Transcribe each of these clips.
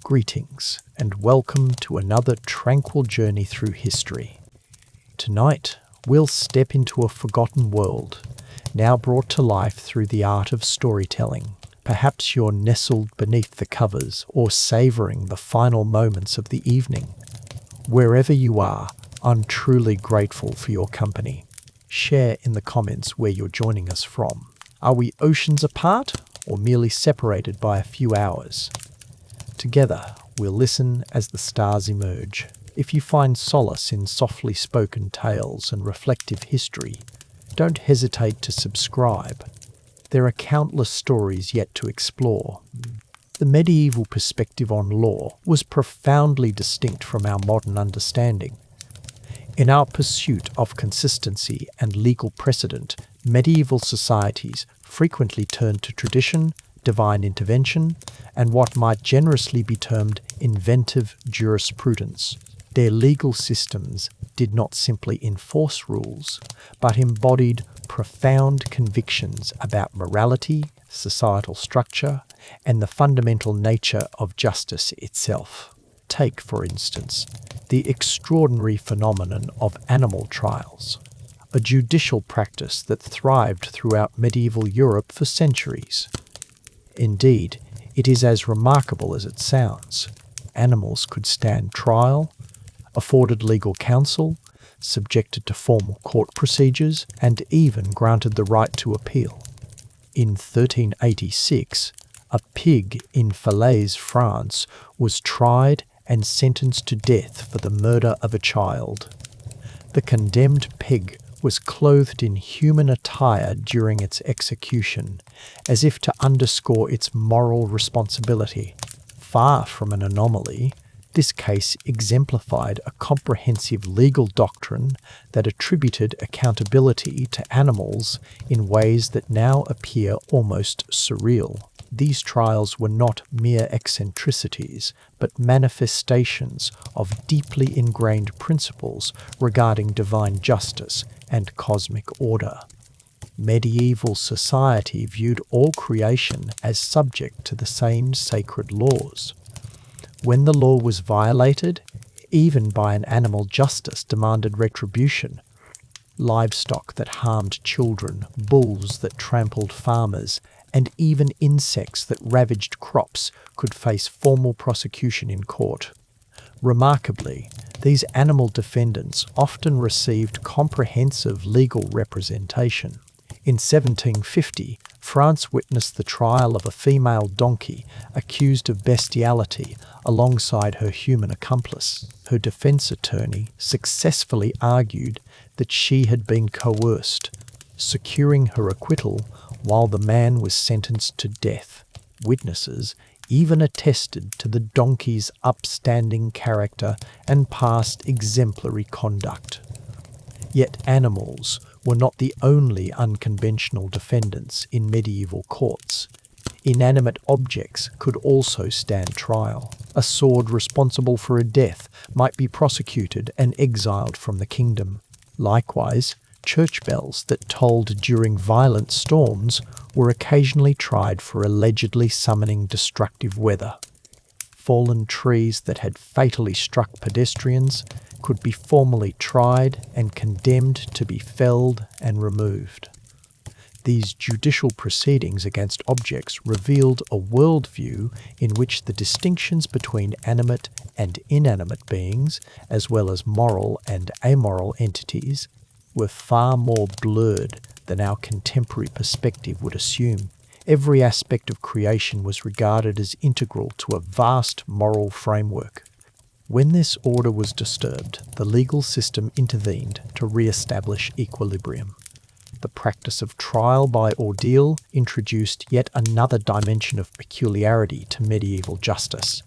Greetings, and welcome to another tranquil journey through history. Tonight, we'll step into a forgotten world, now brought to life through the art of storytelling. Perhaps you're nestled beneath the covers or savouring the final moments of the evening. Wherever you are, I'm truly grateful for your company. Share in the comments where you're joining us from. Are we oceans apart or merely separated by a few hours? Together, we'll listen as the stars emerge. If you find solace in softly spoken tales and reflective history, don't hesitate to subscribe. There are countless stories yet to explore. The medieval perspective on law was profoundly distinct from our modern understanding. In our pursuit of consistency and legal precedent, medieval societies frequently turned to tradition, divine intervention, and what might generously be termed inventive jurisprudence. Their legal systems did not simply enforce rules, but embodied profound convictions about morality, societal structure, and the fundamental nature of justice itself. Take, for instance, the extraordinary phenomenon of animal trials, a judicial practice that thrived throughout medieval Europe for centuries. Indeed, it is as remarkable as it sounds. Animals could stand trial, afforded legal counsel, subjected to formal court procedures, and even granted the right to appeal. In 1386, a pig in Falaise, France, was tried and sentenced to death for the murder of a child. The condemned pig was clothed in human attire during its execution, as if to underscore its moral responsibility. Far from an anomaly, this case exemplified a comprehensive legal doctrine that attributed accountability to animals in ways that now appear almost surreal. These trials were not mere eccentricities, but manifestations of deeply ingrained principles regarding divine justice and cosmic order. Medieval society viewed all creation as subject to the same sacred laws. When the law was violated, even by an animal, justice demanded retribution. Livestock that harmed children, bulls that trampled farmers, and even insects that ravaged crops could face formal prosecution in court. Remarkably, these animal defendants often received comprehensive legal representation. In 1750, France witnessed the trial of a female donkey accused of bestiality alongside her human accomplice. Her defense attorney successfully argued that she had been coerced, securing her acquittal while the man was sentenced to death. Witnesses even attested to the donkey's upstanding character and past exemplary conduct. Yet animals were not the only unconventional defendants in medieval courts. Inanimate objects could also stand trial. A sword responsible for a death might be prosecuted and exiled from the kingdom. Likewise, church bells that tolled during violent storms were occasionally tried for allegedly summoning destructive weather. Fallen trees that had fatally struck pedestrians could be formally tried and condemned to be felled and removed. These judicial proceedings against objects revealed a worldview in which the distinctions between animate and inanimate beings, as well as moral and amoral entities, were far more blurred than our contemporary perspective would assume. Every aspect of creation was regarded as integral to a vast moral framework. When this order was disturbed, the legal system intervened to re-establish equilibrium. The practice of trial by ordeal introduced yet another dimension of peculiarity to medieval justice.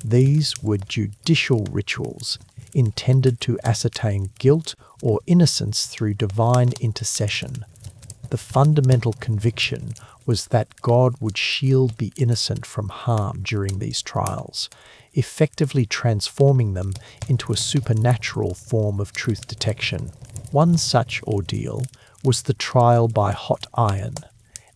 These were judicial rituals intended to ascertain guilt or innocence through divine intercession. The fundamental conviction was that God would shield the innocent from harm during these trials, effectively transforming them into a supernatural form of truth detection. One such ordeal was the trial by hot iron,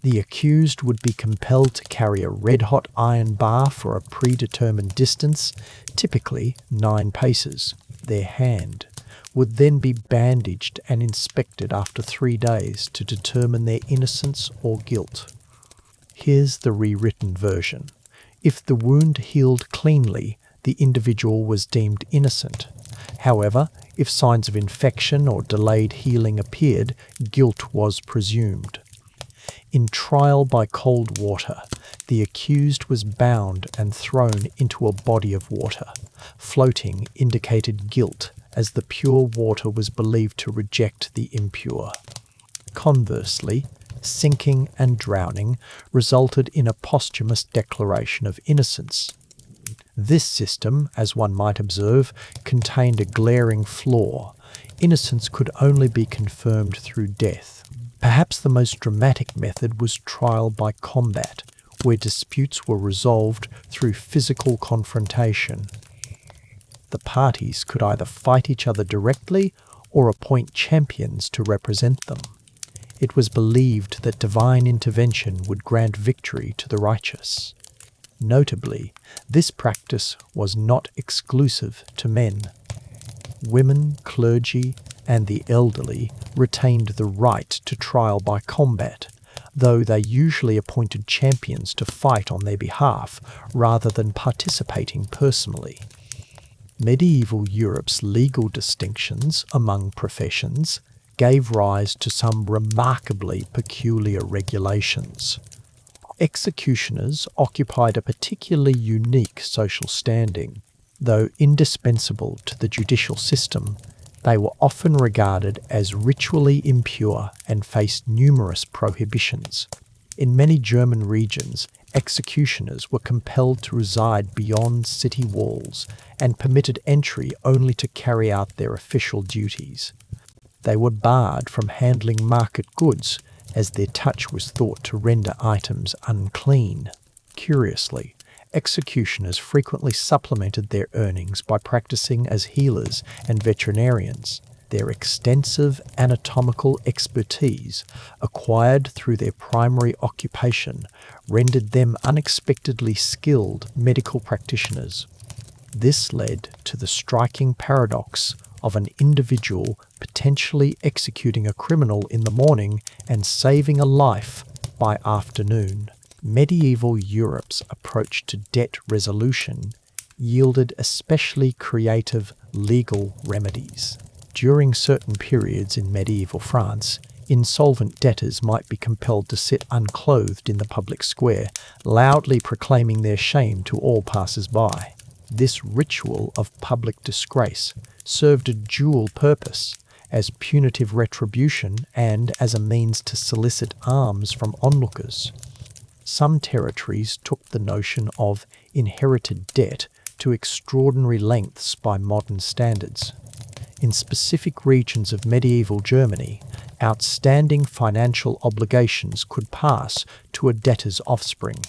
The accused would be compelled to carry a red-hot iron bar for a predetermined distance, typically 9 paces. Their hand would then be bandaged and inspected after 3 days to determine their innocence or guilt. Here's the rewritten version. If the wound healed cleanly, the individual was deemed innocent. However, if signs of infection or delayed healing appeared, guilt was presumed. In trial by cold water, the accused was bound and thrown into a body of water. Floating indicated guilt, as the pure water was believed to reject the impure. Conversely, sinking and drowning resulted in a posthumous declaration of innocence. This system, as one might observe, contained a glaring flaw. Innocence could only be confirmed through death. Perhaps the most dramatic method was trial by combat, where disputes were resolved through physical confrontation. The parties could either fight each other directly or appoint champions to represent them. It was believed that divine intervention would grant victory to the righteous. Notably, this practice was not exclusive to men. Women, clergy, and the elderly retained the right to trial by combat, though they usually appointed champions to fight on their behalf rather than participating personally. Medieval Europe's legal distinctions among professions gave rise to some remarkably peculiar regulations. Executioners occupied a particularly unique social standing. Though indispensable to the judicial system, they were often regarded as ritually impure and faced numerous prohibitions. In many German regions, executioners were compelled to reside beyond city walls and permitted entry only to carry out their official duties. They were barred from handling market goods, as their touch was thought to render items unclean. Curiously, executioners frequently supplemented their earnings by practicing as healers and veterinarians. Their extensive anatomical expertise, acquired through their primary occupation, rendered them unexpectedly skilled medical practitioners. This led to the striking paradox of an individual potentially executing a criminal in the morning and saving a life by afternoon. Medieval Europe's approach to debt resolution yielded especially creative legal remedies. During certain periods in medieval France, insolvent debtors might be compelled to sit unclothed in the public square, loudly proclaiming their shame to all passers-by. This ritual of public disgrace served a dual purpose, as punitive retribution and as a means to solicit alms from onlookers. Some territories took the notion of inherited debt to extraordinary lengths by modern standards. In specific regions of medieval Germany, outstanding financial obligations could pass to a debtor's offspring,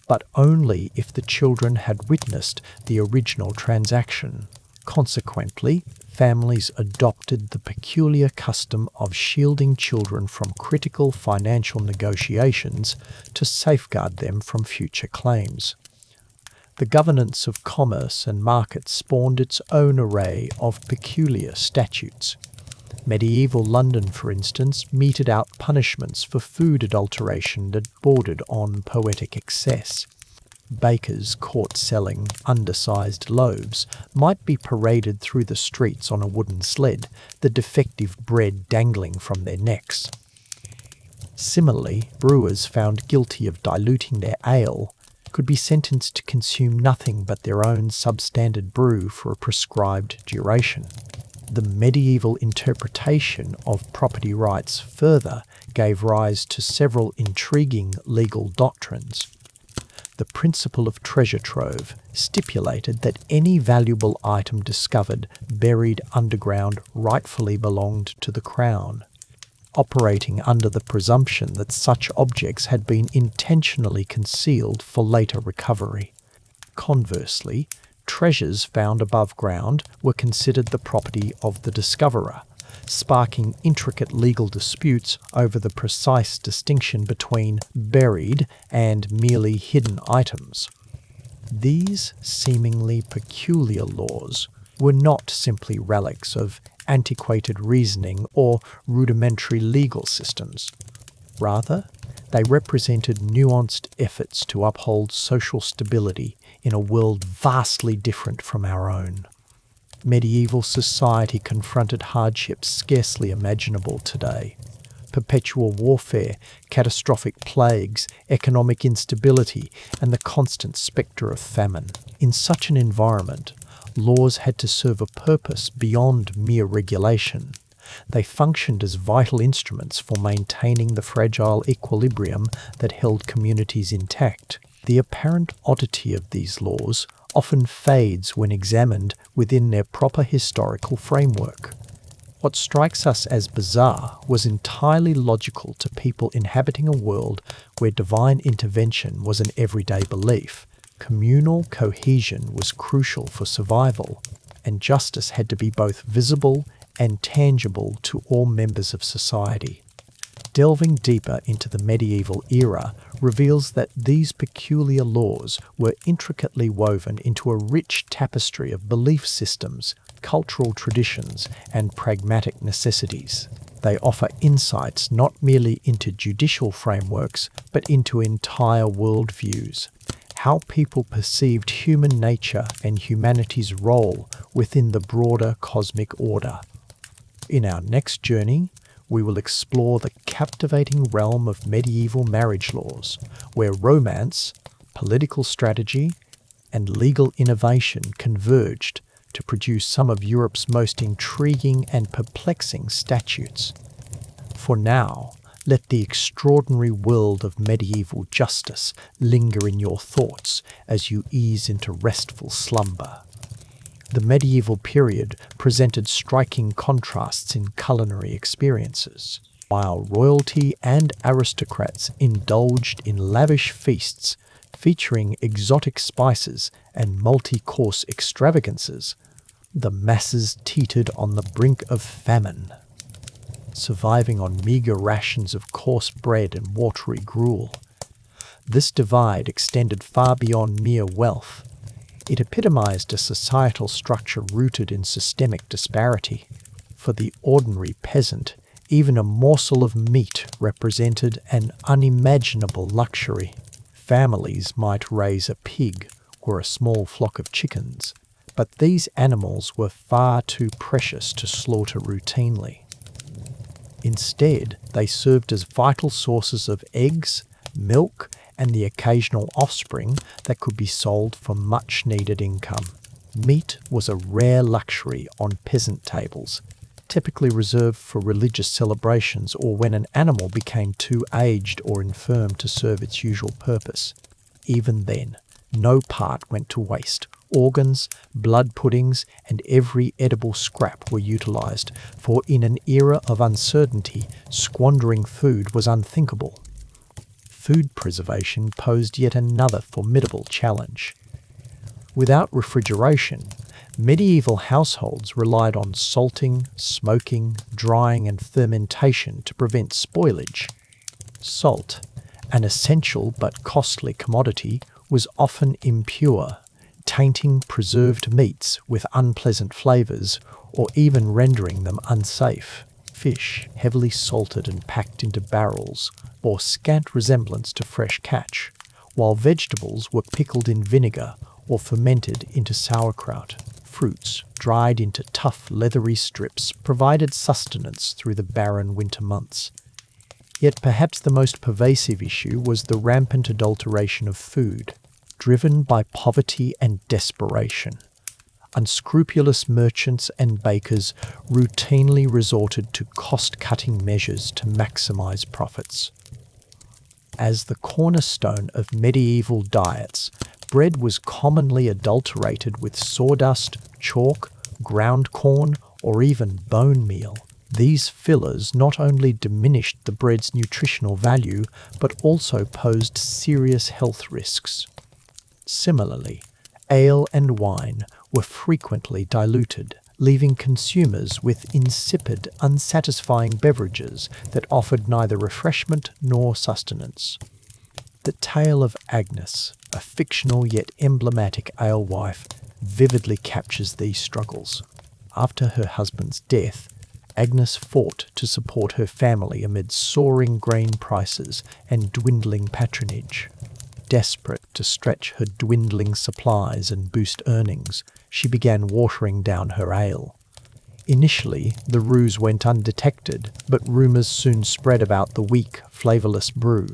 but only if the children had witnessed the original transaction. Consequently, families adopted the peculiar custom of shielding children from critical financial negotiations to safeguard them from future claims. The governance of commerce and markets spawned its own array of peculiar statutes. Medieval London, for instance, meted out punishments for food adulteration that bordered on poetic excess. Bakers caught selling undersized loaves might be paraded through the streets on a wooden sled, the defective bread dangling from their necks. Similarly, brewers found guilty of diluting their ale could be sentenced to consume nothing but their own substandard brew for a prescribed duration. The medieval interpretation of property rights further gave rise to several intriguing legal doctrines. The principle of treasure trove stipulated that any valuable item discovered buried underground rightfully belonged to the crown, operating under the presumption that such objects had been intentionally concealed for later recovery. Conversely, treasures found above ground were considered the property of the discoverer, sparking intricate legal disputes over the precise distinction between buried and merely hidden items. These seemingly peculiar laws were not simply relics of antiquated reasoning or rudimentary legal systems. Rather, they represented nuanced efforts to uphold social stability in a world vastly different from our own. Medieval society confronted hardships scarcely imaginable today. Perpetual warfare, catastrophic plagues, economic instability, and the constant spectre of famine. In such an environment, laws had to serve a purpose beyond mere regulation. They functioned as vital instruments for maintaining the fragile equilibrium that held communities intact. The apparent oddity of these laws often fades when examined within their proper historical framework. What strikes us as bizarre was entirely logical to people inhabiting a world where divine intervention was an everyday belief. Communal cohesion was crucial for survival, and justice had to be both visible and tangible to all members of society. Delving deeper into the medieval era reveals that these peculiar laws were intricately woven into a rich tapestry of belief systems, cultural traditions, and pragmatic necessities. They offer insights not merely into judicial frameworks, but into entire worldviews, how people perceived human nature and humanity's role within the broader cosmic order. In our next journey, we will explore the captivating realm of medieval marriage laws, where romance, political strategy, and legal innovation converged to produce some of Europe's most intriguing and perplexing statutes. For now, let the extraordinary world of medieval justice linger in your thoughts as you ease into restful slumber. The medieval period presented striking contrasts in culinary experiences. While royalty and aristocrats indulged in lavish feasts featuring exotic spices and multi-course extravagances, the masses teetered on the brink of famine, surviving on meagre rations of coarse bread and watery gruel. This divide extended far beyond mere wealth. It epitomized a societal structure rooted in systemic disparity. For the ordinary peasant, even a morsel of meat represented an unimaginable luxury. Families might raise a pig or a small flock of chickens, but these animals were far too precious to slaughter routinely. Instead, they served as vital sources of eggs, milk, and the occasional offspring that could be sold for much-needed income. Meat was a rare luxury on peasant tables, typically reserved for religious celebrations or when an animal became too aged or infirm to serve its usual purpose. Even then, no part went to waste. Organs, blood puddings, and every edible scrap were utilized, for in an era of uncertainty, squandering food was unthinkable. Food preservation posed yet another formidable challenge. Without refrigeration, medieval households relied on salting, smoking, drying, and fermentation to prevent spoilage. Salt, an essential but costly commodity, was often impure, tainting preserved meats with unpleasant flavors or even rendering them unsafe. Fish, heavily salted and packed into barrels, bore scant resemblance to fresh catch, while vegetables were pickled in vinegar or fermented into sauerkraut. Fruits, dried into tough, leathery strips, provided sustenance through the barren winter months. Yet perhaps the most pervasive issue was the rampant adulteration of food, driven by poverty and desperation. Unscrupulous merchants and bakers routinely resorted to cost-cutting measures to maximize profits. As the cornerstone of medieval diets, bread was commonly adulterated with sawdust, chalk, ground corn, or even bone meal. These fillers not only diminished the bread's nutritional value, but also posed serious health risks. Similarly, ale and wine were frequently diluted, leaving consumers with insipid, unsatisfying beverages that offered neither refreshment nor sustenance. The tale of Agnes, a fictional yet emblematic alewife, vividly captures these struggles. After her husband's death, Agnes fought to support her family amid soaring grain prices and dwindling patronage. Desperate to stretch her dwindling supplies and boost earnings, she began watering down her ale. Initially, the ruse went undetected, but rumours soon spread about the weak, flavourless brew.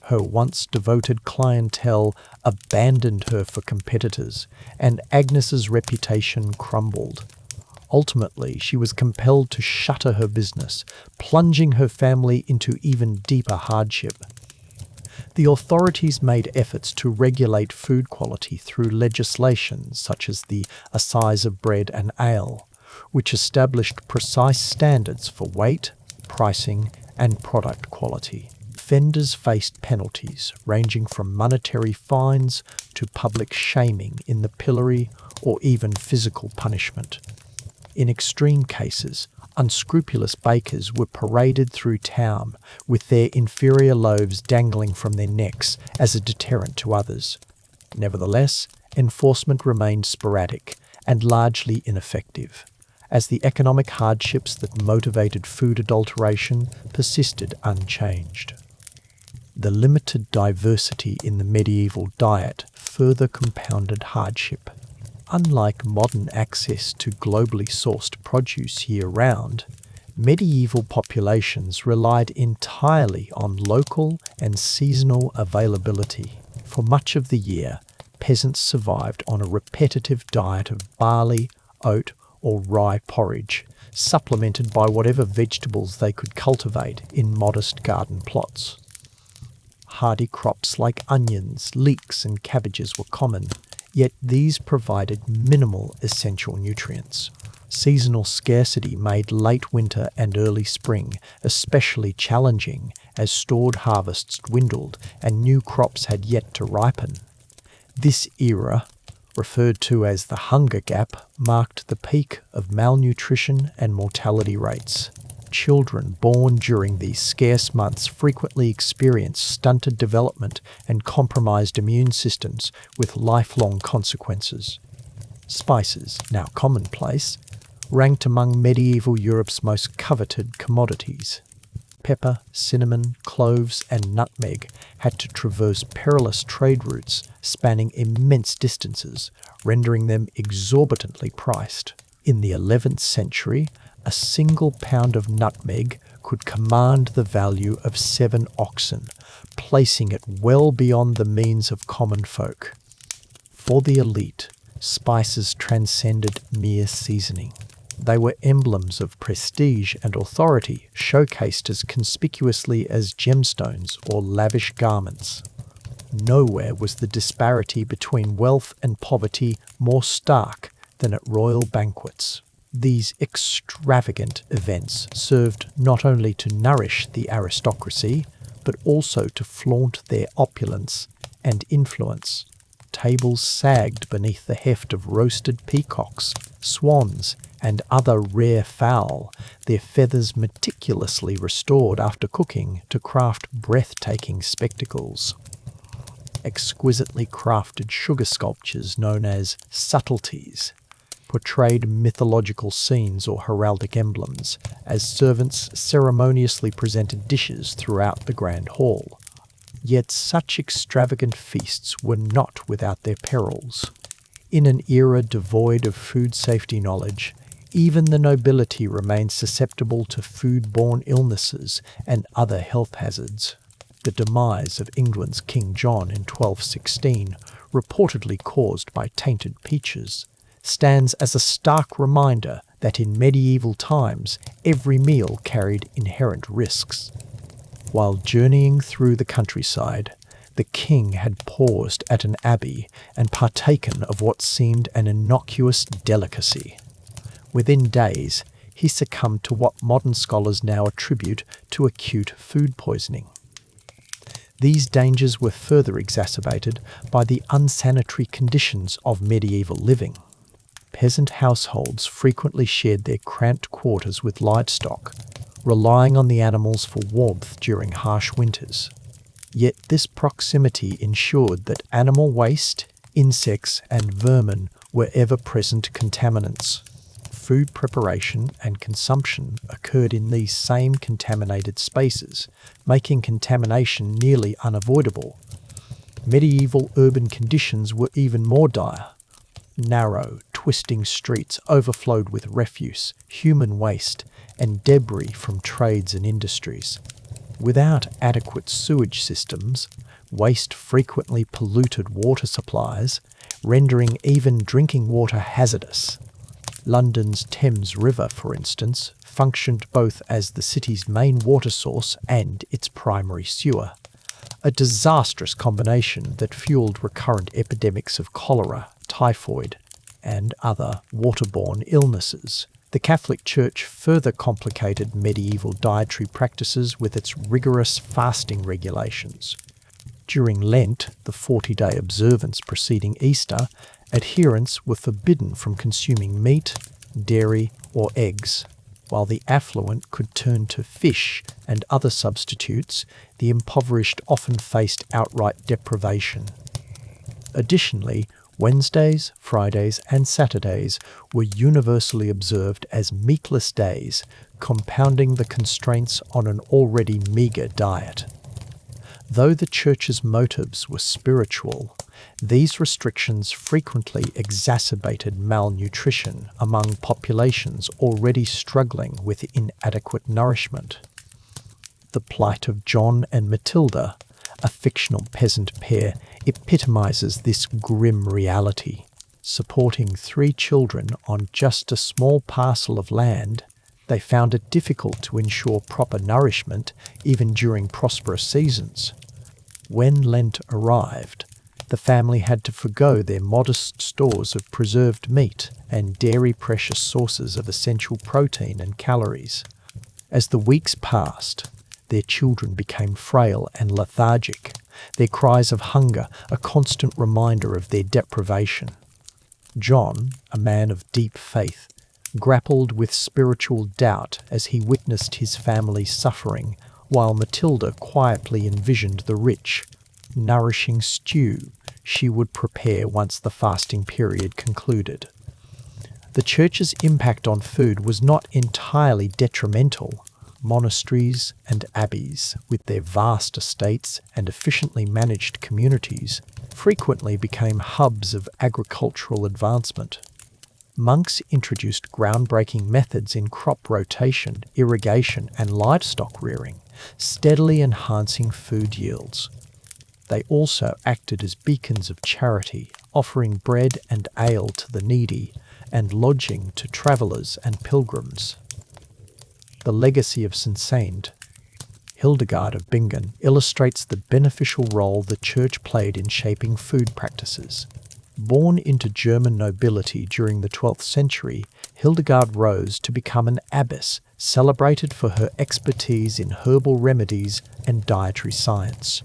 Her once devoted clientele abandoned her for competitors, and Agnes's reputation crumbled. Ultimately, she was compelled to shutter her business, plunging her family into even deeper hardship. The authorities made efforts to regulate food quality through legislation such as the Assize of Bread and Ale, which established precise standards for weight, pricing, and product quality. Offenders faced penalties ranging from monetary fines to public shaming in the pillory or even physical punishment. In extreme cases, unscrupulous bakers were paraded through town with their inferior loaves dangling from their necks as a deterrent to others. Nevertheless, enforcement remained sporadic and largely ineffective, as the economic hardships that motivated food adulteration persisted unchanged. The limited diversity in the medieval diet further compounded hardship. Unlike modern access to globally sourced produce year-round, medieval populations relied entirely on local and seasonal availability. For much of the year, peasants survived on a repetitive diet of barley, oat, or rye porridge, supplemented by whatever vegetables they could cultivate in modest garden plots. Hardy crops like onions, leeks, and cabbages were common, yet these provided minimal essential nutrients. Seasonal scarcity made late winter and early spring especially challenging as stored harvests dwindled and new crops had yet to ripen. This era, referred to as the Hunger Gap, marked the peak of malnutrition and mortality rates. Children born during these scarce months frequently experienced stunted development and compromised immune systems with lifelong consequences. Spices, now commonplace, ranked among medieval Europe's most coveted commodities. Pepper, cinnamon, cloves, and nutmeg had to traverse perilous trade routes spanning immense distances, rendering them exorbitantly priced. In the 11th century, a single pound of nutmeg could command the value of 7 oxen, placing it well beyond the means of common folk. For the elite, spices transcended mere seasoning. They were emblems of prestige and authority, showcased as conspicuously as gemstones or lavish garments. Nowhere was the disparity between wealth and poverty more stark than at royal banquets. These extravagant events served not only to nourish the aristocracy, but also to flaunt their opulence and influence. Tables sagged beneath the heft of roasted peacocks, swans, and other rare fowl, their feathers meticulously restored after cooking to craft breathtaking spectacles. Exquisitely crafted sugar sculptures known as subtleties portrayed mythological scenes or heraldic emblems, as servants ceremoniously presented dishes throughout the grand hall. Yet such extravagant feasts were not without their perils. In an era devoid of food safety knowledge, even the nobility remained susceptible to food-borne illnesses and other health hazards. The demise of England's King John in 1216, reportedly caused by tainted peaches, stands as a stark reminder that in medieval times every meal carried inherent risks. While journeying through the countryside, the king had paused at an abbey and partaken of what seemed an innocuous delicacy. Within days, he succumbed to what modern scholars now attribute to acute food poisoning. These dangers were further exacerbated by the unsanitary conditions of medieval living. Peasant households frequently shared their cramped quarters with livestock, relying on the animals for warmth during harsh winters. Yet this proximity ensured that animal waste, insects, and vermin were ever-present contaminants. Food preparation and consumption occurred in these same contaminated spaces, making contamination nearly unavoidable. Medieval urban conditions were even more dire. Narrow, twisting streets overflowed with refuse, human waste, and debris from trades and industries. Without adequate sewage systems, waste frequently polluted water supplies, rendering even drinking water hazardous. London's Thames River, for instance, functioned both as the city's main water source and its primary sewer, a disastrous combination that fueled recurrent epidemics of cholera, typhoid, and other waterborne illnesses. The Catholic Church further complicated medieval dietary practices with its rigorous fasting regulations. During Lent, the 40-day observance preceding Easter, adherents were forbidden from consuming meat, dairy, or eggs. While the affluent could turn to fish and other substitutes, the impoverished often faced outright deprivation. Additionally, Wednesdays, Fridays, and Saturdays were universally observed as meatless days, compounding the constraints on an already meagre diet. Though the Church's motives were spiritual, these restrictions frequently exacerbated malnutrition among populations already struggling with inadequate nourishment. The plight of John and Matilda, a fictional peasant pair, epitomizes this grim reality. Supporting 3 children on just a small parcel of land, they found it difficult to ensure proper nourishment even during prosperous seasons. When Lent arrived, the family had to forgo their modest stores of preserved meat and dairy, precious sources of essential protein and calories. As the weeks passed, their children became frail and lethargic, their cries of hunger a constant reminder of their deprivation. John, a man of deep faith, grappled with spiritual doubt as he witnessed his family's suffering, while Matilda quietly envisioned the rich, nourishing stew she would prepare once the fasting period concluded. The Church's impact on food was not entirely detrimental. Monasteries and abbeys, with their vast estates and efficiently managed communities, frequently became hubs of agricultural advancement. Monks introduced groundbreaking methods in crop rotation, irrigation, and livestock rearing, steadily enhancing food yields. They also acted as beacons of charity, offering bread and ale to the needy and lodging to travellers and pilgrims. The legacy of Saint Hildegard of Bingen illustrates the beneficial role the Church played in shaping food practices. Born into German nobility during the 12th century, Hildegard rose to become an abbess, celebrated for her expertise in herbal remedies and dietary science.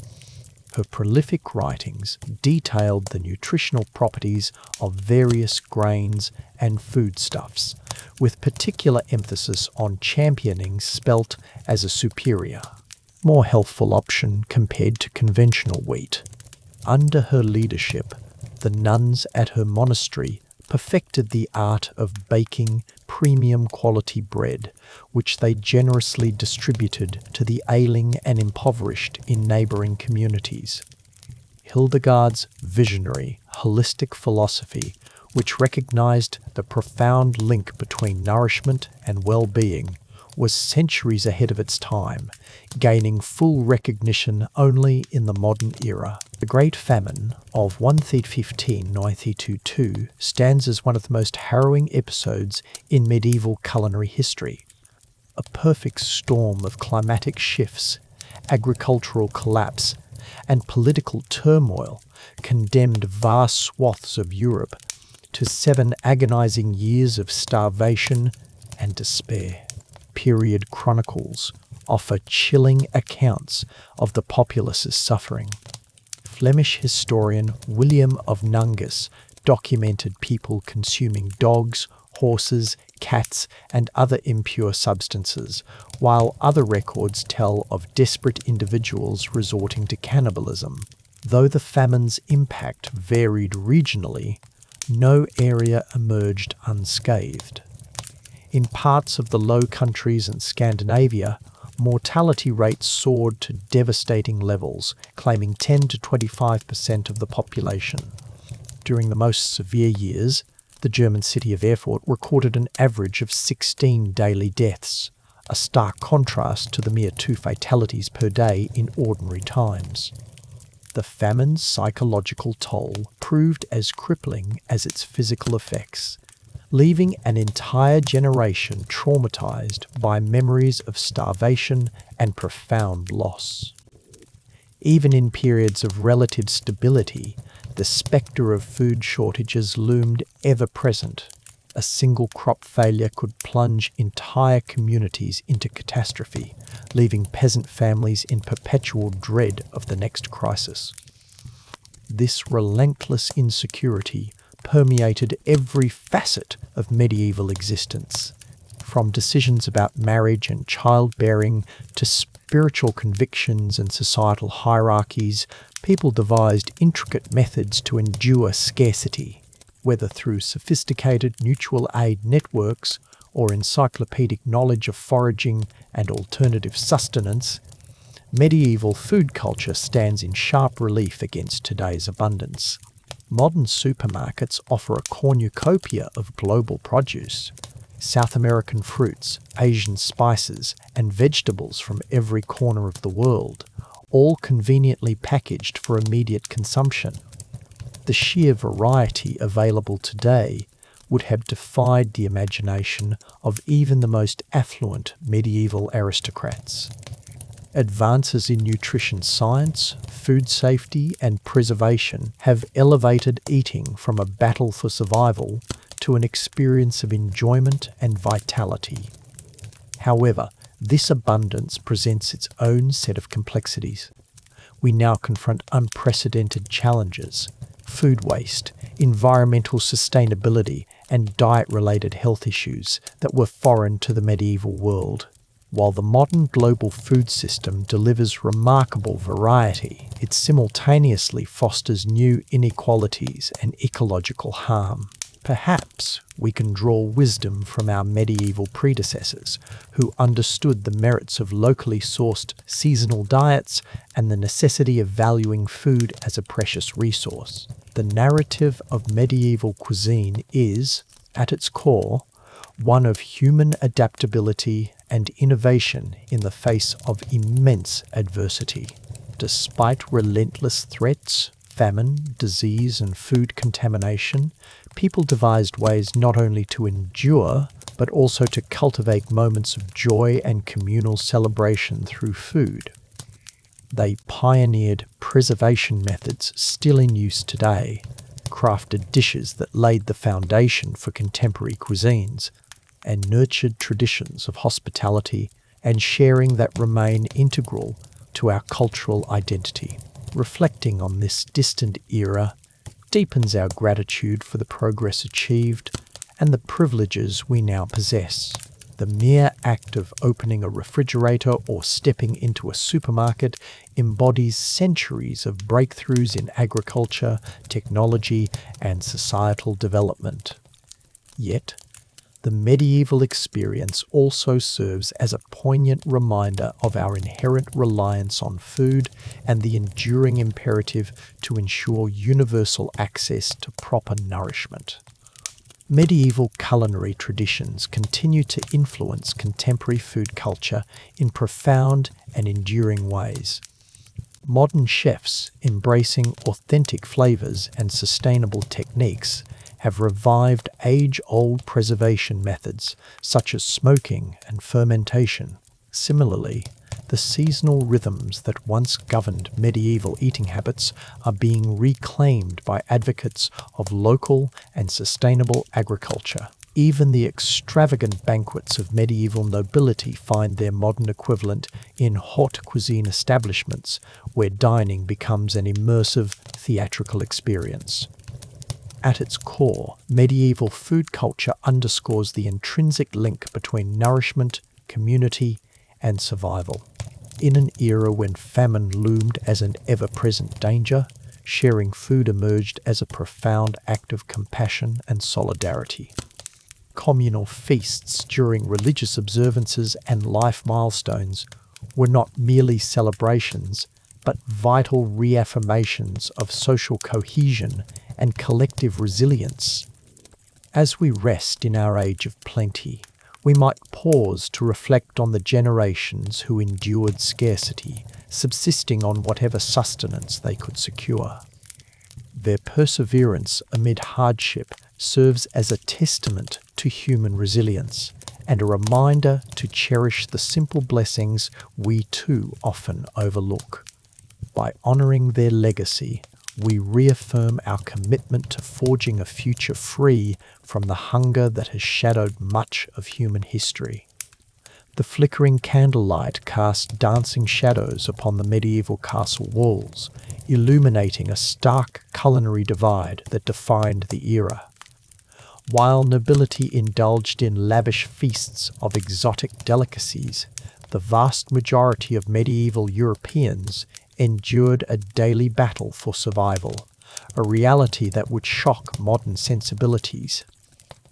Her prolific writings detailed the nutritional properties of various grains and foodstuffs, with particular emphasis on championing spelt as a superior, more healthful option compared to conventional wheat. Under her leadership, the nuns at her monastery perfected the art of baking premium quality bread, which they generously distributed to the ailing and impoverished in neighbouring communities. Hildegard's visionary, holistic philosophy, which recognized the profound link between nourishment and well-being, was centuries ahead of its time, gaining full recognition only in the modern era. The Great Famine of 1315-1922 stands as one of the most harrowing episodes in medieval culinary history. A perfect storm of climatic shifts, agricultural collapse, and political turmoil condemned vast swaths of Europe to 7 agonizing years of starvation and despair. Period chronicles offer chilling accounts of the populace's suffering. Flemish historian William of Nungus documented people consuming dogs, horses, cats, and other impure substances, while other records tell of desperate individuals resorting to cannibalism. Though the famine's impact varied regionally, no area emerged unscathed. In parts of the Low Countries and Scandinavia, mortality rates soared to devastating levels, claiming 10 to 25% of the population. During the most severe years, the German city of Erfurt recorded an average of 16 daily deaths, a stark contrast to the mere 2 fatalities per day in ordinary times. The famine's psychological toll proved as crippling as its physical effects, leaving an entire generation traumatized by memories of starvation and profound loss. Even in periods of relative stability, the spectre of food shortages loomed ever present. A single crop failure could plunge entire communities into catastrophe, leaving peasant families in perpetual dread of the next crisis. This relentless insecurity permeated every facet of medieval existence, from decisions about marriage and childbearing to spiritual convictions and societal hierarchies. People devised intricate methods to endure scarcity, whether through sophisticated mutual aid networks or encyclopedic knowledge of foraging and alternative sustenance. Medieval food culture stands in sharp relief against today's abundance. Modern supermarkets offer a cornucopia of global produce. South American fruits, Asian spices, and vegetables from every corner of the world, all conveniently packaged for immediate consumption. The sheer variety available today would have defied the imagination of even the most affluent medieval aristocrats. Advances in nutrition science, food safety, and preservation have elevated eating from a battle for survival to an experience of enjoyment and vitality. However, this abundance presents its own set of complexities. We now confront unprecedented challenges: food waste, environmental sustainability, and diet-related health issues that were foreign to the medieval world. While the modern global food system delivers remarkable variety, it simultaneously fosters new inequalities and ecological harm. Perhaps we can draw wisdom from our medieval predecessors, who understood the merits of locally sourced seasonal diets and the necessity of valuing food as a precious resource. The narrative of medieval cuisine is, at its core, one of human adaptability and innovation in the face of immense adversity. Despite relentless threats, famine, disease, and food contamination, people devised ways not only to endure, but also to cultivate moments of joy and communal celebration through food. They pioneered preservation methods still in use today, crafted dishes that laid the foundation for contemporary cuisines, and nurtured traditions of hospitality and sharing that remain integral to our cultural identity. Reflecting on this distant era deepens our gratitude for the progress achieved and the privileges we now possess. The mere act of opening a refrigerator or stepping into a supermarket embodies centuries of breakthroughs in agriculture, technology, and societal development. Yet, the medieval experience also serves as a poignant reminder of our inherent reliance on food and the enduring imperative to ensure universal access to proper nourishment. Medieval culinary traditions continue to influence contemporary food culture in profound and enduring ways. Modern chefs, embracing authentic flavors and sustainable techniques, have revived age-old preservation methods such as smoking and fermentation. Similarly, the seasonal rhythms that once governed medieval eating habits are being reclaimed by advocates of local and sustainable agriculture. Even the extravagant banquets of medieval nobility find their modern equivalent in haute cuisine establishments, where dining becomes an immersive theatrical experience. At its core, medieval food culture underscores the intrinsic link between nourishment, community, and survival. In an era when famine loomed as an ever-present danger, sharing food emerged as a profound act of compassion and solidarity. Communal feasts during religious observances and life milestones were not merely celebrations, but vital reaffirmations of social cohesion and collective resilience. As we rest in our age of plenty, we might pause to reflect on the generations who endured scarcity, subsisting on whatever sustenance they could secure. Their perseverance amid hardship serves as a testament to human resilience and a reminder to cherish the simple blessings we too often overlook. By honouring their legacy, we reaffirm our commitment to forging a future free from the hunger that has shadowed much of human history. The flickering candlelight cast dancing shadows upon the medieval castle walls, illuminating a stark culinary divide that defined the era. While nobility indulged in lavish feasts of exotic delicacies, the vast majority of medieval Europeans endured a daily battle for survival, a reality that would shock modern sensibilities.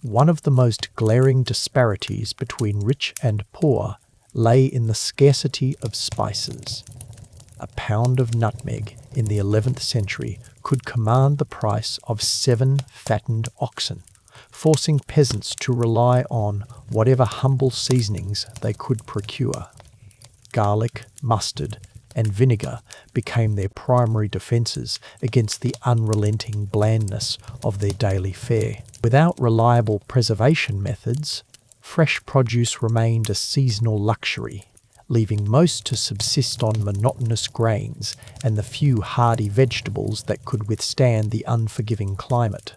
One of the most glaring disparities between rich and poor lay in the scarcity of spices. A pound of nutmeg in the 11th century could command the price of 7 fattened oxen, forcing peasants to rely on whatever humble seasonings they could procure. Garlic, mustard, and vinegar became their primary defences against the unrelenting blandness of their daily fare. Without reliable preservation methods, fresh produce remained a seasonal luxury, leaving most to subsist on monotonous grains and the few hardy vegetables that could withstand the unforgiving climate.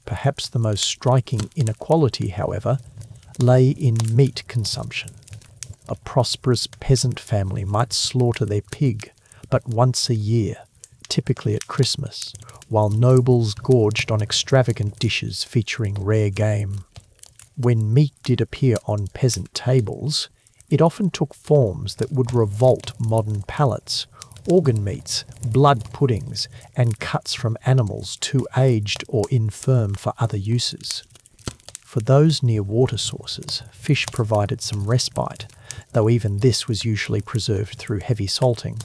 Perhaps the most striking inequality, however, lay in meat consumption. A prosperous peasant family might slaughter their pig but once a year, typically at Christmas, while nobles gorged on extravagant dishes featuring rare game. When meat did appear on peasant tables, it often took forms that would revolt modern palates: organ meats, blood puddings, and cuts from animals too aged or infirm for other uses. For those near water sources, fish provided some respite, though even this was usually preserved through heavy salting,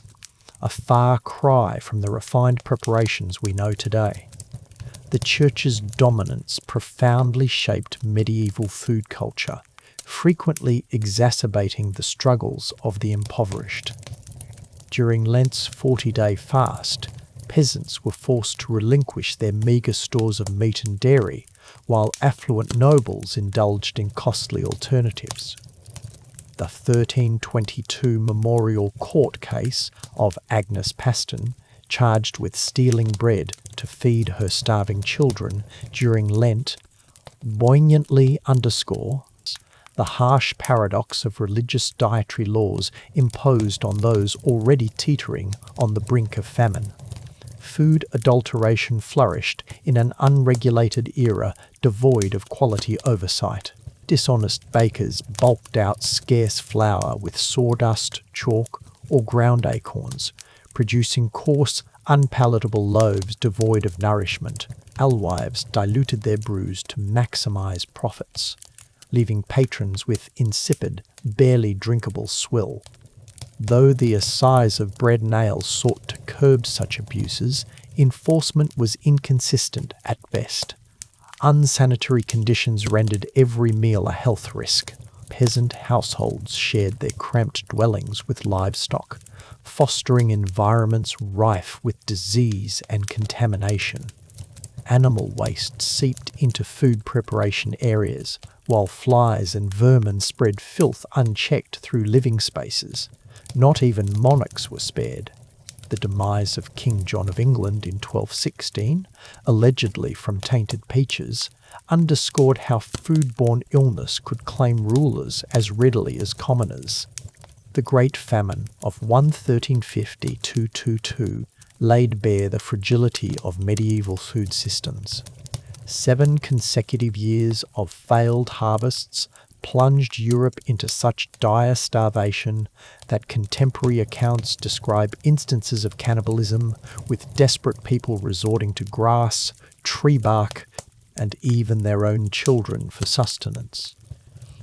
a far cry from the refined preparations we know today. The Church's dominance profoundly shaped medieval food culture, frequently exacerbating the struggles of the impoverished. During Lent's 40-day fast, peasants were forced to relinquish their meagre stores of meat and dairy, while affluent nobles indulged in costly alternatives. The 1322 memorial court case of Agnes Paston, charged with stealing bread to feed her starving children during Lent, poignantly underscore the harsh paradox of religious dietary laws imposed on those already teetering on the brink of famine. Food adulteration flourished in an unregulated era devoid of quality oversight. Dishonest bakers bulked out scarce flour with sawdust, chalk, or ground acorns, producing coarse, unpalatable loaves devoid of nourishment. Alewives diluted their brews to maximize profits, leaving patrons with insipid, barely drinkable swill. Though the assize of bread and ale sought to curb such abuses, enforcement was inconsistent at best. Unsanitary conditions rendered every meal a health risk. Peasant households shared their cramped dwellings with livestock, fostering environments rife with disease and contamination. Animal waste seeped into food preparation areas, while flies and vermin spread filth unchecked through living spaces. Not even monarchs were spared. The demise of King John of England in 1216, allegedly from tainted peaches, underscored how foodborne illness could claim rulers as readily as commoners. The Great Famine of 1350-222 laid bare the fragility of medieval food systems. 7 consecutive years of failed harvests plunged Europe into such dire starvation that contemporary accounts describe instances of cannibalism, with desperate people resorting to grass, tree bark, and even their own children for sustenance.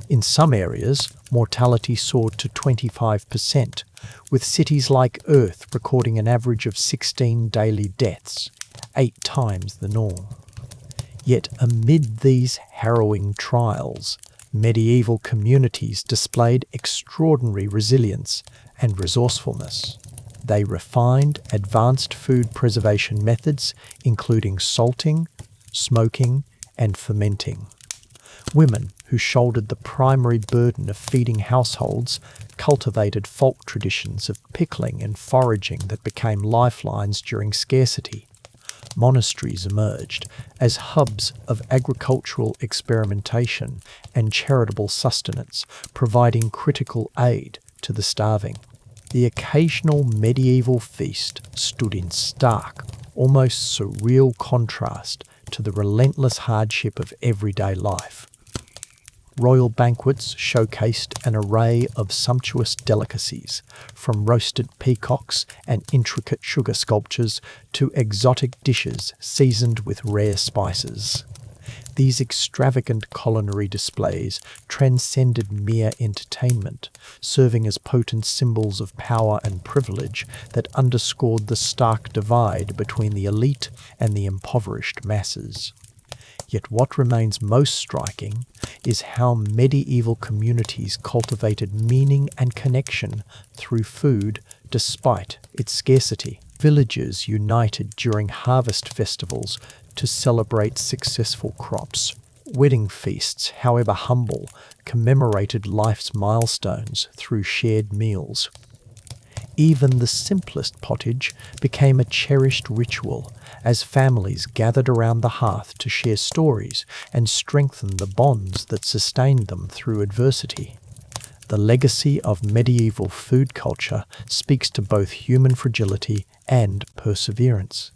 In some areas, mortality soared to 25%, with cities like Earth recording an average of 16 daily deaths, 8 times the norm. Yet amid these harrowing trials, medieval communities displayed extraordinary resilience and resourcefulness. They refined advanced food preservation methods, including salting, smoking, and fermenting. Women who shouldered the primary burden of feeding households cultivated folk traditions of pickling and foraging that became lifelines during scarcity. Monasteries emerged as hubs of agricultural experimentation and charitable sustenance, providing critical aid to the starving. The occasional medieval feast stood in stark, almost surreal contrast to the relentless hardship of everyday life. Royal banquets showcased an array of sumptuous delicacies, from roasted peacocks and intricate sugar sculptures to exotic dishes seasoned with rare spices. These extravagant culinary displays transcended mere entertainment, serving as potent symbols of power and privilege that underscored the stark divide between the elite and the impoverished masses. Yet what remains most striking is how medieval communities cultivated meaning and connection through food despite its scarcity. Villages united during harvest festivals to celebrate successful crops. Wedding feasts, however humble, commemorated life's milestones through shared meals. Even the simplest pottage became a cherished ritual as families gathered around the hearth to share stories and strengthen the bonds that sustained them through adversity. The legacy of medieval food culture speaks to both human fragility and perseverance.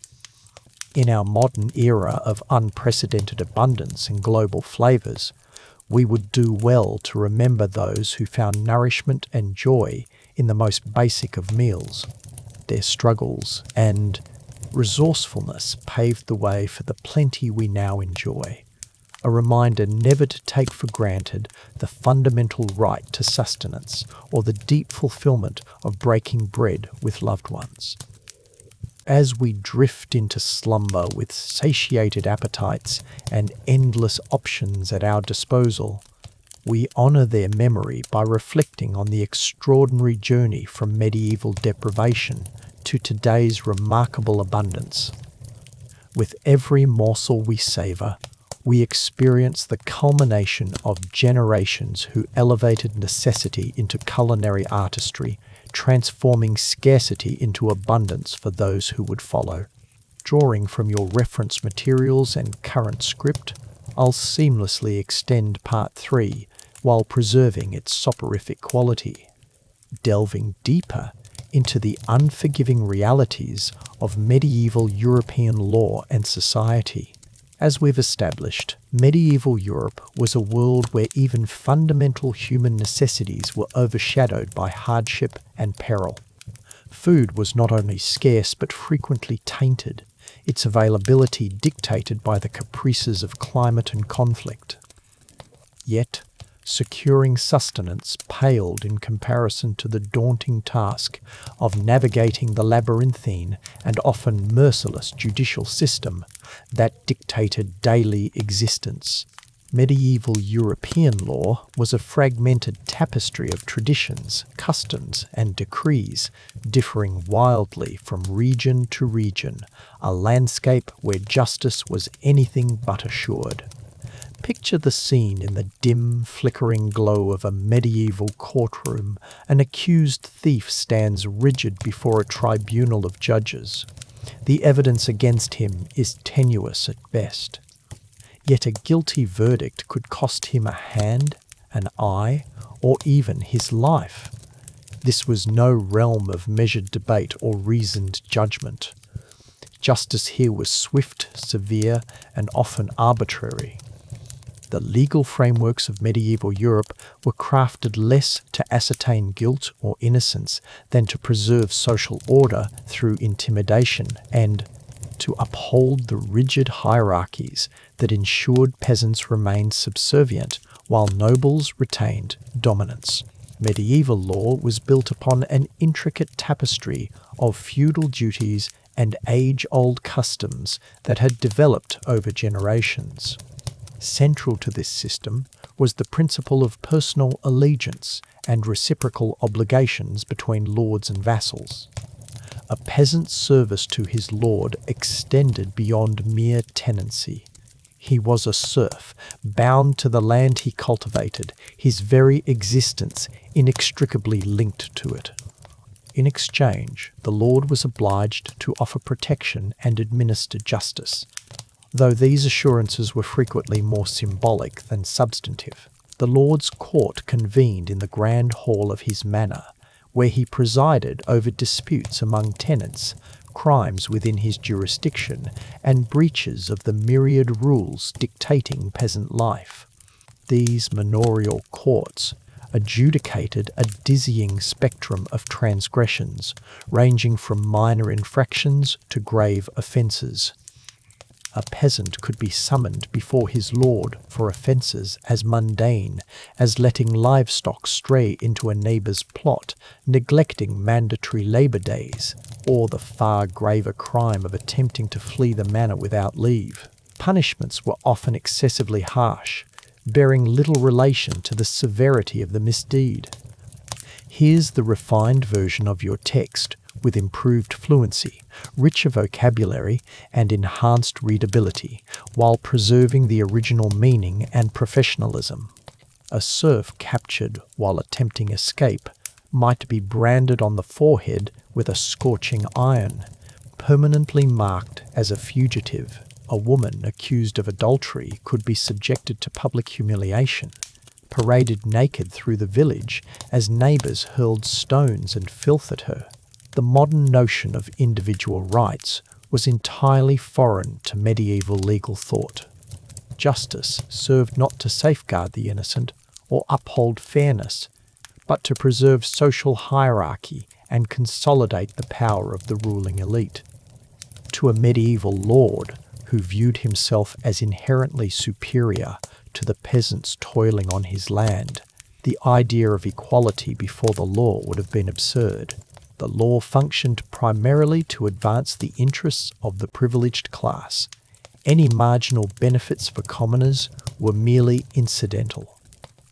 In our modern era of unprecedented abundance and global flavours, we would do well to remember those who found nourishment and joy in the most basic of meals. Their struggles and resourcefulness paved the way for the plenty we now enjoy. A reminder never to take for granted the fundamental right to sustenance or the deep fulfillment of breaking bread with loved ones. As we drift into slumber with satiated appetites and endless options at our disposal, we honour their memory by reflecting on the extraordinary journey from medieval deprivation to today's remarkable abundance. With every morsel we savour, we experience the culmination of generations who elevated necessity into culinary artistry, transforming scarcity into abundance for those who would follow. Drawing from your reference materials and current script, I'll seamlessly extend Part 3 while preserving its soporific quality, delving deeper into the unforgiving realities of medieval European law and society. As we've established, medieval Europe was a world where even fundamental human necessities were overshadowed by hardship and peril. Food was not only scarce but frequently tainted, its availability dictated by the caprices of climate and conflict. Yet, securing sustenance paled in comparison to the daunting task of navigating the labyrinthine and often merciless judicial system that dictated daily existence. Medieval European law was a fragmented tapestry of traditions, customs, and decrees, differing wildly from region to region, a landscape where justice was anything but assured. Picture the scene in the dim, flickering glow of a medieval courtroom. An accused thief stands rigid before a tribunal of judges. The evidence against him is tenuous at best. Yet a guilty verdict could cost him a hand, an eye, or even his life. This was no realm of measured debate or reasoned judgment. Justice here was swift, severe, and often arbitrary. The legal frameworks of medieval Europe were crafted less to ascertain guilt or innocence than to preserve social order through intimidation and to uphold the rigid hierarchies that ensured peasants remained subservient while nobles retained dominance. Medieval law was built upon an intricate tapestry of feudal duties and age-old customs that had developed over generations. Central to this system was the principle of personal allegiance and reciprocal obligations between lords and vassals. A peasant's service to his lord extended beyond mere tenancy. He was a serf, bound to the land he cultivated, his very existence inextricably linked to it. In exchange, the lord was obliged to offer protection and administer justice, though these assurances were frequently more symbolic than substantive. The lord's court convened in the grand hall of his manor, where he presided over disputes among tenants, crimes within his jurisdiction, and breaches of the myriad rules dictating peasant life. These manorial courts adjudicated a dizzying spectrum of transgressions, ranging from minor infractions to grave offences. A peasant could be summoned before his lord for offences as mundane as letting livestock stray into a neighbour's plot, neglecting mandatory labour days, or the far graver crime of attempting to flee the manor without leave. Punishments were often excessively harsh, bearing little relation to the severity of the misdeed. Here's the refined version of your text, with improved fluency, richer vocabulary, and enhanced readability, while preserving the original meaning and professionalism. A serf captured while attempting escape might be branded on the forehead with a scorching iron, permanently marked as a fugitive. A woman accused of adultery could be subjected to public humiliation, paraded naked through the village as neighbours hurled stones and filth at her. The modern notion of individual rights was entirely foreign to medieval legal thought. Justice served not to safeguard the innocent or uphold fairness, but to preserve social hierarchy and consolidate the power of the ruling elite. To a medieval lord who viewed himself as inherently superior to the peasants toiling on his land, the idea of equality before the law would have been absurd. The law functioned primarily to advance the interests of the privileged class. Any marginal benefits for commoners were merely incidental.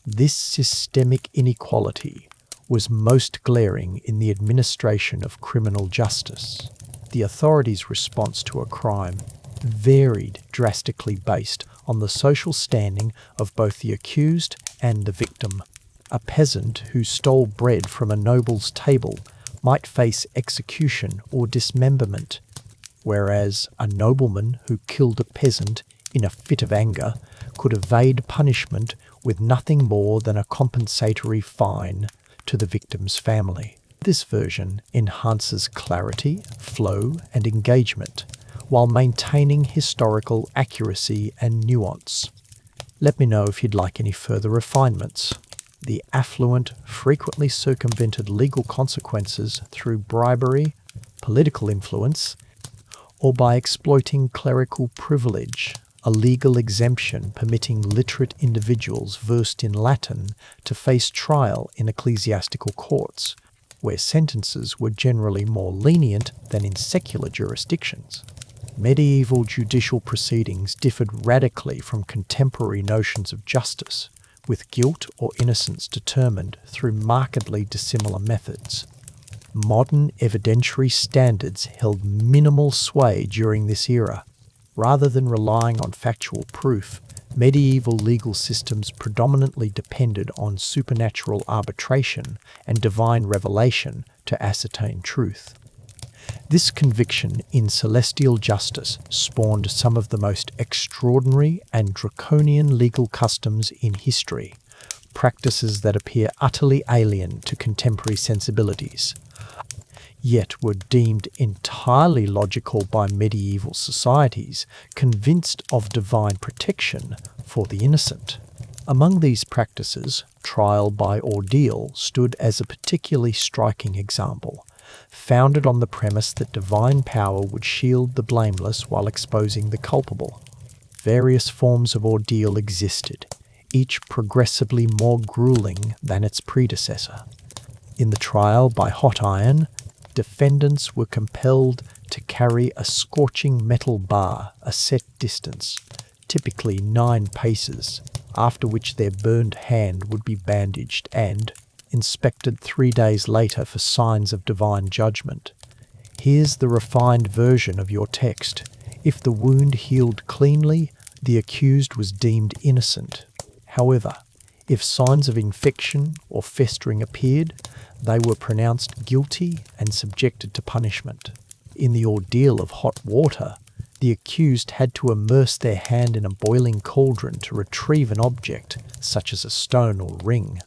This systemic inequality was most glaring in the administration of criminal justice. The authorities' response to a crime varied drastically based on the social standing of both the accused and the victim. A peasant who stole bread from a noble's table might face execution or dismemberment, whereas a nobleman who killed a peasant in a fit of anger could evade punishment with nothing more than a compensatory fine to the victim's family. This version enhances clarity, flow, and engagement, while maintaining historical accuracy and nuance. Let me know if you'd like any further refinements. The affluent frequently circumvented legal consequences through bribery, political influence, or by exploiting clerical privilege, a legal exemption permitting literate individuals versed in Latin to face trial in ecclesiastical courts, where sentences were generally more lenient than in secular jurisdictions. Medieval judicial proceedings differed radically from contemporary notions of justice, with guilt or innocence determined through markedly dissimilar methods. Modern evidentiary standards held minimal sway during this era. Rather than relying on factual proof, medieval legal systems predominantly depended on supernatural arbitration and divine revelation to ascertain truth. This conviction in celestial justice spawned some of the most extraordinary and draconian legal customs in history, practices that appear utterly alien to contemporary sensibilities. yet were deemed entirely logical by medieval societies convinced of divine protection for the innocent. Among these practices, trial by ordeal stood as a particularly striking example, founded on the premise that divine power would shield the blameless while exposing the culpable. Various forms of ordeal existed, each progressively more grueling than its predecessor. In the trial by hot iron, defendants were compelled to carry a scorching metal bar a set distance, typically 9 paces, after which their burned hand would be bandaged and inspected 3 days later for signs of divine judgment. Here's the refined version of your text. If the wound healed cleanly, the accused was deemed innocent. However, if signs of infection or festering appeared, they were pronounced guilty and subjected to punishment. In the ordeal of hot water, the accused had to immerse their hand in a boiling cauldron to retrieve an object, such as a stone or ring.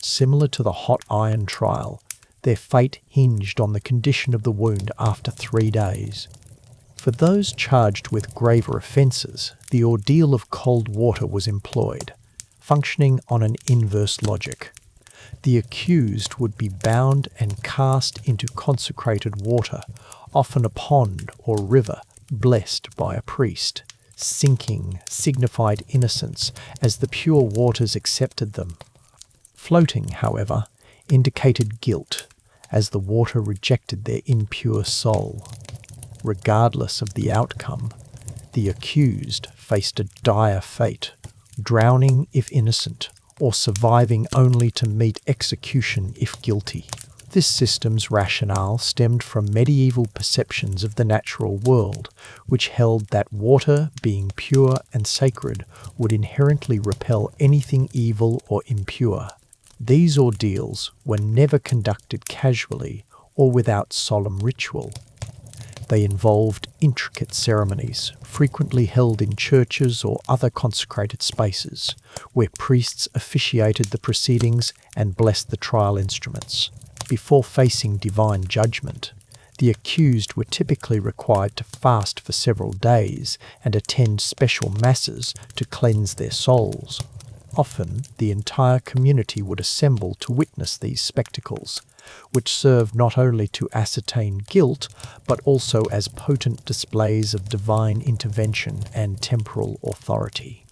Similar to the hot iron trial, their fate hinged on the condition of the wound after 3 days. For those charged with graver offences, the ordeal of cold water was employed, functioning on an inverse logic. The accused would be bound and cast into consecrated water, often a pond or river, blessed by a priest. Sinking signified innocence, as the pure waters accepted them. Floating, however, indicated guilt, as the water rejected their impure soul. Regardless of the outcome, the accused faced a dire fate, drowning if innocent, or surviving only to meet execution if guilty. This system's rationale stemmed from medieval perceptions of the natural world, which held that water, being pure and sacred, would inherently repel anything evil or impure. These ordeals were never conducted casually or without solemn ritual. They involved intricate ceremonies, frequently held in churches or other consecrated spaces, where priests officiated the proceedings and blessed the trial instruments. Before facing divine judgment, the accused were typically required to fast for several days and attend special masses to cleanse their souls. Often, the entire community would assemble to witness these spectacles, which served not only to ascertain guilt, but also as potent displays of divine intervention and temporal authority.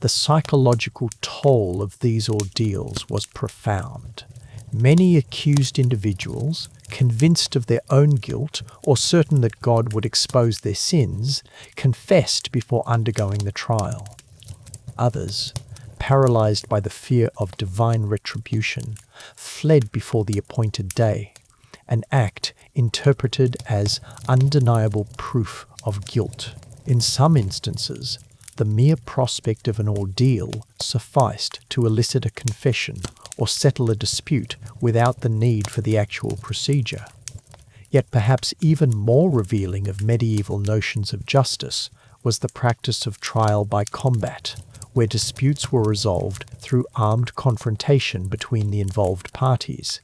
The psychological toll of these ordeals was profound. Many accused individuals, convinced of their own guilt or certain that God would expose their sins, confessed before undergoing the trial. Others, paralyzed by the fear of divine retribution, fled before the appointed day, an act interpreted as undeniable proof of guilt. In some instances, the mere prospect of an ordeal sufficed to elicit a confession or settle a dispute without the need for the actual procedure. Yet perhaps even more revealing of medieval notions of justice was the practice of trial by combat, where disputes were resolved through armed confrontation between the involved parties.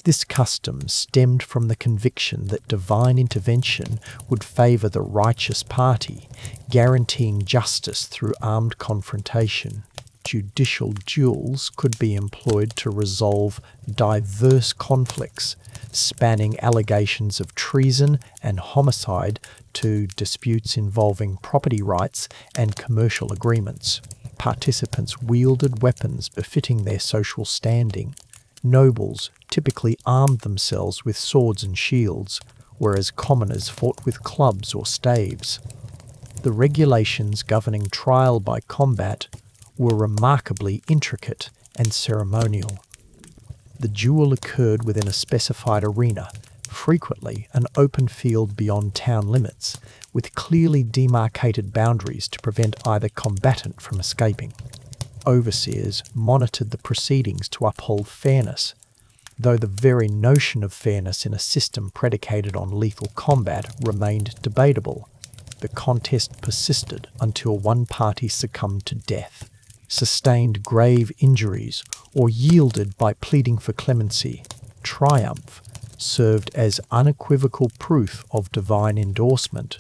This custom stemmed from the conviction that divine intervention would favour the righteous party, guaranteeing justice through armed confrontation. Judicial duels could be employed to resolve diverse conflicts, spanning allegations of treason and homicide to disputes involving property rights and commercial agreements. Participants wielded weapons befitting their social standing. Nobles typically armed themselves with swords and shields, whereas commoners fought with clubs or staves. The regulations governing trial by combat were remarkably intricate and ceremonial. The duel occurred within a specified arena, frequently an open field beyond town limits, with clearly demarcated boundaries to prevent either combatant from escaping. Overseers monitored the proceedings to uphold fairness, though the very notion of fairness in a system predicated on lethal combat remained debatable. The contest persisted until one party succumbed to death, sustained grave injuries, or yielded by pleading for clemency. Triumph served as unequivocal proof of divine endorsement,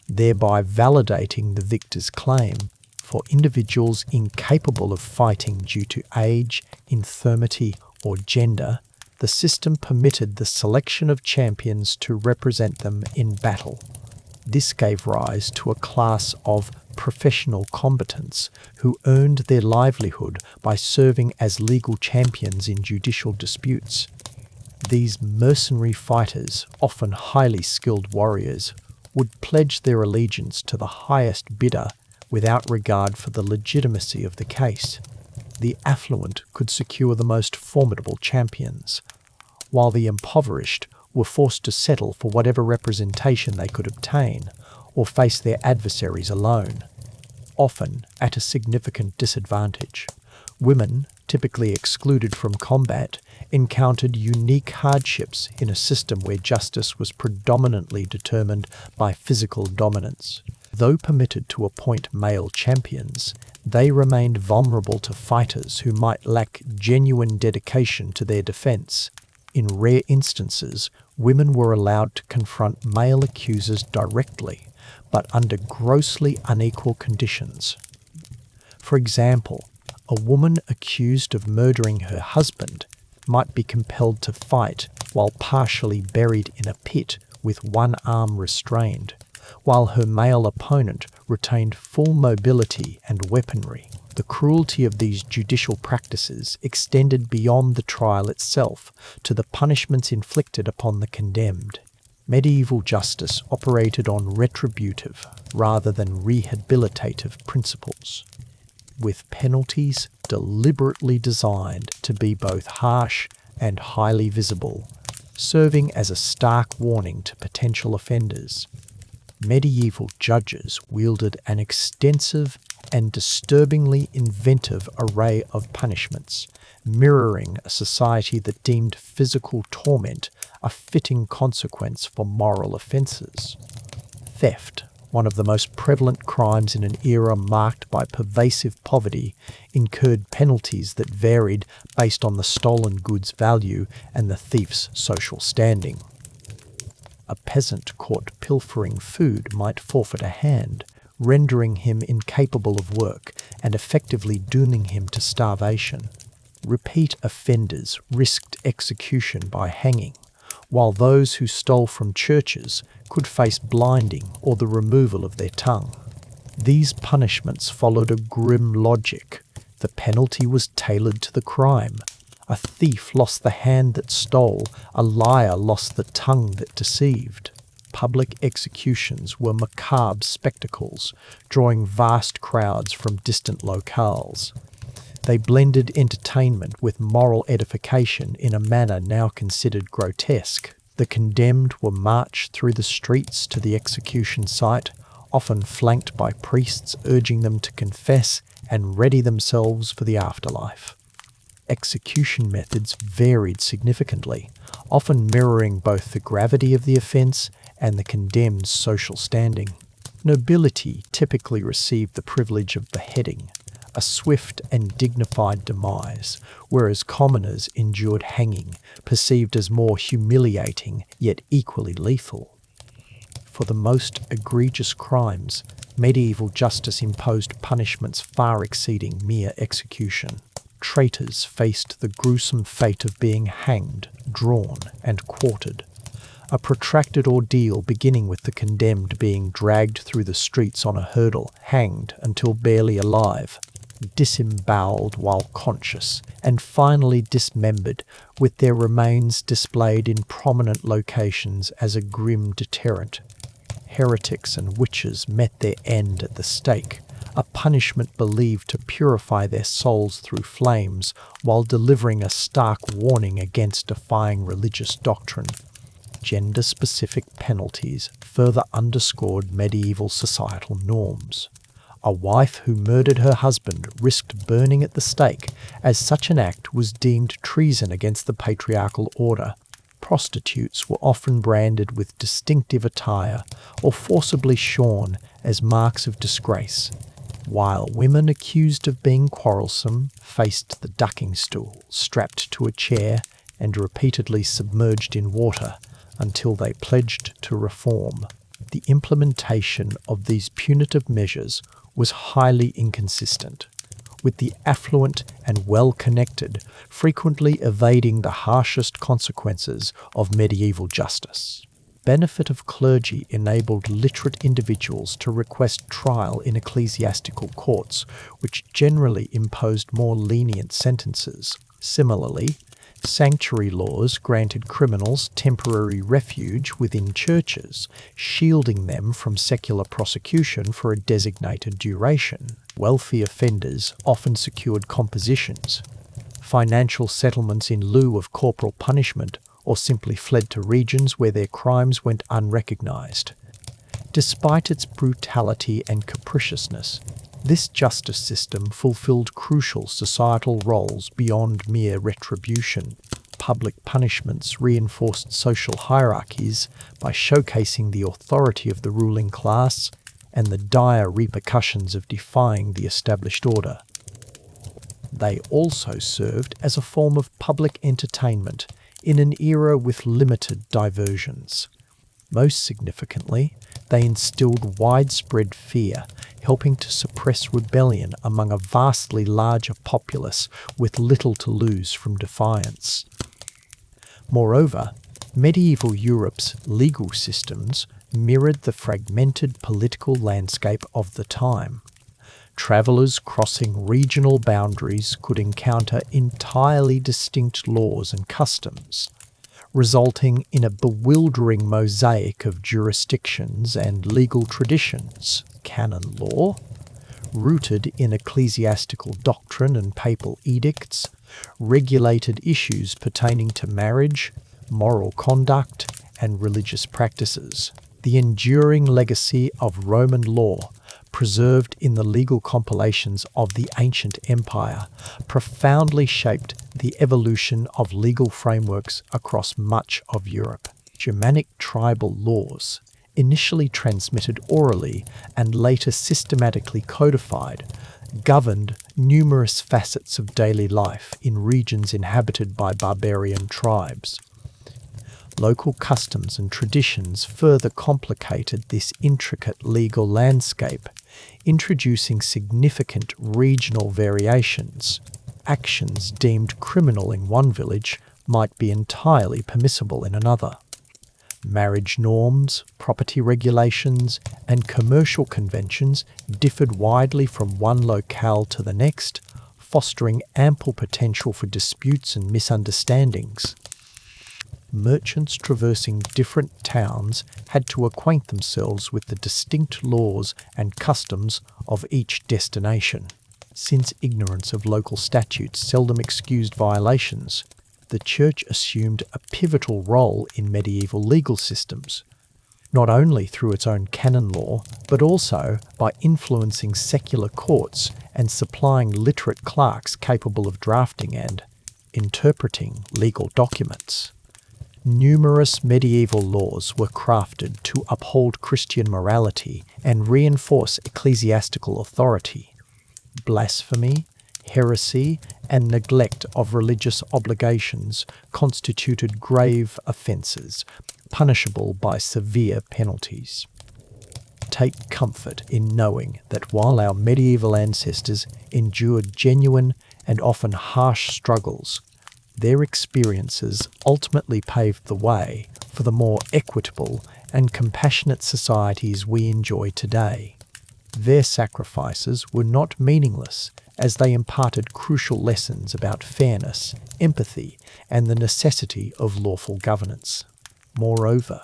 thereby validating the victor's claim. For individuals incapable of fighting due to age, infirmity, or gender, the system permitted the selection of champions to represent them in battle. This gave rise to a class of professional combatants who earned their livelihood by serving as legal champions in judicial disputes. These mercenary fighters, often highly skilled warriors, would pledge their allegiance to the highest bidder without regard for the legitimacy of the case. The affluent could secure the most formidable champions, while the impoverished were forced to settle for whatever representation they could obtain, or face their adversaries alone, often at a significant disadvantage. Women, typically excluded from combat, encountered unique hardships in a system where justice was predominantly determined by physical dominance. Though permitted to appoint male champions, they remained vulnerable to fighters who might lack genuine dedication to their defense. In rare instances, women were allowed to confront male accusers directly, but under grossly unequal conditions. For example, a woman accused of murdering her husband might be compelled to fight while partially buried in a pit with one arm restrained, while her male opponent retained full mobility and weaponry. The cruelty of these judicial practices extended beyond the trial itself to the punishments inflicted upon the condemned. Medieval justice operated on retributive rather than rehabilitative principles, with penalties deliberately designed to be both harsh and highly visible, serving as a stark warning to potential offenders. Medieval judges wielded an extensive and disturbingly inventive array of punishments, mirroring a society that deemed physical torment a fitting consequence for moral offences. Theft, one of the most prevalent crimes in an era marked by pervasive poverty, incurred penalties that varied based on the stolen goods' value and the thief's social standing. A peasant caught pilfering food might forfeit a hand, rendering him incapable of work and effectively dooming him to starvation. Repeat offenders risked execution by hanging, while those who stole from churches could face blinding or the removal of their tongue. These punishments followed a grim logic. The penalty was tailored to the crime. A thief lost the hand that stole, a liar lost the tongue that deceived. Public executions were macabre spectacles, drawing vast crowds from distant locales. They blended entertainment with moral edification in a manner now considered grotesque. The condemned were marched through the streets to the execution site, often flanked by priests urging them to confess and ready themselves for the afterlife. Execution methods varied significantly, often mirroring both the gravity of the offence and the condemned's social standing. Nobility typically received the privilege of beheading, a swift and dignified demise, whereas commoners endured hanging, perceived as more humiliating yet equally lethal. For the most egregious crimes, medieval justice imposed punishments far exceeding mere execution. Traitors faced the gruesome fate of being hanged, drawn, and quartered. A protracted ordeal beginning with the condemned being dragged through the streets on a hurdle, hanged until barely alive, disemboweled while conscious, and finally dismembered, with their remains displayed in prominent locations as a grim deterrent. Heretics and witches met their end at the stake, a punishment believed to purify their souls through flames while delivering a stark warning against defying religious doctrine. Gender-specific penalties further underscored medieval societal norms. A wife who murdered her husband risked burning at the stake, as such an act was deemed treason against the patriarchal order. Prostitutes were often branded with distinctive attire or forcibly shorn as marks of disgrace, while women accused of being quarrelsome faced the ducking stool strapped to a chair, and repeatedly submerged in water until they pledged to reform. The implementation of these punitive measures was highly inconsistent, with the affluent and well-connected frequently evading the harshest consequences of medieval justice. Benefit of clergy enabled literate individuals to request trial in ecclesiastical courts, which generally imposed more lenient sentences. Similarly, sanctuary laws granted criminals temporary refuge within churches, shielding them from secular prosecution for a designated duration. Wealthy offenders often secured compositions, financial settlements in lieu of corporal punishment, or simply fled to regions where their crimes went unrecognised. Despite its brutality and capriciousness, this justice system fulfilled crucial societal roles beyond mere retribution. Public punishments reinforced social hierarchies by showcasing the authority of the ruling class and the dire repercussions of defying the established order. They also served as a form of public entertainment in an era with limited diversions. Most significantly, they instilled widespread fear, helping to suppress rebellion among a vastly larger populace with little to lose from defiance. Moreover, medieval Europe's legal systems mirrored the fragmented political landscape of the time. Travellers crossing regional boundaries could encounter entirely distinct laws and customs, resulting in a bewildering mosaic of jurisdictions and legal traditions. Canon law, rooted in ecclesiastical doctrine and papal edicts, regulated issues pertaining to marriage, moral conduct, and religious practices. The enduring legacy of Roman law, preserved in the legal compilations of the ancient empire, profoundly shaped the evolution of legal frameworks across much of Europe. Germanic tribal laws, initially transmitted orally and later systematically codified, governed numerous facets of daily life in regions inhabited by barbarian tribes. Local customs and traditions further complicated this intricate legal landscape, introducing significant regional variations. Actions deemed criminal in one village might be entirely permissible in another. Marriage norms, property regulations, and commercial conventions differed widely from one locale to the next, fostering ample potential for disputes and misunderstandings. Merchants traversing different towns had to acquaint themselves with the distinct laws and customs of each destination. Since ignorance of local statutes seldom excused violations, the Church assumed a pivotal role in medieval legal systems, not only through its own canon law, but also by influencing secular courts and supplying literate clerks capable of drafting and interpreting legal documents. Numerous medieval laws were crafted to uphold Christian morality and reinforce ecclesiastical authority. Blasphemy, heresy, and neglect of religious obligations constituted grave offences, punishable by severe penalties. Take comfort in knowing that while our medieval ancestors endured genuine and often harsh struggles, their experiences ultimately paved the way for the more equitable and compassionate societies we enjoy today. Their sacrifices were not meaningless, as they imparted crucial lessons about fairness, empathy, and the necessity of lawful governance. Moreover,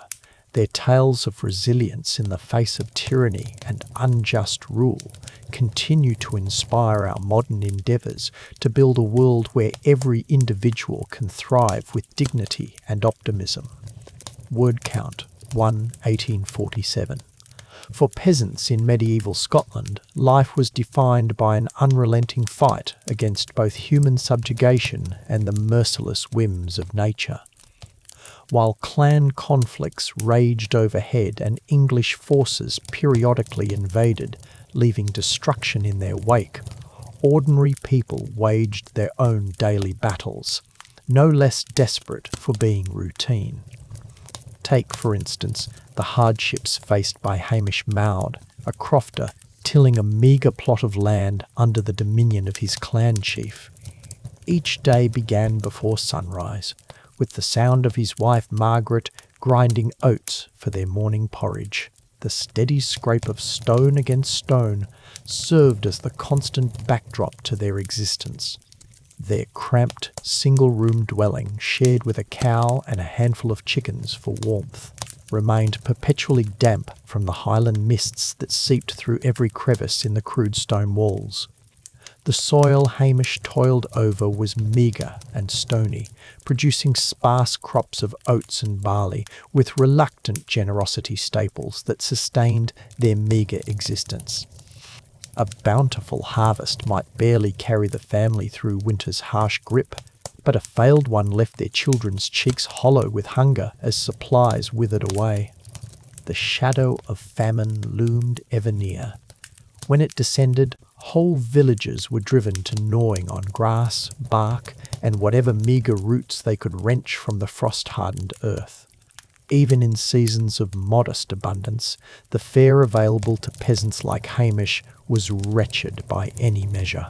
their tales of resilience in the face of tyranny and unjust rule continue to inspire our modern endeavours to build a world where every individual can thrive with dignity and optimism. Word count 1 1847. For peasants in medieval Scotland, life was defined by an unrelenting fight against both human subjugation and the merciless whims of nature. While clan conflicts raged overhead and English forces periodically invaded, leaving destruction in their wake, ordinary people waged their own daily battles, no less desperate for being routine. Take, for instance, the hardships faced by Hamish Maud, a crofter tilling a meagre plot of land under the dominion of his clan chief. Each day began before sunrise, with the sound of his wife Margaret grinding oats for their morning porridge. The steady scrape of stone against stone served as the constant backdrop to their existence. Their cramped, single-room dwelling, shared with a cow and a handful of chickens for warmth, remained perpetually damp from the highland mists that seeped through every crevice in the crude stone walls. The soil Hamish toiled over was meagre and stony, producing sparse crops of oats and barley, with reluctant generosity staples that sustained their meagre existence. A bountiful harvest might barely carry the family through winter's harsh grip, but a failed one left their children's cheeks hollow with hunger as supplies withered away. The shadow of famine loomed ever near. When it descended, whole villages were driven to gnawing on grass, bark, and whatever meagre roots they could wrench from the frost-hardened earth. Even in seasons of modest abundance, the fare available to peasants like Hamish was wretched by any measure.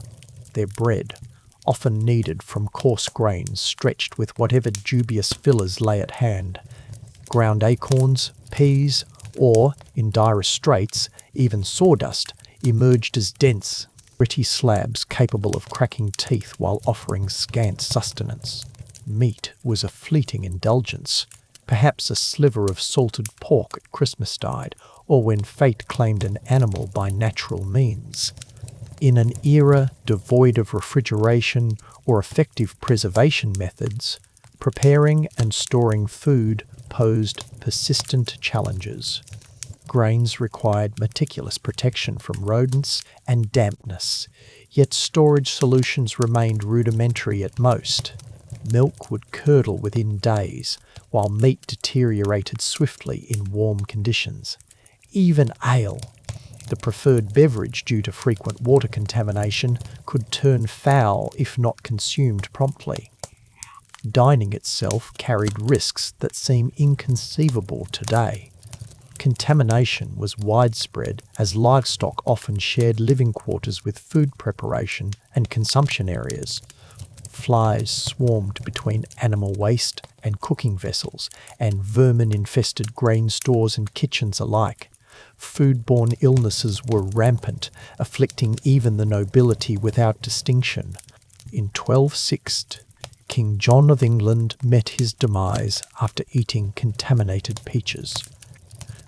Their bread, often kneaded from coarse grains stretched with whatever dubious fillers lay at hand, ground acorns, peas, or, in direst straits, even sawdust, emerged as dense, gritty slabs capable of cracking teeth while offering scant sustenance. Meat was a fleeting indulgence, perhaps a sliver of salted pork at Christmastide, or when fate claimed an animal by natural means. In an era devoid of refrigeration or effective preservation methods, preparing and storing food posed persistent challenges. Grains required meticulous protection from rodents and dampness, yet storage solutions remained rudimentary at most. Milk would curdle within days, while meat deteriorated swiftly in warm conditions. Even ale, the preferred beverage due to frequent water contamination, could turn foul if not consumed promptly. Dining itself carried risks that seem inconceivable today. Contamination was widespread as livestock often shared living quarters with food preparation and consumption areas. Flies swarmed between animal waste and cooking vessels, and vermin infested grain stores and kitchens alike. Foodborne illnesses were rampant, afflicting even the nobility without distinction. In 1260, King John of England met his demise after eating contaminated peaches.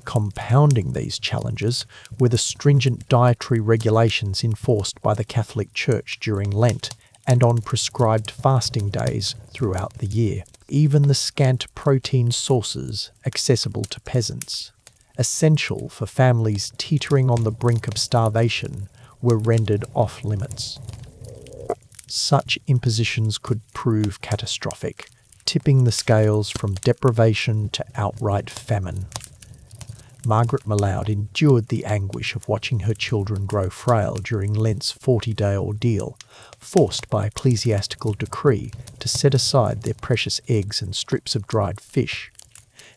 Compounding these challenges were the stringent dietary regulations enforced by the Catholic Church during Lent and on prescribed fasting days throughout the year. Even the scant protein sources accessible to peasants, essential for families teetering on the brink of starvation, were rendered off-limits. Such impositions could prove catastrophic, tipping the scales from deprivation to outright famine. Margaret Maloud endured the anguish of watching her children grow frail during Lent's 40-day ordeal, forced by ecclesiastical decree to set aside their precious eggs and strips of dried fish.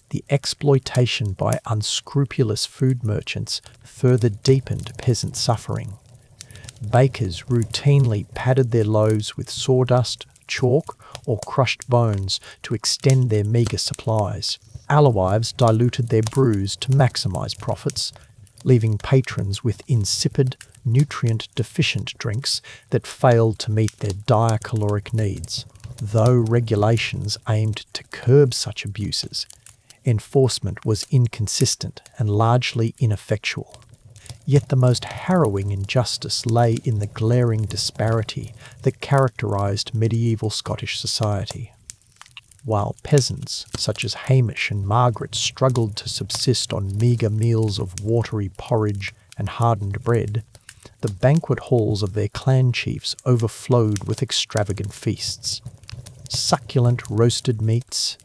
The exploitation by unscrupulous food merchants further deepened peasant suffering. Bakers routinely padded their loaves with sawdust, chalk, or crushed bones to extend their meagre supplies. Alewives diluted their brews to maximise profits, leaving patrons with insipid, nutrient-deficient drinks that failed to meet their dire caloric needs. Though regulations aimed to curb such abuses, enforcement was inconsistent and largely ineffectual. Yet the most harrowing injustice lay in the glaring disparity that characterised medieval Scottish society. While peasants, such as Hamish and Margaret, struggled to subsist on meagre meals of watery porridge and hardened bread, the banquet halls of their clan chiefs overflowed with extravagant feasts. Succulent roasted meats,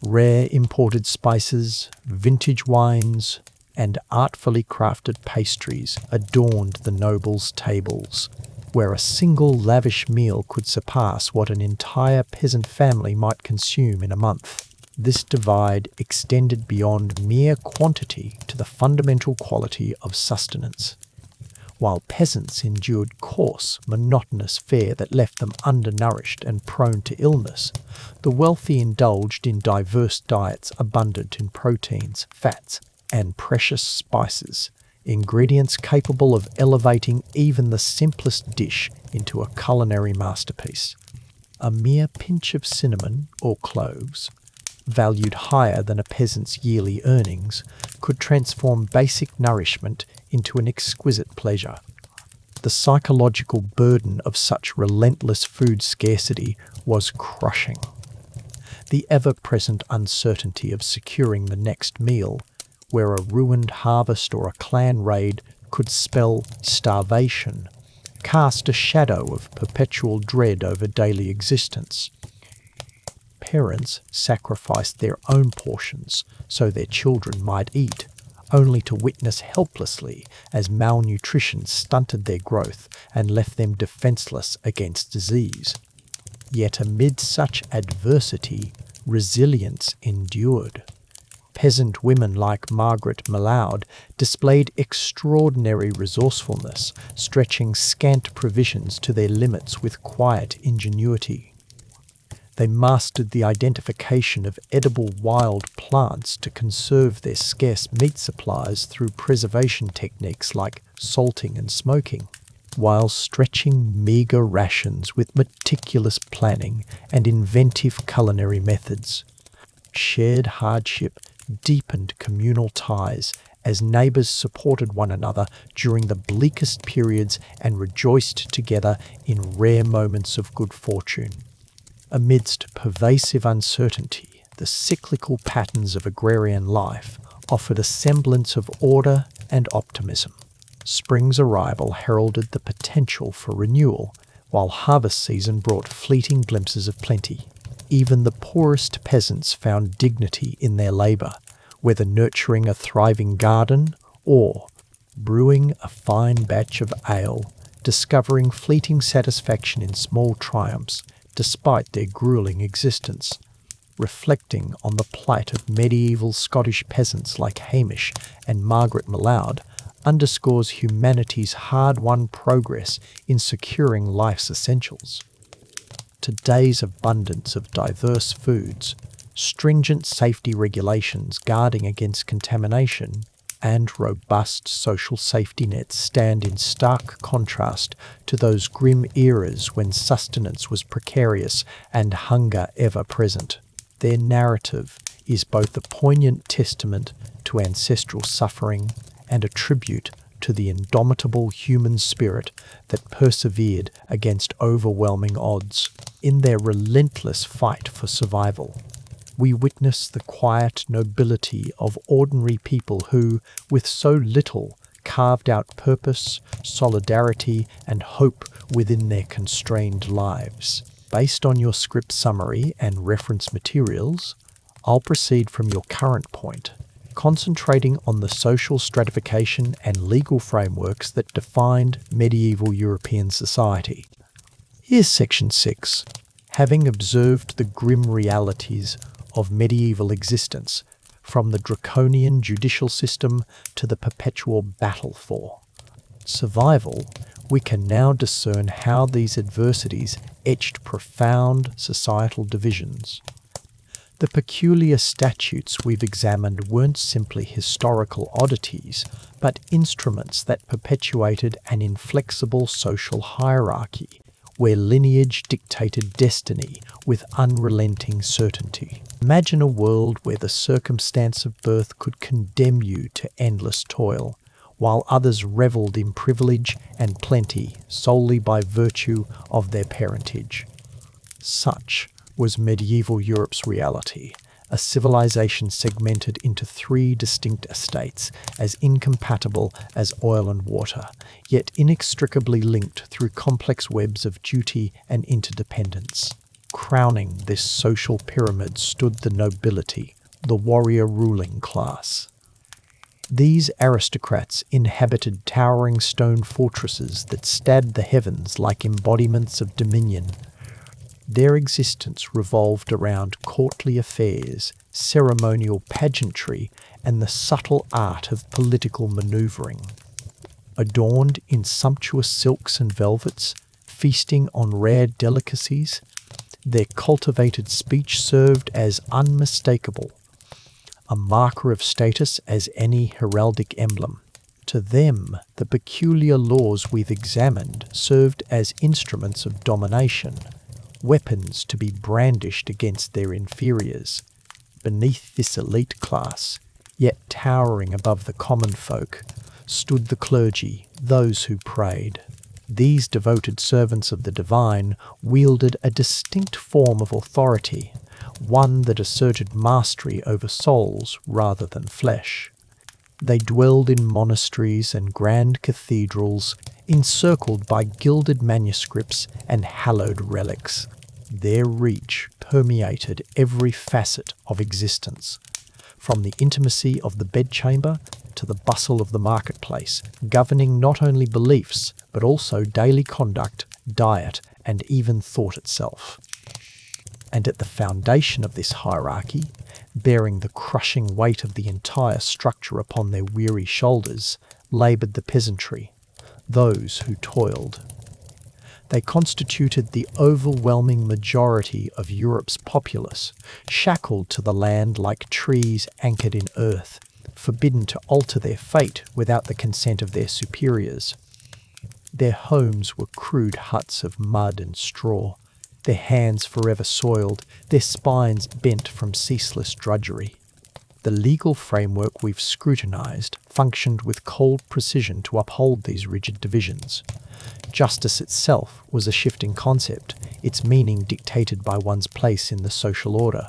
rare imported spices, vintage wines, and artfully crafted pastries adorned the nobles' tables. where a single lavish meal could surpass what an entire peasant family might consume in a month. This divide extended beyond mere quantity to the fundamental quality of sustenance. While peasants endured coarse, monotonous fare that left them undernourished and prone to illness, the wealthy indulged in diverse diets abundant in proteins, fats, and precious spices, ingredients capable of elevating even the simplest dish into a culinary masterpiece. A mere pinch of cinnamon or cloves, valued higher than a peasant's yearly earnings, could transform basic nourishment into an exquisite pleasure. The psychological burden of such relentless food scarcity was crushing. The ever-present uncertainty of securing the next meal, where a ruined harvest or a clan raid could spell starvation, cast a shadow of perpetual dread over daily existence. Parents sacrificed their own portions so their children might eat, only to witness helplessly as malnutrition stunted their growth and left them defenseless against disease. Yet amid such adversity, resilience endured. Peasant women like Margaret M'Leod displayed extraordinary resourcefulness, stretching scant provisions to their limits with quiet ingenuity. They mastered the identification of edible wild plants to conserve their scarce meat supplies through preservation techniques like salting and smoking, while stretching meagre rations with meticulous planning and inventive culinary methods. Shared hardship deepened communal ties as neighbours supported one another during the bleakest periods and rejoiced together in rare moments of good fortune. Amidst pervasive uncertainty, the cyclical patterns of agrarian life offered a semblance of order and optimism. Spring's arrival heralded the potential for renewal, while harvest season brought fleeting glimpses of plenty. Even the poorest peasants found dignity in their labour, whether nurturing a thriving garden or brewing a fine batch of ale, discovering fleeting satisfaction in small triumphs despite their grueling existence. Reflecting on the plight of medieval Scottish peasants like Hamish and Margaret M'Leod underscores humanity's hard-won progress in securing life's essentials. Today's abundance of diverse foods, stringent safety regulations guarding against contamination, and robust social safety nets stand in stark contrast to those grim eras when sustenance was precarious and hunger ever present. Their narrative is both a poignant testament to ancestral suffering and a tribute to the indomitable human spirit that persevered against overwhelming odds. In their relentless fight for survival, we witness the quiet nobility of ordinary people who, with so little, carved out purpose, solidarity, and hope within their constrained lives. Based on your script summary and reference materials, I'll proceed from your current point, concentrating on the social stratification and legal frameworks that defined medieval European society. Here's Section 6. Having observed the grim realities of medieval existence, from the draconian judicial system to the perpetual battle for survival, we can now discern how these adversities etched profound societal divisions. The peculiar statutes we've examined weren't simply historical oddities, but instruments that perpetuated an inflexible social hierarchy, where lineage dictated destiny with unrelenting certainty. Imagine a world where the circumstance of birth could condemn you to endless toil, while others revelled in privilege and plenty solely by virtue of their parentage. Such was medieval Europe's reality, a civilization segmented into three distinct estates, as incompatible as oil and water, yet inextricably linked through complex webs of duty and interdependence. Crowning this social pyramid stood the nobility, the warrior ruling class. These aristocrats inhabited towering stone fortresses that stabbed the heavens like embodiments of dominion. Their existence revolved around courtly affairs, ceremonial pageantry, and the subtle art of political manoeuvring. Adorned in sumptuous silks and velvets, feasting on rare delicacies, their cultivated speech served as unmistakable a marker of status as any heraldic emblem. To them, the peculiar laws we've examined served as instruments of domination, weapons to be brandished against their inferiors. Beneath this elite class, yet towering above the common folk, stood the clergy, those who prayed. These devoted servants of the divine wielded a distinct form of authority, one that asserted mastery over souls rather than flesh. They dwelled in monasteries and grand cathedrals, encircled by gilded manuscripts and hallowed relics. Their reach permeated every facet of existence, from the intimacy of the bedchamber to the bustle of the marketplace, governing not only beliefs, but also daily conduct, diet, and even thought itself. And at the foundation of this hierarchy, bearing the crushing weight of the entire structure upon their weary shoulders, laboured the peasantry, those who toiled. They constituted the overwhelming majority of Europe's populace, shackled to the land like trees anchored in earth, forbidden to alter their fate without the consent of their superiors. Their homes were crude huts of mud and straw, their hands forever soiled, their spines bent from ceaseless drudgery. The legal framework we've scrutinised functioned with cold precision to uphold these rigid divisions. Justice itself was a shifting concept, its meaning dictated by one's place in the social order.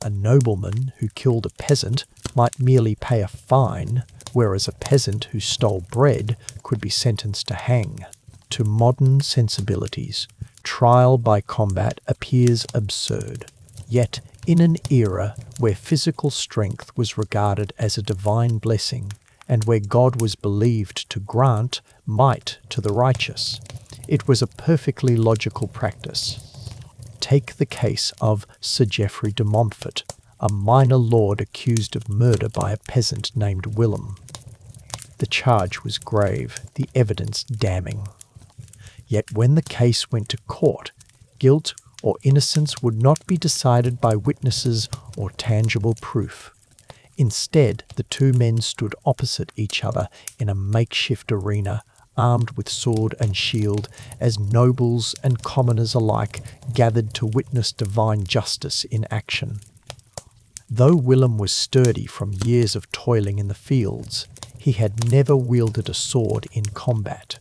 A nobleman who killed a peasant might merely pay a fine, whereas a peasant who stole bread could be sentenced to hang. To modern sensibilities, trial by combat appears absurd. Yet, in an era where physical strength was regarded as a divine blessing, and where God was believed to grant might to the righteous, it was a perfectly logical practice. Take the case of Sir Geoffrey de Montfort, a minor lord accused of murder by a peasant named Willem. The charge was grave, the evidence damning. Yet when the case went to court, guilt or innocence would not be decided by witnesses or tangible proof. Instead, the two men stood opposite each other in a makeshift arena, armed with sword and shield, as nobles and commoners alike gathered to witness divine justice in action. Though Willem was sturdy from years of toiling in the fields, he had never wielded a sword in combat.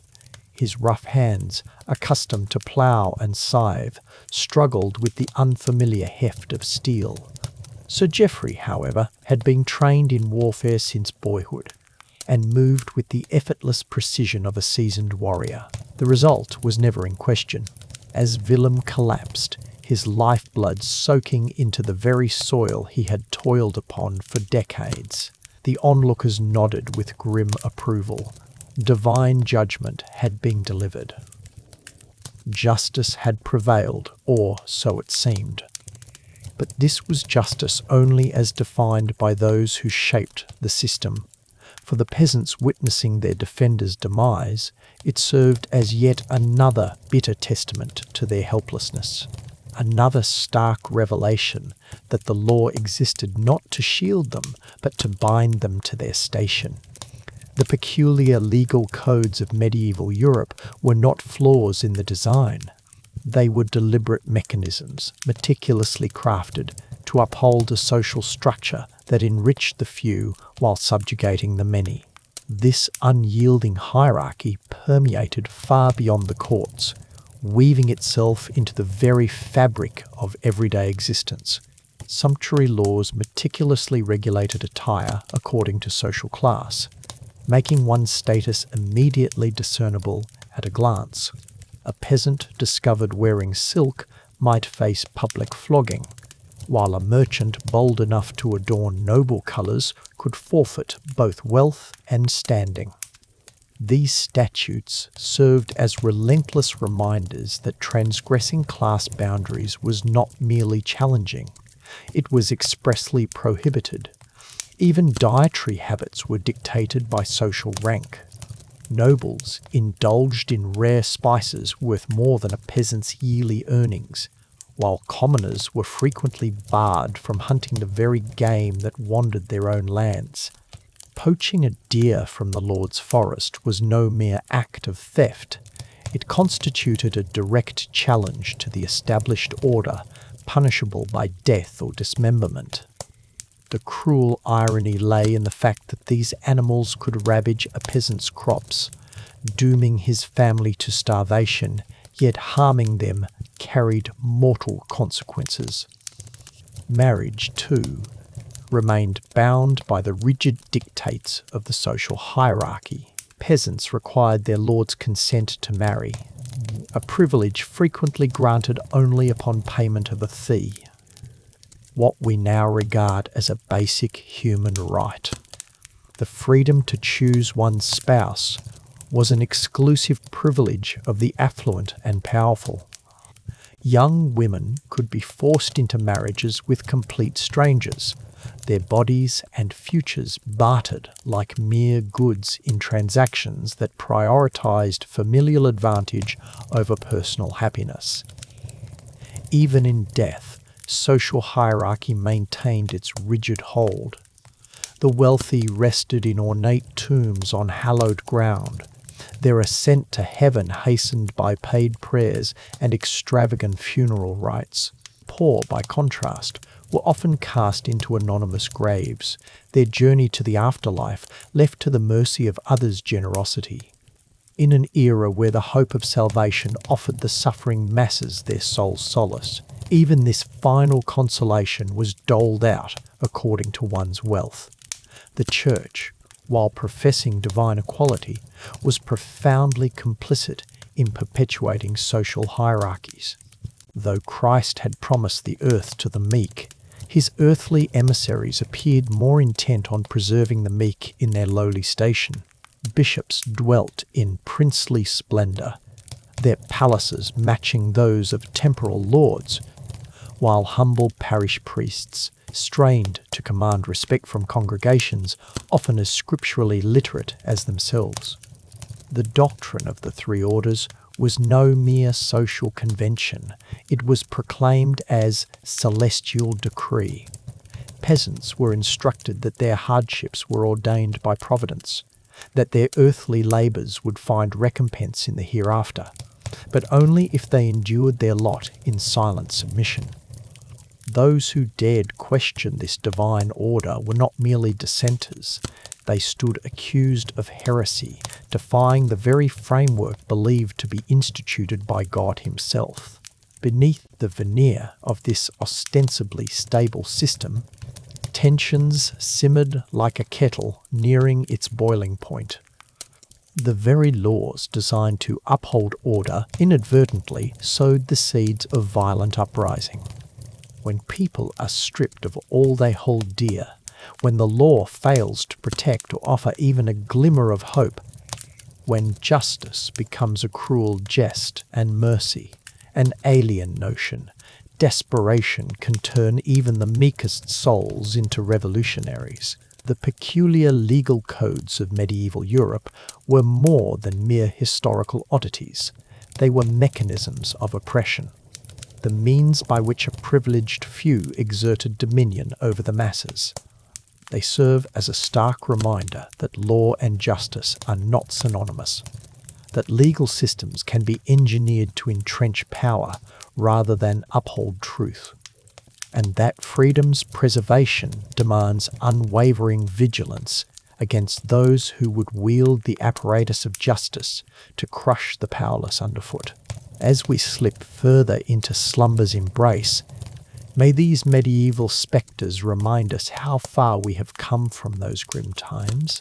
His rough hands, accustomed to plough and scythe, struggled with the unfamiliar heft of steel. Sir Geoffrey, however, had been trained in warfare since boyhood, and moved with the effortless precision of a seasoned warrior. The result was never in question. As Willem collapsed, his lifeblood soaking into the very soil he had toiled upon for decades, the onlookers nodded with grim approval. Divine judgment had been delivered. Justice had prevailed, or so it seemed. But this was justice only as defined by those who shaped the system. For the peasants witnessing their defender's demise, it served as yet another bitter testament to their helplessness, another stark revelation that the law existed not to shield them, but to bind them to their station. The peculiar legal codes of medieval Europe were not flaws in the design. They were deliberate mechanisms, meticulously crafted, to uphold a social structure that enriched the few while subjugating the many. This unyielding hierarchy permeated far beyond the courts, weaving itself into the very fabric of everyday existence. Sumptuary laws meticulously regulated attire according to social class, making one's status immediately discernible at a glance. A peasant discovered wearing silk might face public flogging, while a merchant bold enough to adorn noble colours could forfeit both wealth and standing. These statutes served as relentless reminders that transgressing class boundaries was not merely challenging, it was expressly prohibited. Even dietary habits were dictated by social rank. Nobles indulged in rare spices worth more than a peasant's yearly earnings, while commoners were frequently barred from hunting the very game that wandered their own lands. Poaching a deer from the Lord's forest was no mere act of theft. It constituted a direct challenge to the established order, punishable by death or dismemberment. The cruel irony lay in the fact that these animals could ravage a peasant's crops, dooming his family to starvation, yet harming them carried mortal consequences. Marriage, too, remained bound by the rigid dictates of the social hierarchy. Peasants required their lord's consent to marry, a privilege frequently granted only upon payment of a fee. What we now regard as a basic human right. The freedom to choose one's spouse was an exclusive privilege of the affluent and powerful. Young women could be forced into marriages with complete strangers, their bodies and futures bartered like mere goods in transactions that prioritized familial advantage over personal happiness. Even in death, social hierarchy maintained its rigid hold. The wealthy rested in ornate tombs on hallowed ground, their ascent to heaven hastened by paid prayers and extravagant funeral rites. Poor, by contrast, were often cast into anonymous graves, their journey to the afterlife left to the mercy of others' generosity. In an era where the hope of salvation offered the suffering masses their sole solace, even this final consolation was doled out according to one's wealth. The Church, while professing divine equality, was profoundly complicit in perpetuating social hierarchies. Though Christ had promised the earth to the meek, his earthly emissaries appeared more intent on preserving the meek in their lowly station. Bishops dwelt in princely splendour, their palaces matching those of temporal lords, while humble parish priests, strained to command respect from congregations often as scripturally literate as themselves. The doctrine of the three orders was no mere social convention. It was proclaimed as celestial decree. Peasants were instructed that their hardships were ordained by providence, that their earthly labours would find recompense in the hereafter, but only if they endured their lot in silent submission. Those who dared question this divine order were not merely dissenters. They stood accused of heresy, defying the very framework believed to be instituted by God himself. Beneath the veneer of this ostensibly stable system, tensions simmered like a kettle nearing its boiling point. The very laws designed to uphold order inadvertently sowed the seeds of violent uprising. When people are stripped of all they hold dear, when the law fails to protect or offer even a glimmer of hope, when justice becomes a cruel jest and mercy an alien notion, desperation can turn even the meekest souls into revolutionaries. The peculiar legal codes of medieval Europe were more than mere historical oddities. They were mechanisms of oppression, the means by which a privileged few exerted dominion over the masses. They serve as a stark reminder that law and justice are not synonymous, that legal systems can be engineered to entrench power rather than uphold truth, and that freedom's preservation demands unwavering vigilance against those who would wield the apparatus of justice to crush the powerless underfoot. As we slip further into slumber's embrace, may these medieval spectres remind us how far we have come from those grim times,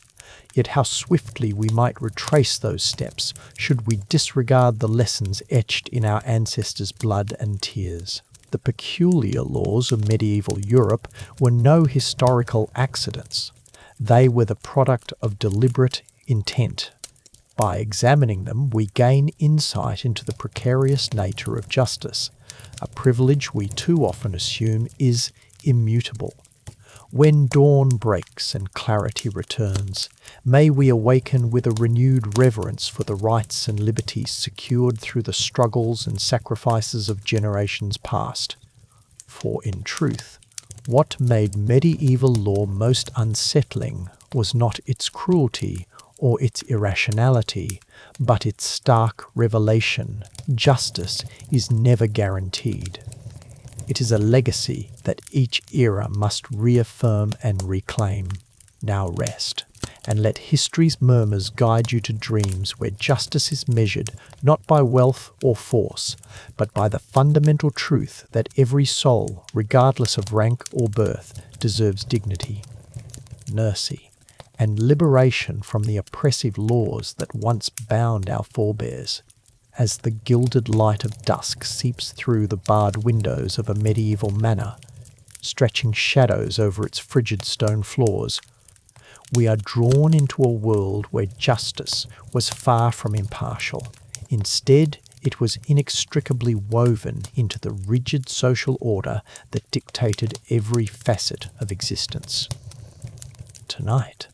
yet how swiftly we might retrace those steps should we disregard the lessons etched in our ancestors' blood and tears. The peculiar laws of medieval Europe were no historical accidents. They were the product of deliberate intent. By examining them, we gain insight into the precarious nature of justice, a privilege we too often assume is immutable. When dawn breaks and clarity returns, may we awaken with a renewed reverence for the rights and liberties secured through the struggles and sacrifices of generations past. For in truth, what made medieval law most unsettling was not its cruelty or its irrationality, but its stark revelation: justice is never guaranteed. It is a legacy that each era must reaffirm and reclaim. Now rest, and let history's murmurs guide you to dreams where justice is measured not by wealth or force, but by the fundamental truth that every soul, regardless of rank or birth, deserves dignity, mercy, and liberation from the oppressive laws that once bound our forebears. As the gilded light of dusk seeps through the barred windows of a medieval manor, stretching shadows over its frigid stone floors, we are drawn into a world where justice was far from impartial. Instead, it was inextricably woven into the rigid social order that dictated every facet of existence. Tonight,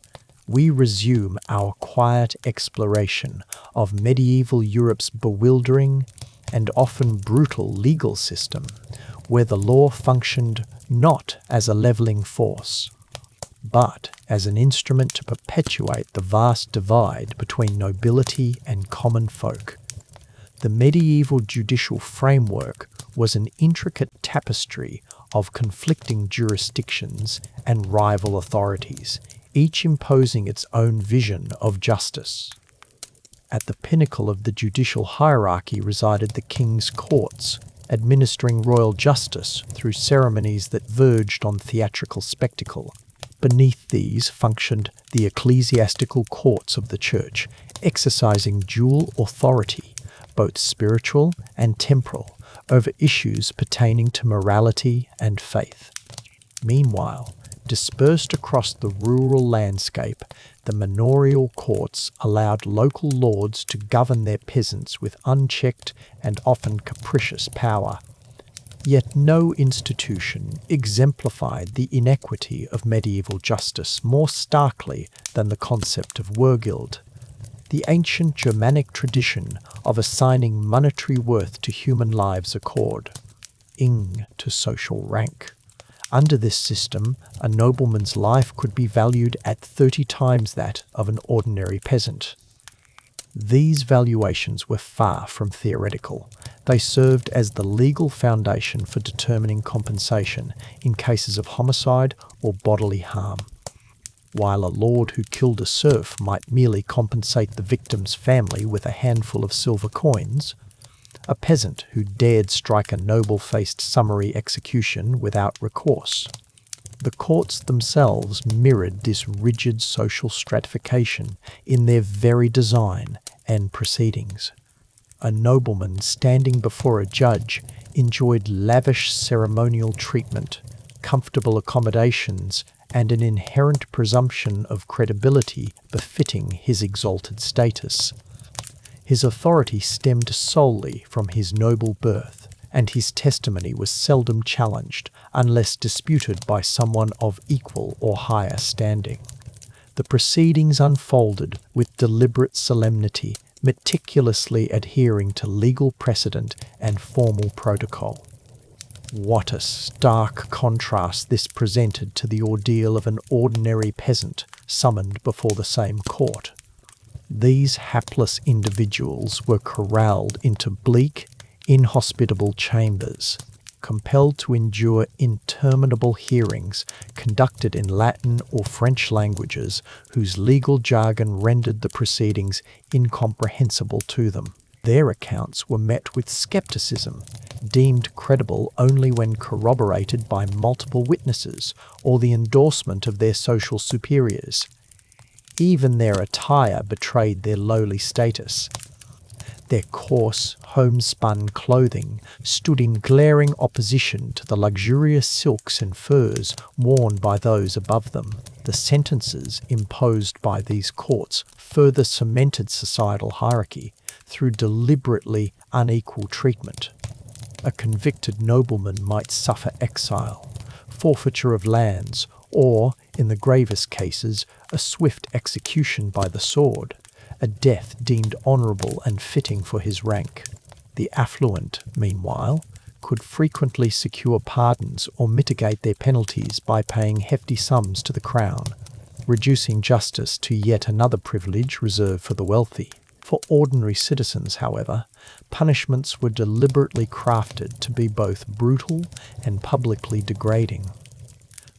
we resume our quiet exploration of medieval Europe's bewildering and often brutal legal system, where the law functioned not as a levelling force, but as an instrument to perpetuate the vast divide between nobility and common folk. The medieval judicial framework was an intricate tapestry of conflicting jurisdictions and rival authorities, each imposing its own vision of justice. At the pinnacle of the judicial hierarchy resided the king's courts, administering royal justice through ceremonies that verged on theatrical spectacle. Beneath these functioned the ecclesiastical courts of the church, exercising dual authority, both spiritual and temporal, over issues pertaining to morality and faith. Meanwhile, dispersed across the rural landscape, the manorial courts allowed local lords to govern their peasants with unchecked and often capricious power. Yet no institution exemplified the inequity of medieval justice more starkly than the concept of wergild, the ancient Germanic tradition of assigning monetary worth to human lives accord, ing to social rank. Under this system, a nobleman's life could be valued at 30 times that of an ordinary peasant. These valuations were far from theoretical. They served as the legal foundation for determining compensation in cases of homicide or bodily harm. While a lord who killed a serf might merely compensate the victim's family with a handful of silver coins, a peasant who dared strike a noble faced summary execution without recourse. The courts themselves mirrored this rigid social stratification in their very design and proceedings. A nobleman standing before a judge enjoyed lavish ceremonial treatment, comfortable accommodations, and an inherent presumption of credibility befitting his exalted status. His authority stemmed solely from his noble birth, and his testimony was seldom challenged unless disputed by someone of equal or higher standing. The proceedings unfolded with deliberate solemnity, meticulously adhering to legal precedent and formal protocol. What a stark contrast this presented to the ordeal of an ordinary peasant summoned before the same court. These hapless individuals were corralled into bleak, inhospitable chambers, compelled to endure interminable hearings conducted in Latin or French languages whose legal jargon rendered the proceedings incomprehensible to them. Their accounts were met with skepticism, deemed credible only when corroborated by multiple witnesses or the endorsement of their social superiors. Even their attire betrayed their lowly status. Their coarse, homespun clothing stood in glaring opposition to the luxurious silks and furs worn by those above them. The sentences imposed by these courts further cemented societal hierarchy through deliberately unequal treatment. A convicted nobleman might suffer exile, forfeiture of lands, or, in the gravest cases, a swift execution by the sword, a death deemed honourable and fitting for his rank. The affluent, meanwhile, could frequently secure pardons or mitigate their penalties by paying hefty sums to the crown, reducing justice to yet another privilege reserved for the wealthy. For ordinary citizens, however, punishments were deliberately crafted to be both brutal and publicly degrading.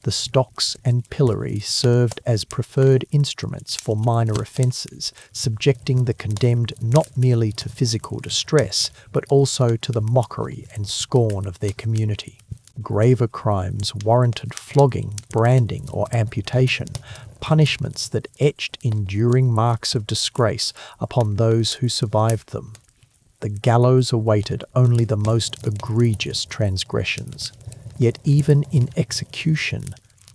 The stocks and pillory served as preferred instruments for minor offences, subjecting the condemned not merely to physical distress, but also to the mockery and scorn of their community. Graver crimes warranted flogging, branding, or amputation, punishments that etched enduring marks of disgrace upon those who survived them. The gallows awaited only the most egregious transgressions. Yet even in execution,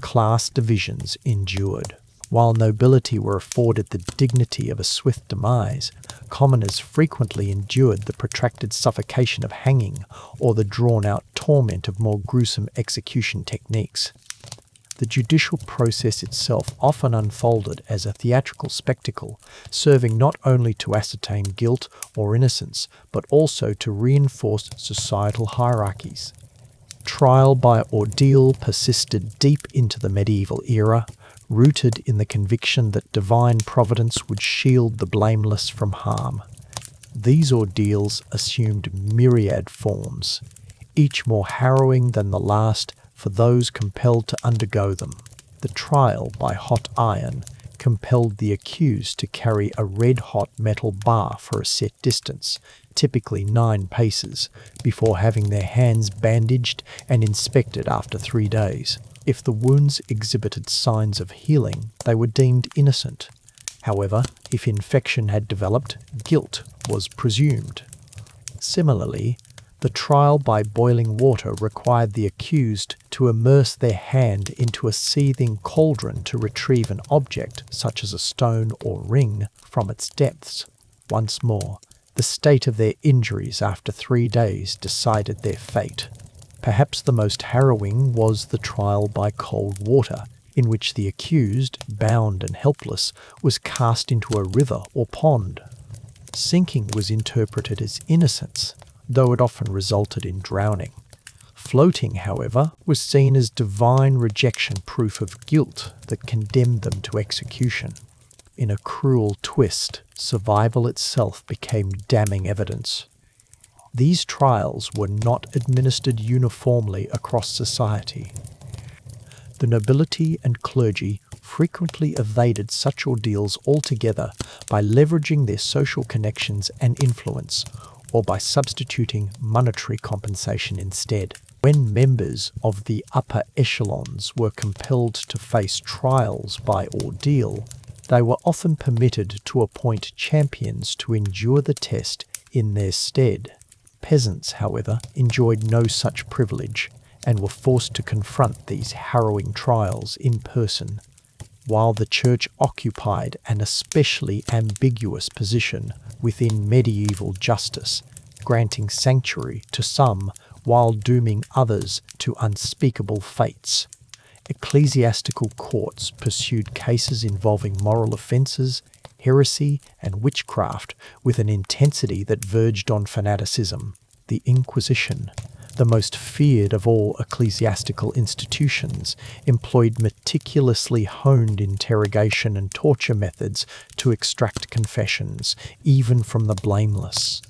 class divisions endured. While nobility were afforded the dignity of a swift demise, commoners frequently endured the protracted suffocation of hanging or the drawn-out torment of more gruesome execution techniques. The judicial process itself often unfolded as a theatrical spectacle, serving not only to ascertain guilt or innocence, but also to reinforce societal hierarchies. Trial by ordeal persisted deep into the medieval era, rooted in the conviction that divine providence would shield the blameless from harm. These ordeals assumed myriad forms, each more harrowing than the last for those compelled to undergo them. The trial by hot iron compelled the accused to carry a red-hot metal bar for a set distance, typically 9 paces, before having their hands bandaged and inspected after 3 days. If the wounds exhibited signs of healing, they were deemed innocent. However, if infection had developed, guilt was presumed. Similarly, the trial by boiling water required the accused to immerse their hand into a seething cauldron to retrieve an object, such as a stone or ring, from its depths. Once more, the state of their injuries after 3 days decided their fate. Perhaps the most harrowing was the trial by cold water, in which the accused, bound and helpless, was cast into a river or pond. Sinking was interpreted as innocence, though it often resulted in drowning. Floating, however, was seen as divine rejection proof of guilt that condemned them to execution. In a cruel twist, survival itself became damning evidence. These trials were not administered uniformly across society. The nobility and clergy frequently evaded such ordeals altogether by leveraging their social connections and influence, or by substituting monetary compensation instead. When members of the upper echelons were compelled to face trials by ordeal, they were often permitted to appoint champions to endure the test in their stead. Peasants, however, enjoyed no such privilege and were forced to confront these harrowing trials in person. While the Church occupied an especially ambiguous position within medieval justice, granting sanctuary to some while dooming others to unspeakable fates, ecclesiastical courts pursued cases involving moral offences, heresy, and witchcraft with an intensity that verged on fanaticism. The Inquisition, the most feared of all ecclesiastical institutions, employed meticulously honed interrogation and torture methods to extract confessions, even from the blameless.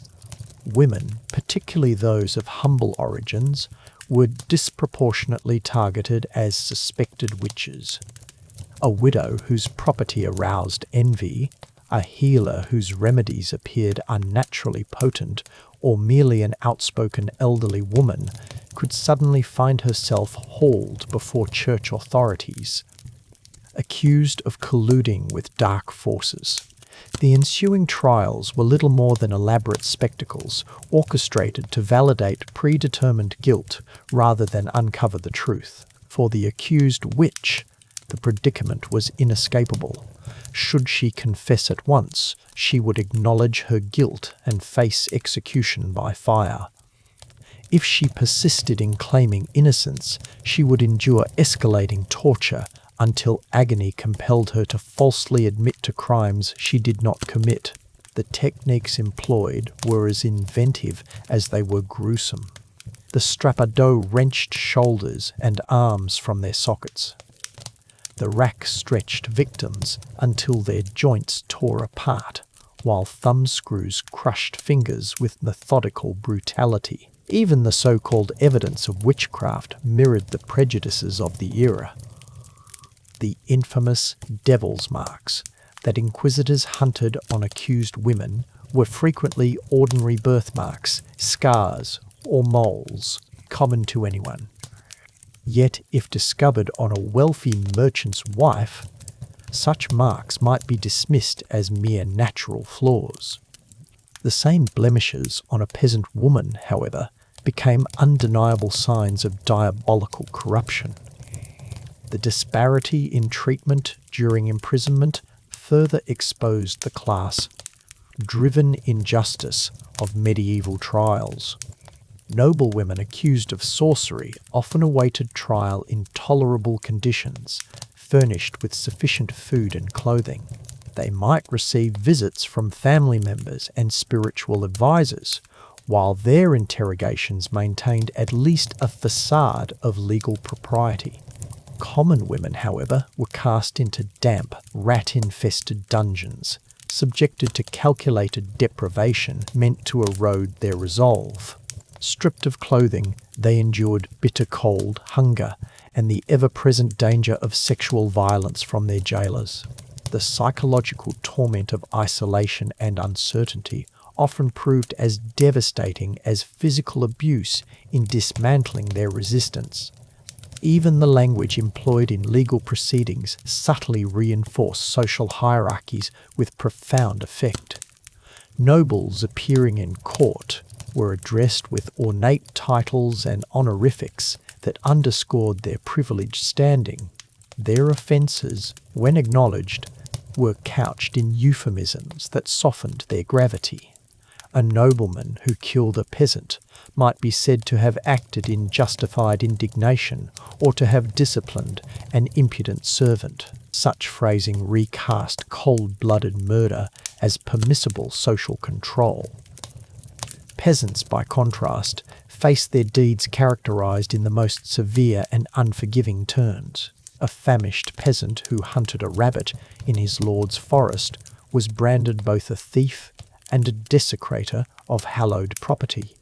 Women, particularly those of humble origins, were disproportionately targeted as suspected witches. A widow whose property aroused envy, a healer whose remedies appeared unnaturally potent, or merely an outspoken elderly woman could suddenly find herself hauled before church authorities, accused of colluding with dark forces. The ensuing trials were little more than elaborate spectacles, orchestrated to validate predetermined guilt rather than uncover the truth. For the accused witch, the predicament was inescapable. Should she confess at once, she would acknowledge her guilt and face execution by fire. If she persisted in claiming innocence, she would endure escalating torture until agony compelled her to falsely admit to crimes she did not commit. The techniques employed were as inventive as they were gruesome. The strappado wrenched shoulders and arms from their sockets. The rack stretched victims until their joints tore apart, while thumb screws crushed fingers with methodical brutality. Even the so-called evidence of witchcraft mirrored the prejudices of the era. The infamous devil's marks that inquisitors hunted on accused women were frequently ordinary birthmarks, scars, or moles, common to anyone. Yet if discovered on a wealthy merchant's wife, such marks might be dismissed as mere natural flaws. The same blemishes on a peasant woman, however, became undeniable signs of diabolical corruption. The disparity in treatment during imprisonment further exposed the class-driven injustice of medieval trials. Noblewomen accused of sorcery often awaited trial in tolerable conditions, furnished with sufficient food and clothing. They might receive visits from family members and spiritual advisors, while their interrogations maintained at least a facade of legal propriety. Common women, however, were cast into damp, rat-infested dungeons, subjected to calculated deprivation meant to erode their resolve. Stripped of clothing, they endured bitter cold, hunger, and the ever-present danger of sexual violence from their jailers. The psychological torment of isolation and uncertainty often proved as devastating as physical abuse in dismantling their resistance. Even the language employed in legal proceedings subtly reinforced social hierarchies with profound effect. Nobles appearing in court were addressed with ornate titles and honorifics that underscored their privileged standing. Their offences, when acknowledged, were couched in euphemisms that softened their gravity. A nobleman who killed a peasant might be said to have acted in justified indignation or to have disciplined an impudent servant. Such phrasing recast cold-blooded murder as permissible social control. Peasants, by contrast, faced their deeds characterized in the most severe and unforgiving terms. A famished peasant who hunted a rabbit in his lord's forest was branded both a thief and a desecrator of hallowed property.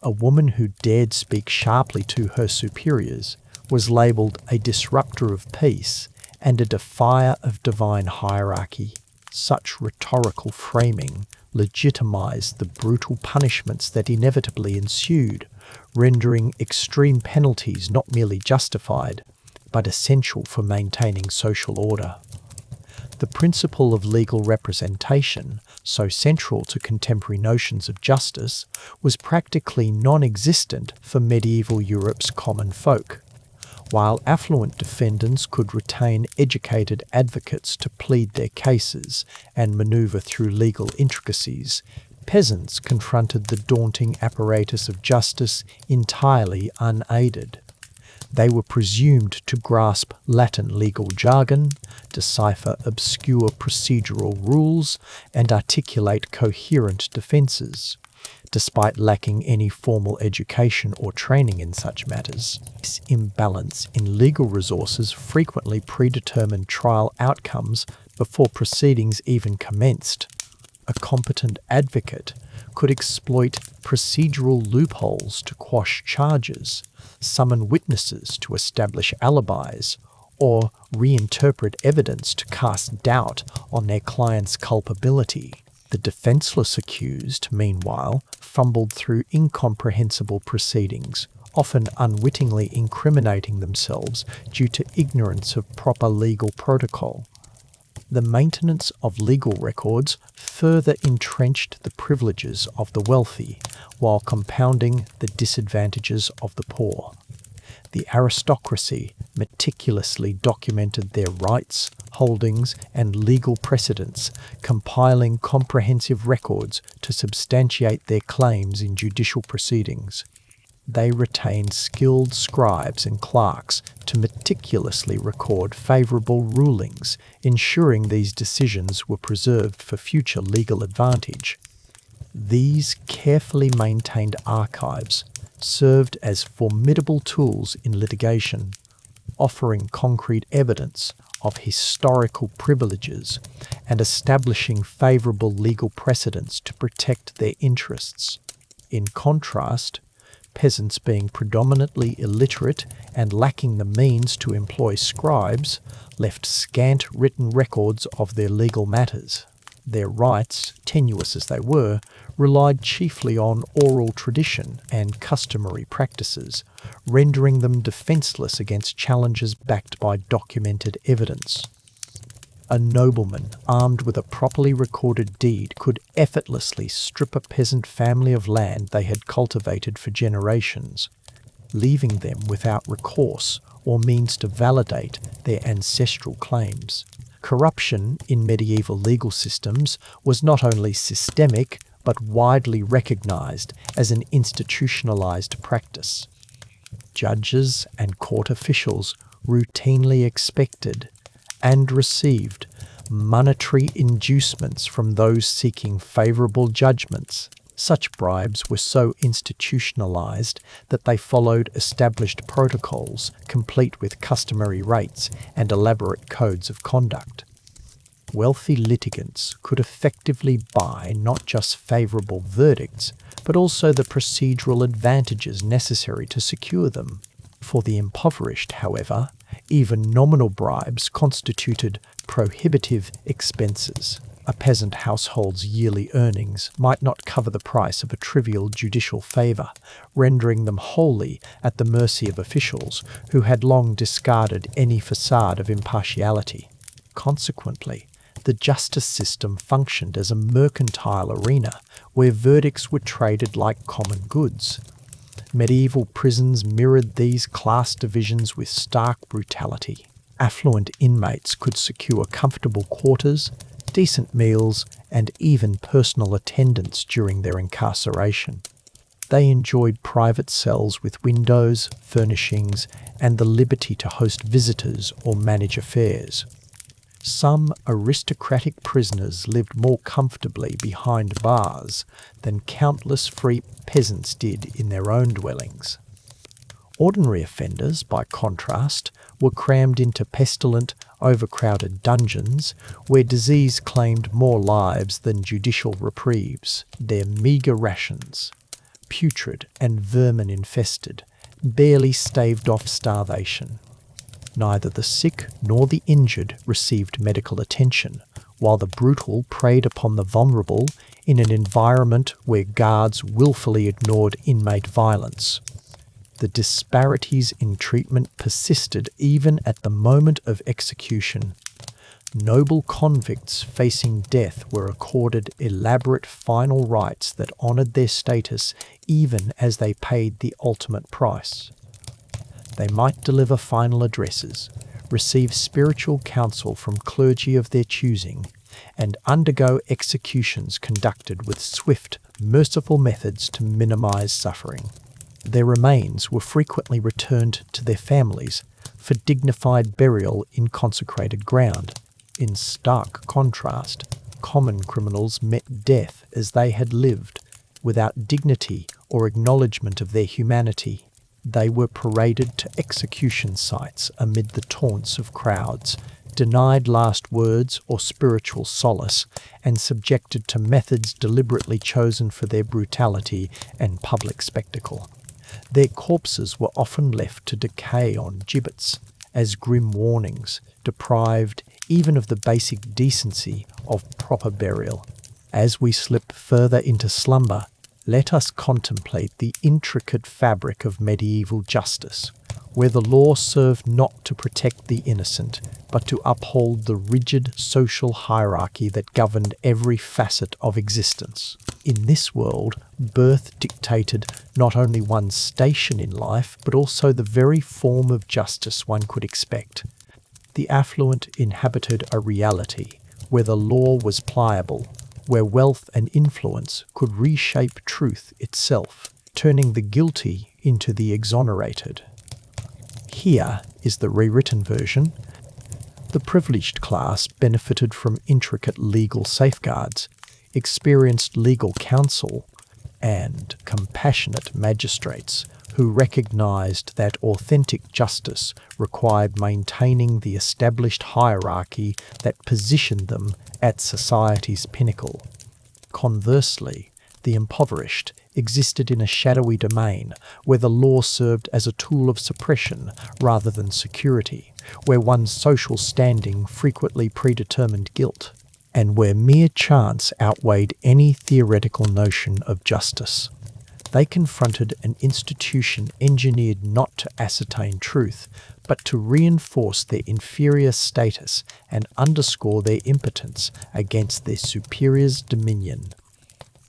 A woman who dared speak sharply to her superiors was labelled a disruptor of peace and a defier of divine hierarchy. Such rhetorical framing legitimized the brutal punishments that inevitably ensued, rendering extreme penalties not merely justified, but essential for maintaining social order. The principle of legal representation, so central to contemporary notions of justice, was practically non-existent for medieval Europe's common folk. While affluent defendants could retain educated advocates to plead their cases and manoeuvre through legal intricacies, peasants confronted the daunting apparatus of justice entirely unaided. They were presumed to grasp Latin legal jargon, decipher obscure procedural rules, and articulate coherent defences, despite lacking any formal education or training in such matters. This imbalance in legal resources frequently predetermined trial outcomes before proceedings even commenced. A competent advocate could exploit procedural loopholes to quash charges, summon witnesses to establish alibis, or reinterpret evidence to cast doubt on their client's culpability. The defenceless accused, meanwhile, fumbled through incomprehensible proceedings, often unwittingly incriminating themselves due to ignorance of proper legal protocol. The maintenance of legal records further entrenched the privileges of the wealthy, while compounding the disadvantages of the poor. The aristocracy meticulously documented their rights, holdings, and legal precedents, compiling comprehensive records to substantiate their claims in judicial proceedings. They retained skilled scribes and clerks to meticulously record favourable rulings, ensuring these decisions were preserved for future legal advantage. These carefully maintained archives served as formidable tools in litigation, offering concrete evidence of historical privileges and establishing favourable legal precedents to protect their interests. In contrast, peasants being predominantly illiterate and lacking the means to employ scribes left scant written records of their legal matters. Their rights, tenuous as they were, relied chiefly on oral tradition and customary practices, rendering them defenceless against challenges backed by documented evidence. A nobleman armed with a properly recorded deed could effortlessly strip a peasant family of land they had cultivated for generations, leaving them without recourse or means to validate their ancestral claims. Corruption in medieval legal systems was not only systemic but widely recognised as an institutionalised practice. Judges and court officials routinely expected and received monetary inducements from those seeking favourable judgments. Such bribes were so institutionalised that they followed established protocols, complete with customary rates and elaborate codes of conduct. Wealthy litigants could effectively buy not just favourable verdicts, but also the procedural advantages necessary to secure them. For the impoverished, however, even nominal bribes constituted prohibitive expenses. A peasant household's yearly earnings might not cover the price of a trivial judicial favour, rendering them wholly at the mercy of officials who had long discarded any facade of impartiality. Consequently, the justice system functioned as a mercantile arena where verdicts were traded like common goods. Medieval prisons mirrored these class divisions with stark brutality. Affluent inmates could secure comfortable quarters, decent meals, and even personal attendance during their incarceration. They enjoyed private cells with windows, furnishings, and the liberty to host visitors or manage affairs. Some aristocratic prisoners lived more comfortably behind bars than countless free peasants did in their own dwellings. Ordinary offenders, by contrast, were crammed into pestilent, overcrowded dungeons where disease claimed more lives than judicial reprieves. Their meagre rations, putrid and vermin-infested, barely staved off starvation. Neither the sick nor the injured received medical attention, while the brutal preyed upon the vulnerable in an environment where guards willfully ignored inmate violence. The disparities in treatment persisted even at the moment of execution. Noble convicts facing death were accorded elaborate final rites that honoured their status even as they paid the ultimate price. They might deliver final addresses, receive spiritual counsel from clergy of their choosing, and undergo executions conducted with swift, merciful methods to minimise suffering. Their remains were frequently returned to their families for dignified burial in consecrated ground. In stark contrast, common criminals met death as they had lived, without dignity or acknowledgement of their humanity. They were paraded to execution sites amid the taunts of crowds, denied last words or spiritual solace, and subjected to methods deliberately chosen for their brutality and public spectacle. Their corpses were often left to decay on gibbets as grim warnings, deprived even of the basic decency of proper burial. As we slip further into slumber, let us contemplate the intricate fabric of medieval justice, where the law served not to protect the innocent, but to uphold the rigid social hierarchy that governed every facet of existence. In this world, birth dictated not only one's station in life, but also the very form of justice one could expect. The affluent inhabited a reality where the law was pliable, where wealth and influence could reshape truth itself, turning the guilty into the exonerated. Here is the rewritten version. The privileged class benefited from intricate legal safeguards, experienced legal counsel, and compassionate magistrates who recognized that authentic justice required maintaining the established hierarchy that positioned them at society's pinnacle. Conversely, the impoverished existed in a shadowy domain where the law served as a tool of suppression rather than security, where one's social standing frequently predetermined guilt, and where mere chance outweighed any theoretical notion of justice. They confronted an institution engineered not to ascertain truth, but to reinforce their inferior status and underscore their impotence against their superior's dominion.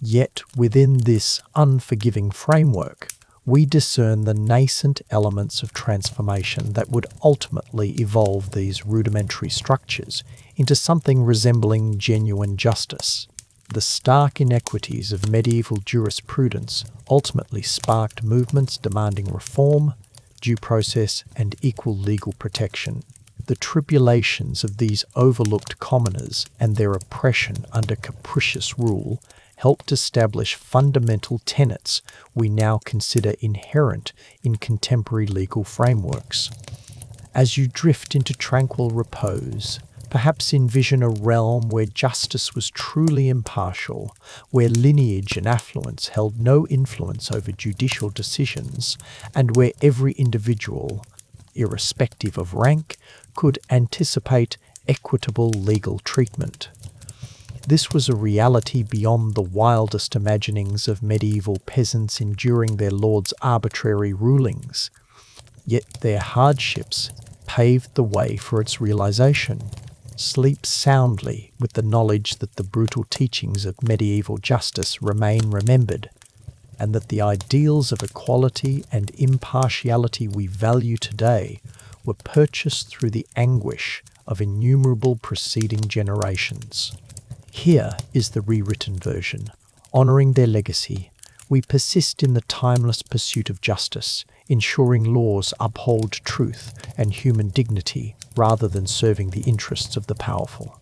Yet within this unforgiving framework, we discern the nascent elements of transformation that would ultimately evolve these rudimentary structures into something resembling genuine justice. The stark inequities of medieval jurisprudence ultimately sparked movements demanding reform, due process, and equal legal protection. The tribulations of these overlooked commoners and their oppression under capricious rule helped establish fundamental tenets we now consider inherent in contemporary legal frameworks. As you drift into tranquil repose, perhaps envision a realm where justice was truly impartial, where lineage and affluence held no influence over judicial decisions, and where every individual, irrespective of rank, could anticipate equitable legal treatment. This was a reality beyond the wildest imaginings of medieval peasants enduring their lord's arbitrary rulings. Yet their hardships paved the way for its realization. Sleep soundly with the knowledge that the brutal teachings of medieval justice remain remembered, and that the ideals of equality and impartiality we value today were purchased through the anguish of innumerable preceding generations. Here is the rewritten version. Honouring their legacy, we persist in the timeless pursuit of justice, ensuring laws uphold truth and human dignity rather than serving the interests of the powerful.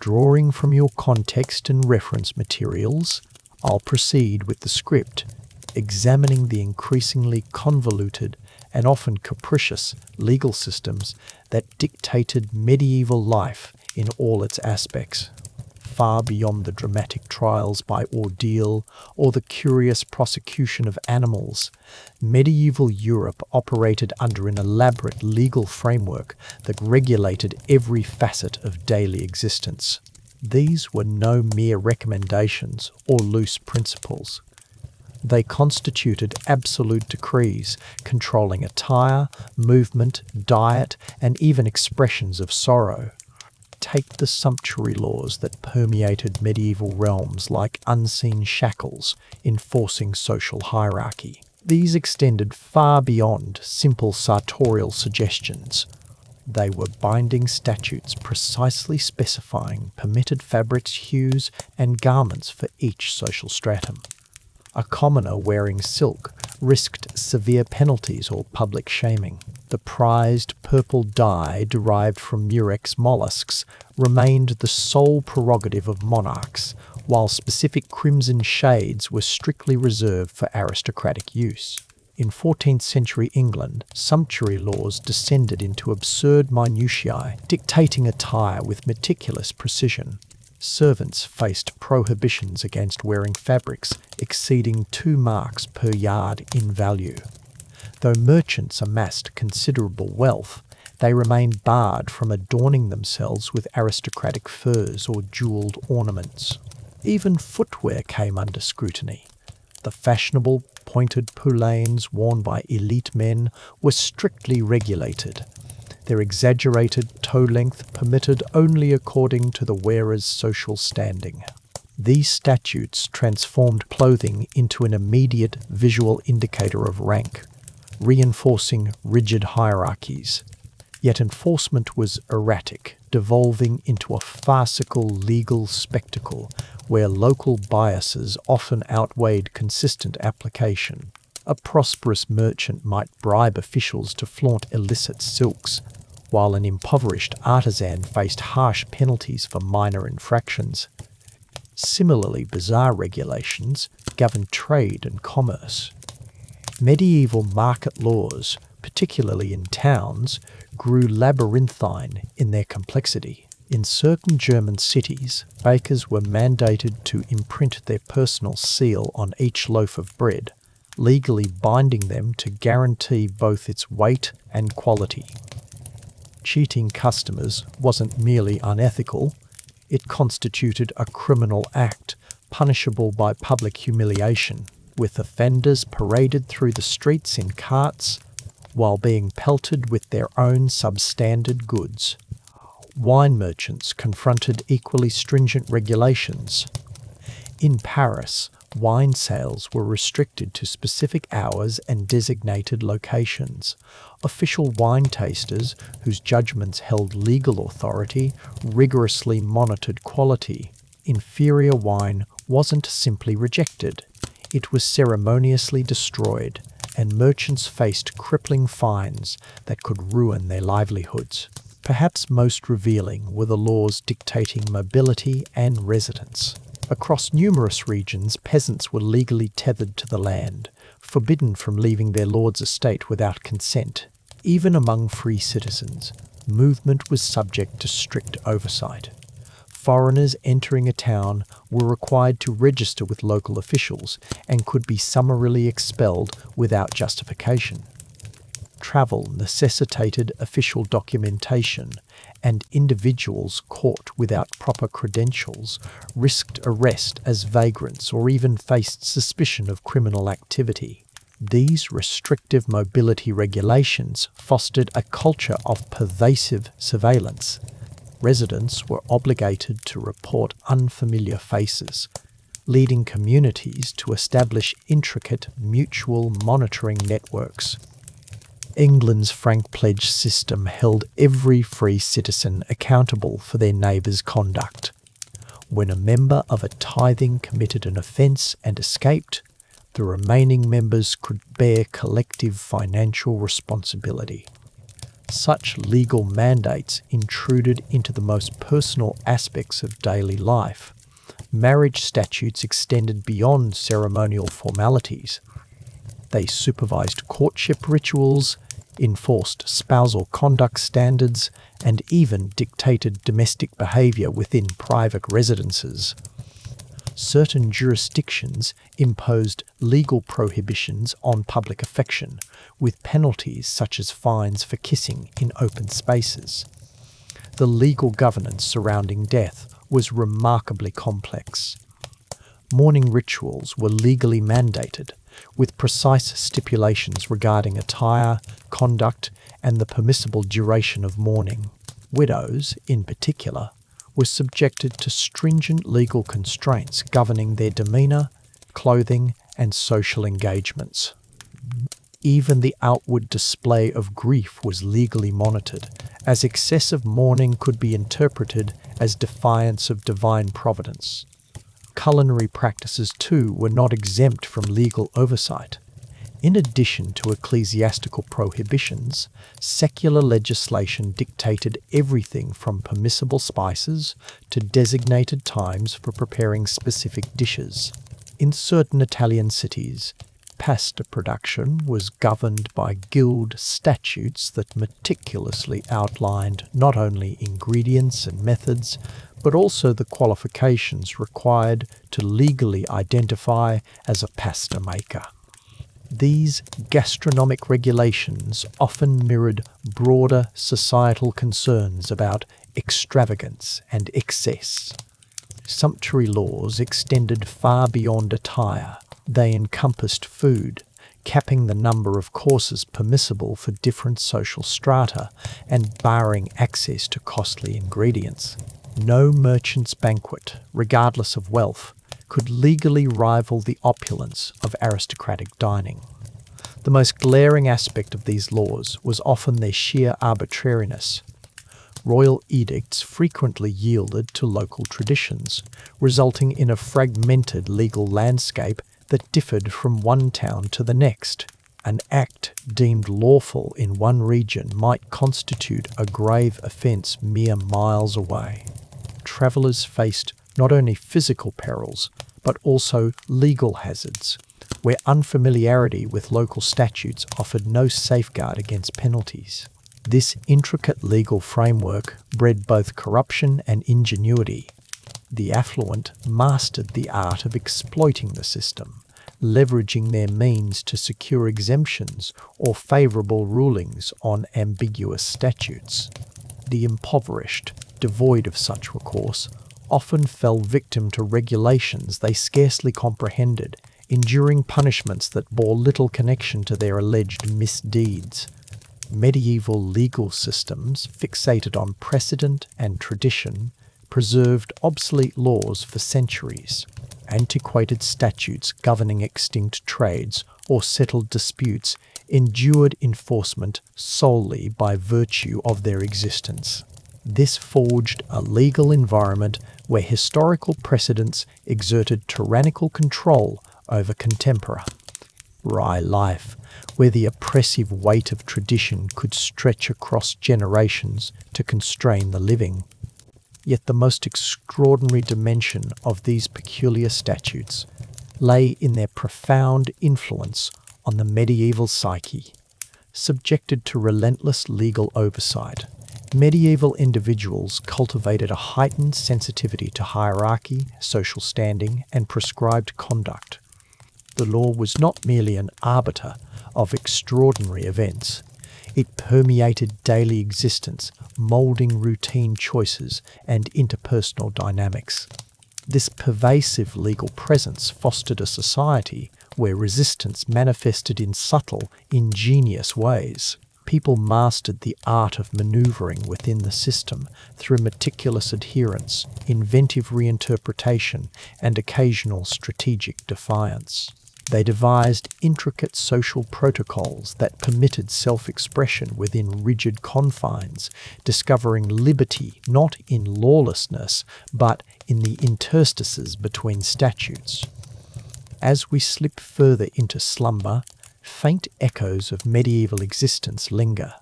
Drawing from your context and reference materials, I'll proceed with the script, examining the increasingly convoluted and often capricious legal systems that dictated medieval life in all its aspects. Far beyond the dramatic trials by ordeal or the curious prosecution of animals, medieval Europe operated under an elaborate legal framework that regulated every facet of daily existence. These were no mere recommendations or loose principles. They constituted absolute decrees controlling attire, movement, diet, and even expressions of sorrow. Take the sumptuary laws that permeated medieval realms like unseen shackles enforcing social hierarchy. These extended far beyond simple sartorial suggestions. They were binding statutes precisely specifying permitted fabrics, hues, and garments for each social stratum. A commoner wearing silk risked severe penalties or public shaming. The prized purple dye derived from murex mollusks remained the sole prerogative of monarchs, while specific crimson shades were strictly reserved for aristocratic use. In 14th century England, sumptuary laws descended into absurd minutiae, dictating attire with meticulous precision. Servants faced prohibitions against wearing fabrics exceeding 2 marks per yard in value. Though merchants amassed considerable wealth, they remained barred from adorning themselves with aristocratic furs or jewelled ornaments. Even footwear came under scrutiny. The fashionable pointed poulains worn by elite men were strictly regulated, their exaggerated toe length permitted only according to the wearer's social standing. These statutes transformed clothing into an immediate visual indicator of rank, reinforcing rigid hierarchies. Yet enforcement was erratic, devolving into a farcical legal spectacle where local biases often outweighed consistent application. A prosperous merchant might bribe officials to flaunt illicit silks, while an impoverished artisan faced harsh penalties for minor infractions. Similarly bizarre regulations governed trade and commerce. Medieval market laws, particularly in towns, grew labyrinthine in their complexity. In certain German cities, bakers were mandated to imprint their personal seal on each loaf of bread, legally binding them to guarantee both its weight and quality. Cheating customers wasn't merely unethical, it constituted a criminal act punishable by public humiliation, with offenders paraded through the streets in carts while being pelted with their own substandard goods. Wine merchants confronted equally stringent regulations. In Paris, wine sales were restricted to specific hours and designated locations. Official wine tasters, whose judgments held legal authority, rigorously monitored quality. Inferior wine wasn't simply rejected, it was ceremoniously destroyed, and merchants faced crippling fines that could ruin their livelihoods. Perhaps most revealing were the laws dictating mobility and residence. Across numerous regions, peasants were legally tethered to the land, forbidden from leaving their lord's estate without consent. Even among free citizens, movement was subject to strict oversight. Foreigners entering a town were required to register with local officials and could be summarily expelled without justification. Travel necessitated official documentation, and individuals caught without proper credentials risked arrest as vagrants or even faced suspicion of criminal activity. These restrictive mobility regulations fostered a culture of pervasive surveillance. Residents were obligated to report unfamiliar faces, leading communities to establish intricate mutual monitoring networks. England's frank pledge system held every free citizen accountable for their neighbour's conduct. When a member of a tithing committed an offence and escaped, the remaining members could bear collective financial responsibility. Such legal mandates intruded into the most personal aspects of daily life. Marriage statutes extended beyond ceremonial formalities. They supervised courtship rituals, enforced spousal conduct standards, and even dictated domestic behaviour within private residences. Certain jurisdictions imposed legal prohibitions on public affection, with penalties such as fines for kissing in open spaces. The legal governance surrounding death was remarkably complex. Mourning rituals were legally mandated, with precise stipulations regarding attire, conduct, and the permissible duration of mourning. Widows, in particular, were subjected to stringent legal constraints governing their demeanour, clothing, and social engagements. Even the outward display of grief was legally monitored, as excessive mourning could be interpreted as defiance of divine providence. Culinary practices, too, were not exempt from legal oversight. In addition to ecclesiastical prohibitions, secular legislation dictated everything from permissible spices to designated times for preparing specific dishes. In certain Italian cities, pasta production was governed by guild statutes that meticulously outlined not only ingredients and methods, but also the qualifications required to legally identify as a pasta maker. These gastronomic regulations often mirrored broader societal concerns about extravagance and excess. Sumptuary laws extended far beyond attire, They encompassed food, capping the number of courses permissible for different social strata and barring access to costly ingredients. No merchant's banquet, regardless of wealth, could legally rival the opulence of aristocratic dining. The most glaring aspect of these laws was often their sheer arbitrariness. Royal edicts frequently yielded to local traditions, resulting in a fragmented legal landscape that differed from one town to the next. An act deemed lawful in one region might constitute a grave offence mere miles away. Travellers faced not only physical perils, but also legal hazards, where unfamiliarity with local statutes offered no safeguard against penalties. This intricate legal framework bred both corruption and ingenuity. The affluent mastered the art of exploiting the system, leveraging their means to secure exemptions or favourable rulings on ambiguous statutes. The impoverished, devoid of such recourse, often fell victim to regulations they scarcely comprehended, enduring punishments that bore little connection to their alleged misdeeds. Medieval legal systems, fixated on precedent and tradition, preserved obsolete laws for centuries. Antiquated statutes governing extinct trades or settled disputes endured enforcement solely by virtue of their existence. This forged a legal environment where historical precedents exerted tyrannical control over contemporary life, where the oppressive weight of tradition could stretch across generations to constrain the living. Yet the most extraordinary dimension of these peculiar statutes lay in their profound influence on the medieval psyche. Subjected to relentless legal oversight, medieval individuals cultivated a heightened sensitivity to hierarchy, social standing, and prescribed conduct. The law was not merely an arbiter of extraordinary events. It permeated daily existence, moulding routine choices and interpersonal dynamics. This pervasive legal presence fostered a society where resistance manifested in subtle, ingenious ways. People mastered the art of manoeuvring within the system through meticulous adherence, inventive reinterpretation, and occasional strategic defiance. They devised intricate social protocols that permitted self-expression within rigid confines, discovering liberty not in lawlessness, but in the interstices between statutes. As we slip further into slumber, faint echoes of medieval existence linger.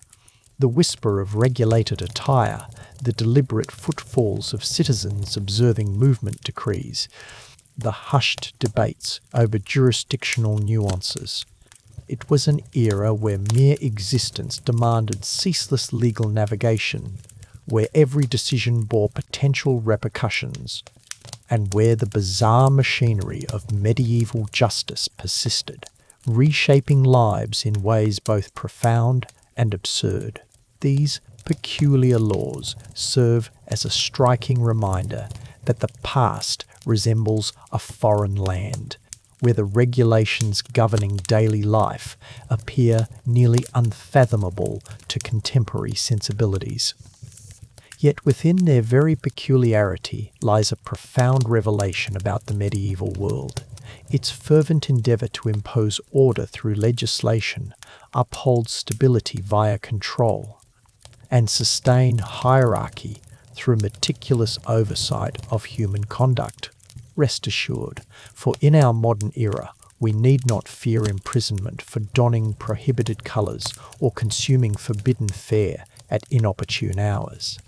The whisper of regulated attire, the deliberate footfalls of citizens observing movement decrees, the hushed debates over jurisdictional nuances. It was an era where mere existence demanded ceaseless legal navigation, where every decision bore potential repercussions, and where the bizarre machinery of medieval justice persisted, reshaping lives in ways both profound and absurd. These peculiar laws serve as a striking reminder that the past resembles a foreign land, where the regulations governing daily life appear nearly unfathomable to contemporary sensibilities. Yet within their very peculiarity lies a profound revelation about the medieval world. Its fervent endeavour to impose order through legislation, uphold stability via control, and sustain hierarchy through meticulous oversight of human conduct. Rest assured, for in our modern era, we need not fear imprisonment for donning prohibited colours or consuming forbidden fare at inopportune hours.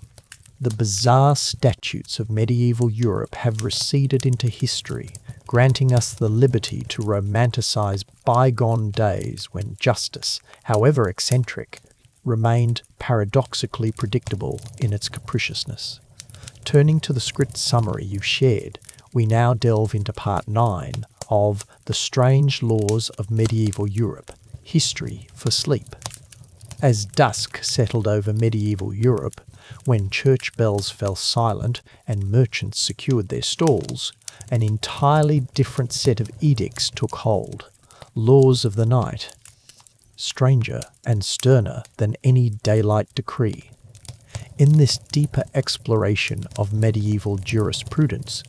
The bizarre statutes of medieval Europe have receded into history, granting us the liberty to romanticize bygone days when justice, however eccentric, remained paradoxically predictable in its capriciousness. Turning to the script summary you shared, we now delve into Part 9 of The Strange Laws of Medieval Europe, History for Sleep. As dusk settled over medieval Europe, When church bells fell silent and merchants secured their stalls, an entirely different set of edicts took hold. Laws of the night, stranger and sterner than any daylight decree. In this deeper exploration of medieval jurisprudence,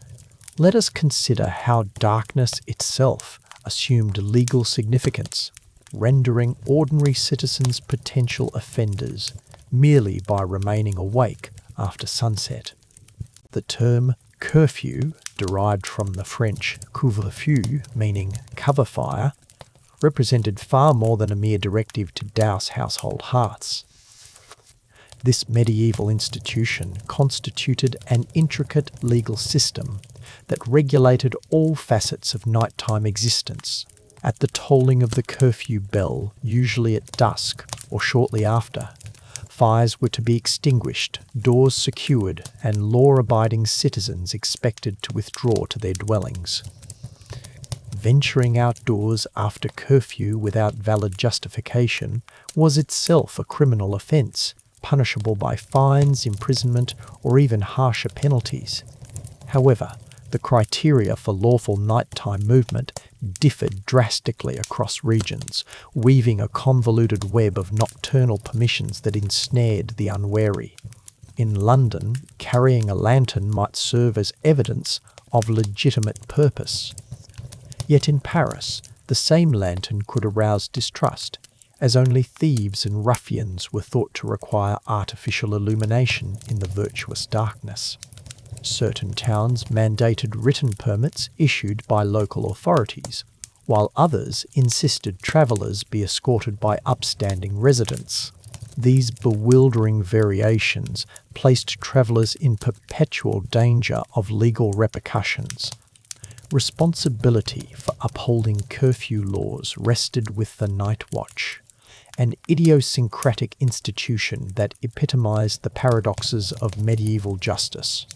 let us consider how darkness itself assumed legal significance, rendering ordinary citizens potential offenders merely by remaining awake after sunset. The term curfew, derived from the French couvre-feu, meaning cover fire, represented far more than a mere directive to douse household hearths. This medieval institution constituted an intricate legal system that regulated all facets of nighttime existence. At the tolling of the curfew bell, usually at dusk or shortly after, fires were to be extinguished, doors secured, and law-abiding citizens expected to withdraw to their dwellings. Venturing outdoors after curfew without valid justification was itself a criminal offence, punishable by fines, imprisonment, or even harsher penalties. However, the criteria for lawful nighttime movement differed drastically across regions, weaving a convoluted web of nocturnal permissions that ensnared the unwary. In London, carrying a lantern might serve as evidence of legitimate purpose. Yet in Paris, the same lantern could arouse distrust, as only thieves and ruffians were thought to require artificial illumination in the virtuous darkness. Certain towns mandated written permits issued by local authorities, while others insisted travellers be escorted by upstanding residents. These bewildering variations placed travellers in perpetual danger of legal repercussions. Responsibility for upholding curfew laws rested with the night watch, an idiosyncratic institution that epitomized the paradoxes of medieval justice.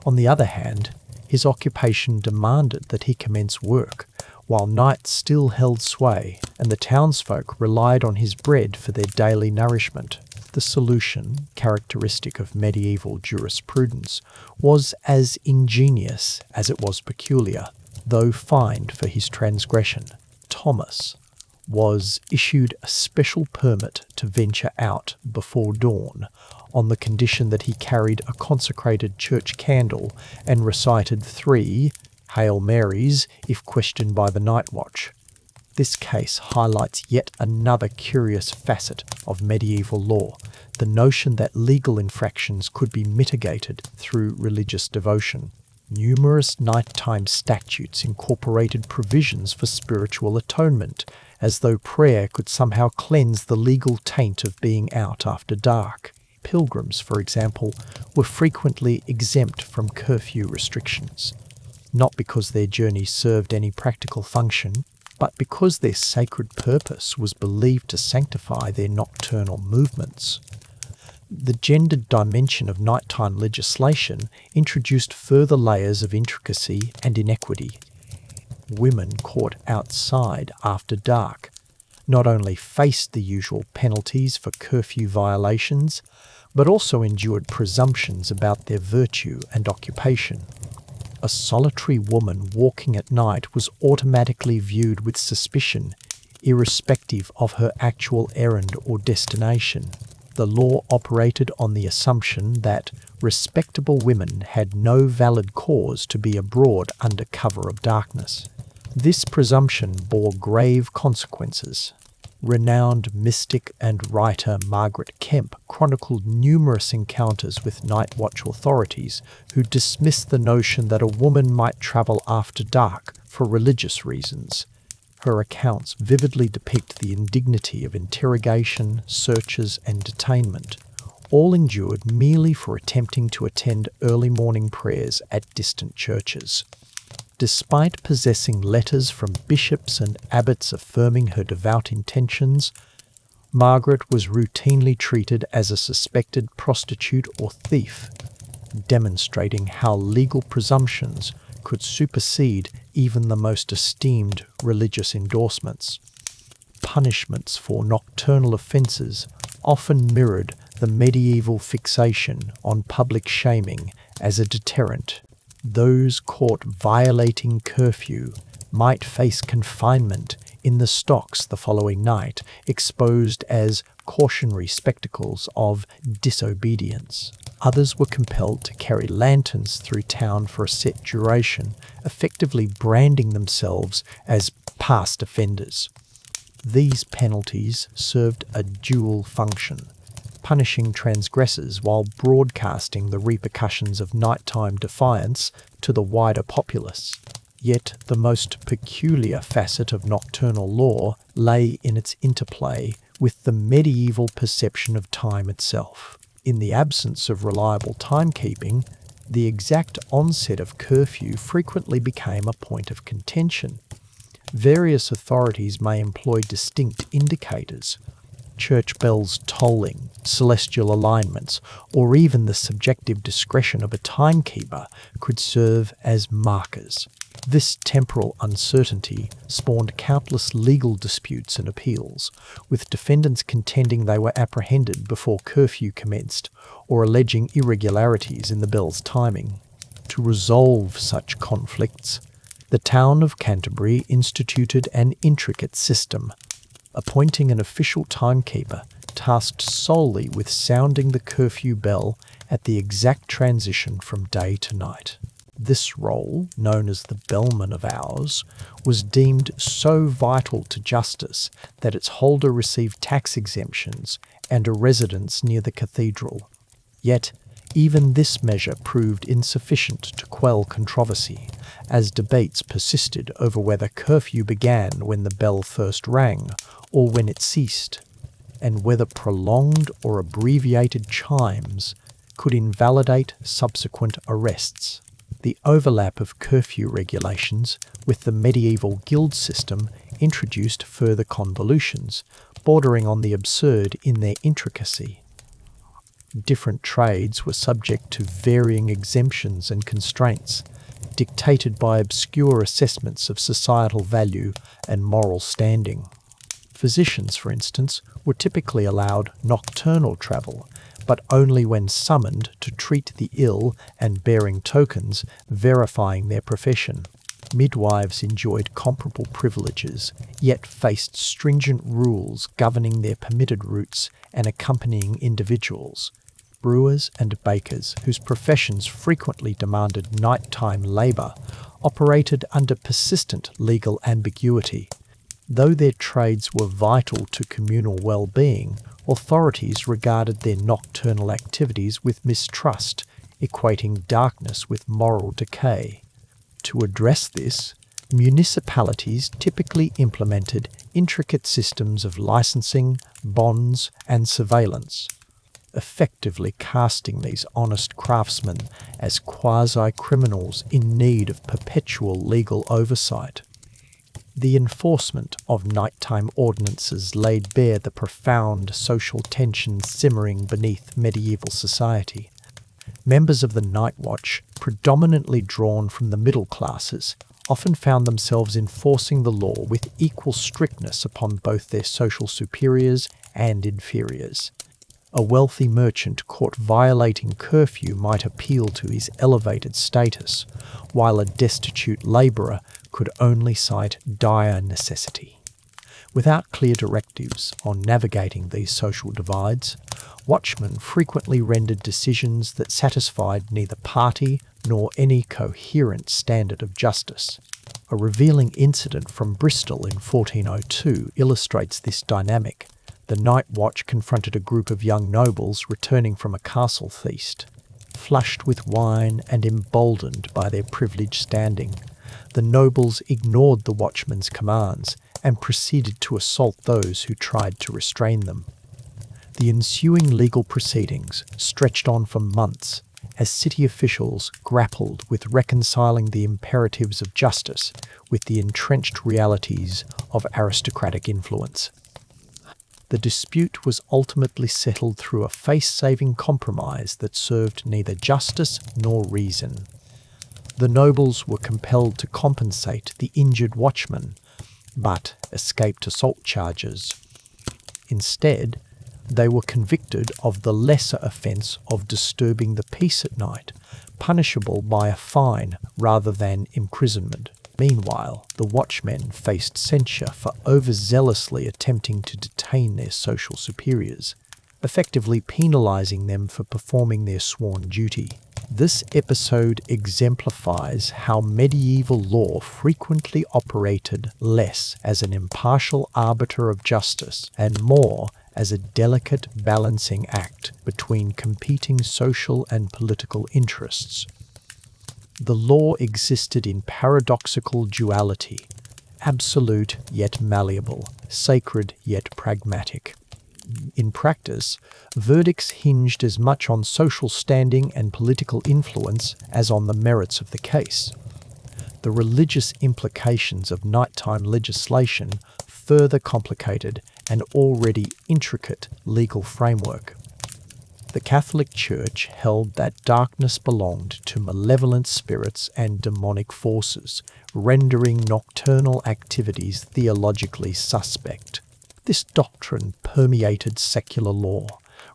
On the other hand, his occupation demanded that he commence work, while night still held sway and the townsfolk relied on his bread for their daily nourishment. The solution, characteristic of medieval jurisprudence, was as ingenious as it was peculiar, though fined for his transgression. Thomas was issued a special permit to venture out before dawn, on the condition that he carried a consecrated church candle and recited 3 Hail Marys if questioned by the night watch. This case highlights yet another curious facet of medieval law, the notion that legal infractions could be mitigated through religious devotion. Numerous nighttime statutes incorporated provisions for spiritual atonement, as though prayer could somehow cleanse the legal taint of being out after dark. Pilgrims, for example, were frequently exempt from curfew restrictions, not because their journey served any practical function, but because their sacred purpose was believed to sanctify their nocturnal movements. The gendered dimension of nighttime legislation introduced further layers of intricacy and inequity. Women caught outside after dark not only faced the usual penalties for curfew violations, but also endured presumptions about their virtue and occupation. A solitary woman walking at night was automatically viewed with suspicion, irrespective of her actual errand or destination. The law operated on the assumption that respectable women had no valid cause to be abroad under cover of darkness. This presumption bore grave consequences. Renowned mystic and writer Margaret Kemp chronicled numerous encounters with night watch authorities who dismissed the notion that a woman might travel after dark for religious reasons. Her accounts vividly depict the indignity of interrogation, searches, and detainment, all endured merely for attempting to attend early morning prayers at distant churches. Despite possessing letters from bishops and abbots affirming her devout intentions, Margaret was routinely treated as a suspected prostitute or thief, demonstrating how legal presumptions could supersede even the most esteemed religious endorsements. Punishments for nocturnal offences often mirrored the medieval fixation on public shaming as a deterrent. Those caught violating curfew might face confinement in the stocks the following night, exposed as cautionary spectacles of disobedience. Others were compelled to carry lanterns through town for a set duration, effectively branding themselves as past offenders. These penalties served a dual function, punishing transgressors while broadcasting the repercussions of nighttime defiance to the wider populace. Yet the most peculiar facet of nocturnal law lay in its interplay with the medieval perception of time itself. In the absence of reliable timekeeping, the exact onset of curfew frequently became a point of contention. Various authorities may employ distinct indicators, church bells tolling, celestial alignments, or even the subjective discretion of a timekeeper could serve as markers. This temporal uncertainty spawned countless legal disputes and appeals, with defendants contending they were apprehended before curfew commenced or alleging irregularities in the bell's timing. To resolve such conflicts, the town of Canterbury instituted an intricate system, appointing an official timekeeper tasked solely with sounding the curfew bell at the exact transition from day to night. This role, known as the bellman of hours, was deemed so vital to justice that its holder received tax exemptions and a residence near the cathedral. Yet, even this measure proved insufficient to quell controversy, as debates persisted over whether curfew began when the bell first rang or when it ceased, and whether prolonged or abbreviated chimes could invalidate subsequent arrests. The overlap of curfew regulations with the medieval guild system introduced further convolutions, bordering on the absurd in their intricacy. Different trades were subject to varying exemptions and constraints, dictated by obscure assessments of societal value and moral standing. Physicians, for instance, were typically allowed nocturnal travel, but only when summoned to treat the ill and bearing tokens verifying their profession. Midwives enjoyed comparable privileges, yet faced stringent rules governing their permitted routes and accompanying individuals. Brewers and bakers, whose professions frequently demanded nighttime labour, operated under persistent legal ambiguity. Though their trades were vital to communal well-being, authorities regarded their nocturnal activities with mistrust, equating darkness with moral decay. To address this, municipalities typically implemented intricate systems of licensing, bonds, and surveillance, effectively casting these honest craftsmen as quasi-criminals in need of perpetual legal oversight. The enforcement of nighttime ordinances laid bare the profound social tension simmering beneath medieval society. Members of the Night Watch, predominantly drawn from the middle classes, often found themselves enforcing the law with equal strictness upon both their social superiors and inferiors. A wealthy merchant caught violating curfew might appeal to his elevated status, while a destitute labourer could only cite dire necessity. Without clear directives on navigating these social divides, watchmen frequently rendered decisions that satisfied neither party nor any coherent standard of justice. A revealing incident from Bristol in 1402 illustrates this dynamic. The Night Watch confronted a group of young nobles returning from a castle feast. Flushed with wine and emboldened by their privileged standing, the nobles ignored the watchman's commands and proceeded to assault those who tried to restrain them. The ensuing legal proceedings stretched on for months as city officials grappled with reconciling the imperatives of justice with the entrenched realities of aristocratic influence. The dispute was ultimately settled through a face-saving compromise that served neither justice nor reason. The nobles were compelled to compensate the injured watchman, but escaped assault charges. Instead, They were convicted of the lesser offence of disturbing the peace at night, punishable by a fine rather than imprisonment. Meanwhile, the watchmen faced censure for overzealously attempting to detain their social superiors, effectively penalising them for performing their sworn duty. This episode exemplifies how medieval law frequently operated less as an impartial arbiter of justice and more as a delicate balancing act between competing social and political interests. The law existed in paradoxical duality, absolute yet malleable, sacred yet pragmatic. In practice, verdicts hinged as much on social standing and political influence as on the merits of the case. The religious implications of nighttime legislation further complicated an already intricate legal framework. The Catholic Church held that darkness belonged to malevolent spirits and demonic forces, rendering nocturnal activities theologically suspect. This doctrine permeated secular law,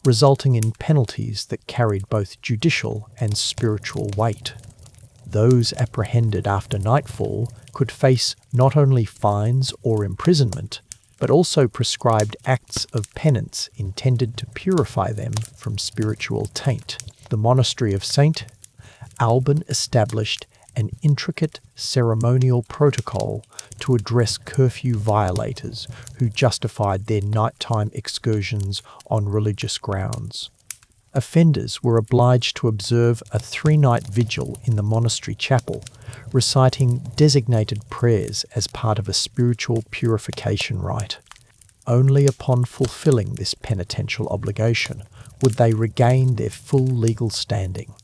resulting in penalties that carried both judicial and spiritual weight. Those apprehended after nightfall could face not only fines or imprisonment, but also prescribed acts of penance intended to purify them from spiritual taint. The monastery of St. Alban established an intricate ceremonial protocol to address curfew violators who justified their nighttime excursions on religious grounds. Offenders were obliged to observe a 3-night vigil in the monastery chapel, reciting designated prayers as part of a spiritual purification rite. Only upon fulfilling this penitential obligation would they regain their full legal standing.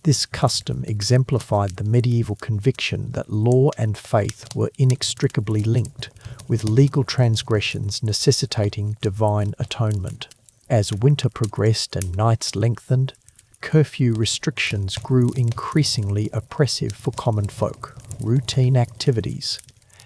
This custom exemplified the medieval conviction that law and faith were inextricably linked, with legal transgressions necessitating divine atonement. As winter progressed and nights lengthened, curfew restrictions grew increasingly oppressive for common folk. Routine activities,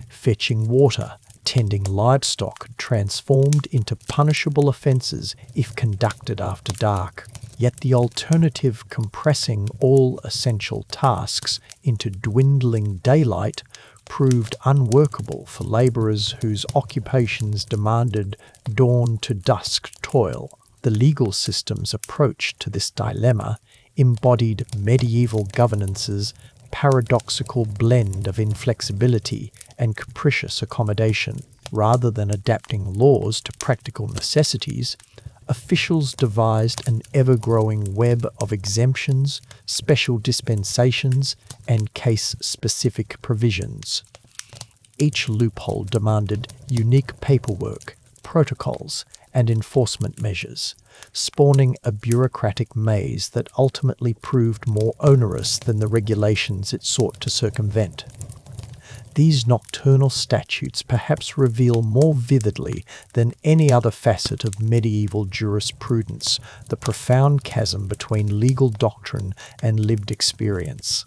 fetching water, tending livestock, transformed into punishable offences if conducted after dark. Yet the alternative, compressing all essential tasks into dwindling daylight, proved unworkable for labourers whose occupations demanded dawn to dusk toil. The legal system's approach to this dilemma embodied medieval governance's paradoxical blend of inflexibility and capricious accommodation. Rather than adapting laws to practical necessities, officials devised an ever-growing web of exemptions, special dispensations, and case-specific provisions. Each loophole demanded unique paperwork, protocols, and enforcement measures, spawning a bureaucratic maze that ultimately proved more onerous than the regulations it sought to circumvent. These nocturnal statutes perhaps reveal more vividly than any other facet of medieval jurisprudence the profound chasm between legal doctrine and lived experience.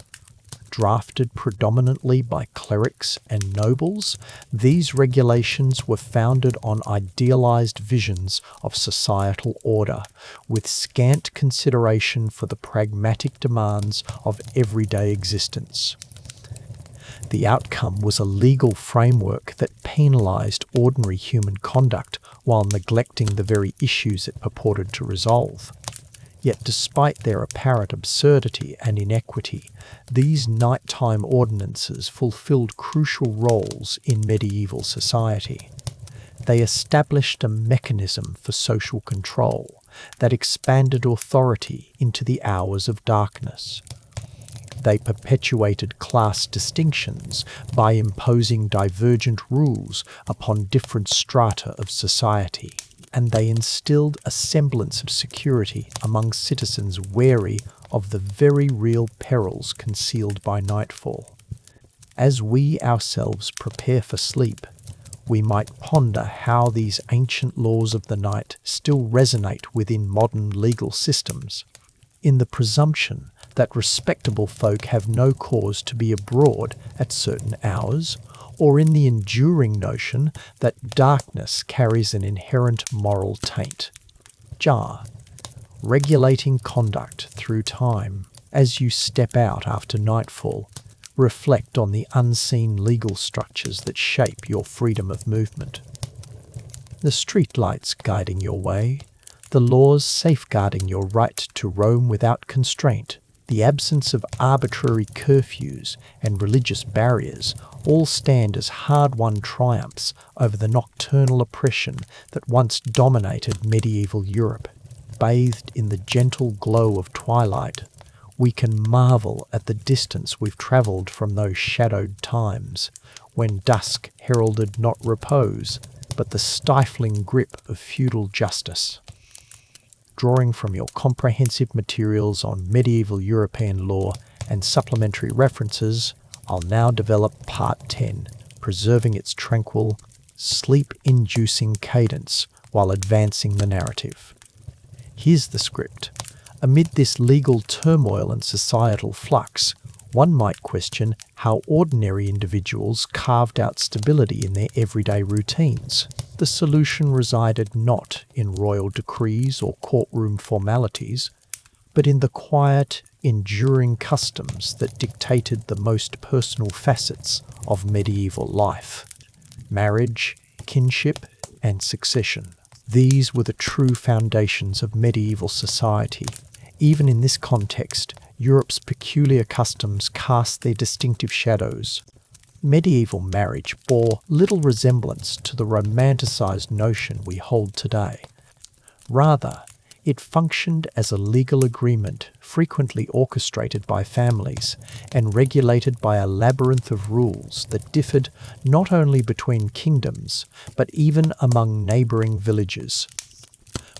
Drafted predominantly by clerics and nobles, these regulations were founded on idealized visions of societal order, with scant consideration for the pragmatic demands of everyday existence. The outcome was a legal framework that penalized ordinary human conduct while neglecting the very issues it purported to resolve. Yet despite their apparent absurdity and inequity, these nighttime ordinances fulfilled crucial roles in medieval society. They established a mechanism for social control that expanded authority into the hours of darkness. They perpetuated class distinctions by imposing divergent rules upon different strata of society, and they instilled a semblance of security among citizens wary of the very real perils concealed by nightfall. As we ourselves prepare for sleep, we might ponder how these ancient laws of the night still resonate within modern legal systems. In the presumption that respectable folk have no cause to be abroad at certain hours, or in the enduring notion that darkness carries an inherent moral taint. jar, regulating conduct through time. As you step out after nightfall, reflect on the unseen legal structures that shape your freedom of movement. The streetlights guiding your way, the laws safeguarding your right to roam without constraint, the absence of arbitrary curfews and religious barriers all stand as hard-won triumphs over the nocturnal oppression that once dominated medieval Europe. Bathed in the gentle glow of twilight, we can marvel at the distance we've travelled from those shadowed times, when dusk heralded not repose, but the stifling grip of feudal justice. Drawing from your comprehensive materials on medieval European law and supplementary references, I'll now develop Part 10, preserving its tranquil, sleep-inducing cadence while advancing the narrative. Here's the script. Amid this legal turmoil and societal flux, one might question how ordinary individuals carved out stability in their everyday routines. The solution resided not in royal decrees or courtroom formalities, but in the quiet, enduring customs that dictated the most personal facets of medieval life: marriage, kinship, and succession. These were the true foundations of medieval society. Even in this context, Europe's peculiar customs cast their distinctive shadows. Medieval marriage bore little resemblance to the romanticised notion we hold today. Rather, it functioned as a legal agreement frequently orchestrated by families and regulated by a labyrinth of rules that differed not only between kingdoms, but even among neighbouring villages.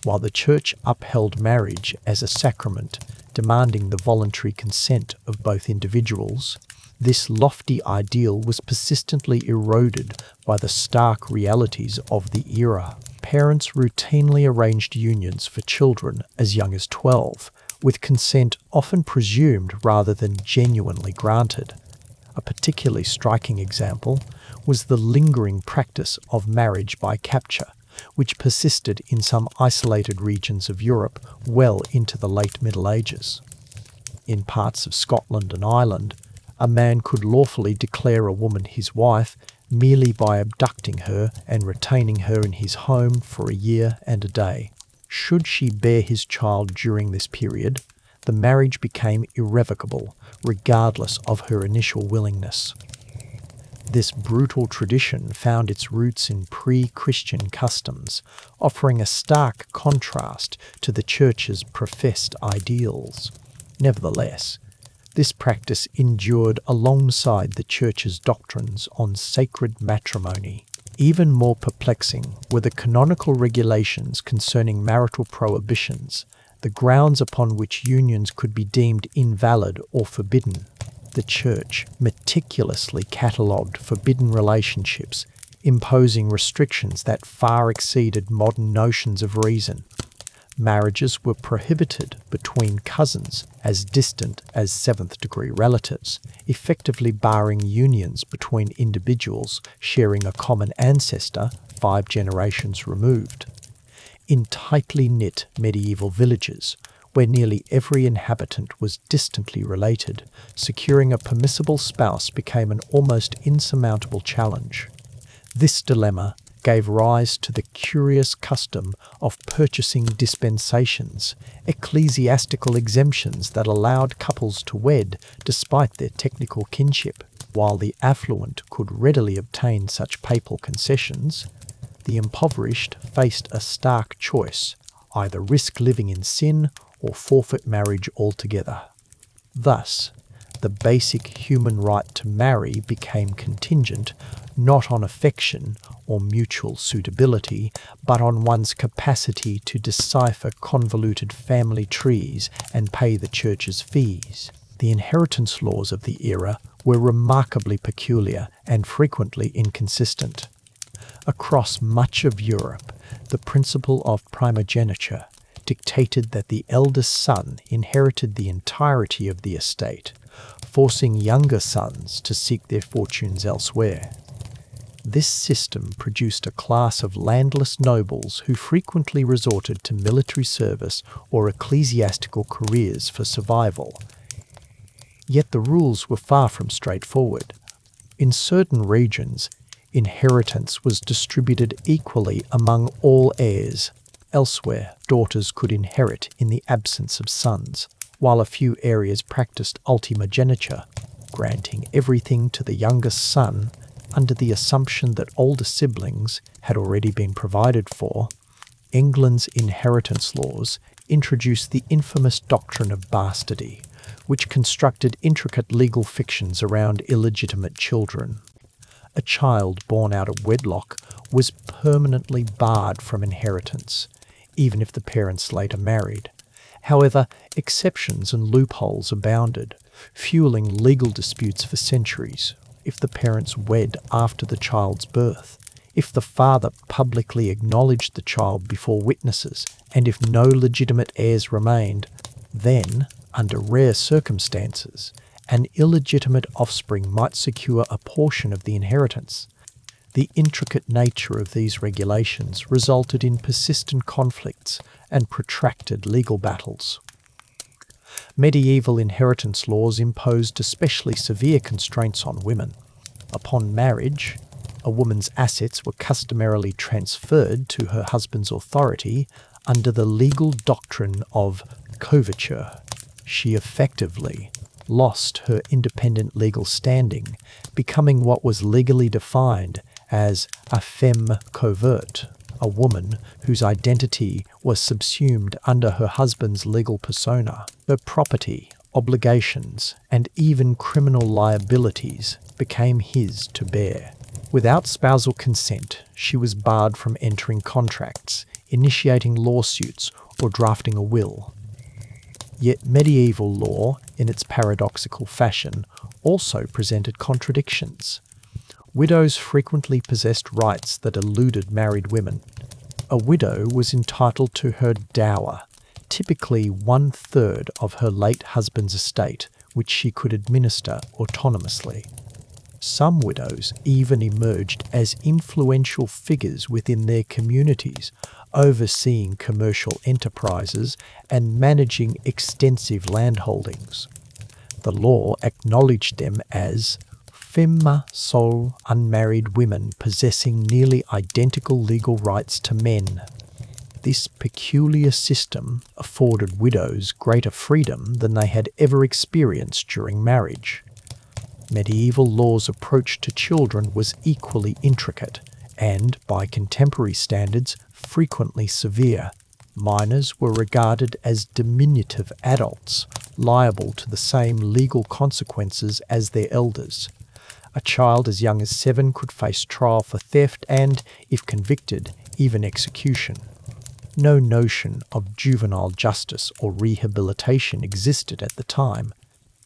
While the Church upheld marriage as a sacrament, demanding the voluntary consent of both individuals, this lofty ideal was persistently eroded by the stark realities of the era. Parents routinely arranged unions for children as young as 12, with consent often presumed rather than genuinely granted. A particularly striking example was the lingering practice of marriage by capture, which persisted in some isolated regions of Europe well into the late Middle Ages. In parts of Scotland and Ireland, a man could lawfully declare a woman his wife merely by abducting her and retaining her in his home for a year and a day. Should she bear his child during this period, the marriage became irrevocable, regardless of her initial willingness. This brutal tradition found its roots in pre-Christian customs, offering a stark contrast to the Church's professed ideals. Nevertheless, this practice endured alongside the Church's doctrines on sacred matrimony. Even more perplexing were the canonical regulations concerning marital prohibitions, the grounds upon which unions could be deemed invalid or forbidden. The Church meticulously catalogued forbidden relationships, imposing restrictions that far exceeded modern notions of reason. Marriages were prohibited between cousins as distant as seventh-degree relatives, effectively barring unions between individuals sharing a common ancestor 5 generations removed. In tightly knit medieval villages, where nearly every inhabitant was distantly related, securing a permissible spouse became an almost insurmountable challenge. This dilemma gave rise to the curious custom of purchasing dispensations, ecclesiastical exemptions that allowed couples to wed despite their technical kinship. While the affluent could readily obtain such papal concessions, the impoverished faced a stark choice: either risk living in sin or forfeit marriage altogether. Thus, the basic human right to marry became contingent not on affection or mutual suitability, but on one's capacity to decipher convoluted family trees and pay the Church's fees. The inheritance laws of the era were remarkably peculiar and frequently inconsistent. Across much of Europe, the principle of primogeniture dictated that the eldest son inherited the entirety of the estate, forcing younger sons to seek their fortunes elsewhere. This system produced a class of landless nobles who frequently resorted to military service or ecclesiastical careers for survival. Yet the rules were far from straightforward. In certain regions, inheritance was distributed equally among all heirs. Elsewhere, daughters could inherit in the absence of sons, while a few areas practiced ultimogeniture, granting everything to the youngest son under the assumption that older siblings had already been provided for. England's inheritance laws introduced the infamous doctrine of bastardy, which constructed intricate legal fictions around illegitimate children. A child born out of wedlock was permanently barred from inheritance, even if the parents later married. However, exceptions and loopholes abounded, fueling legal disputes for centuries. If the parents wed after the child's birth, if the father publicly acknowledged the child before witnesses, and if no legitimate heirs remained, then, under rare circumstances, an illegitimate offspring might secure a portion of the inheritance. The intricate nature of these regulations resulted in persistent conflicts and protracted legal battles. Medieval inheritance laws imposed especially severe constraints on women. Upon marriage, a woman's assets were customarily transferred to her husband's authority under the legal doctrine of coverture. She effectively lost her independent legal standing, becoming what was legally defined as a femme covert, a woman whose identity was subsumed under her husband's legal persona. Her property, obligations, and even criminal liabilities became his to bear. Without spousal consent, she was barred from entering contracts, initiating lawsuits, or drafting a will. Yet medieval law, in its paradoxical fashion, also presented contradictions. Widows frequently possessed rights that eluded married women. A widow was entitled to her dower, typically 1/3 of her late husband's estate, which she could administer autonomously. Some widows even emerged as influential figures within their communities, overseeing commercial enterprises and managing extensive landholdings. The law acknowledged them as femmes sole unmarried women possessing nearly identical legal rights to men. This peculiar system afforded widows greater freedom than they had ever experienced during marriage. Medieval law's approach to children was equally intricate and, by contemporary standards, frequently severe. Minors were regarded as diminutive adults, liable to the same legal consequences as their elders. A child as young as 7 could face trial for theft and, if convicted, even execution. No notion of juvenile justice or rehabilitation existed at the time.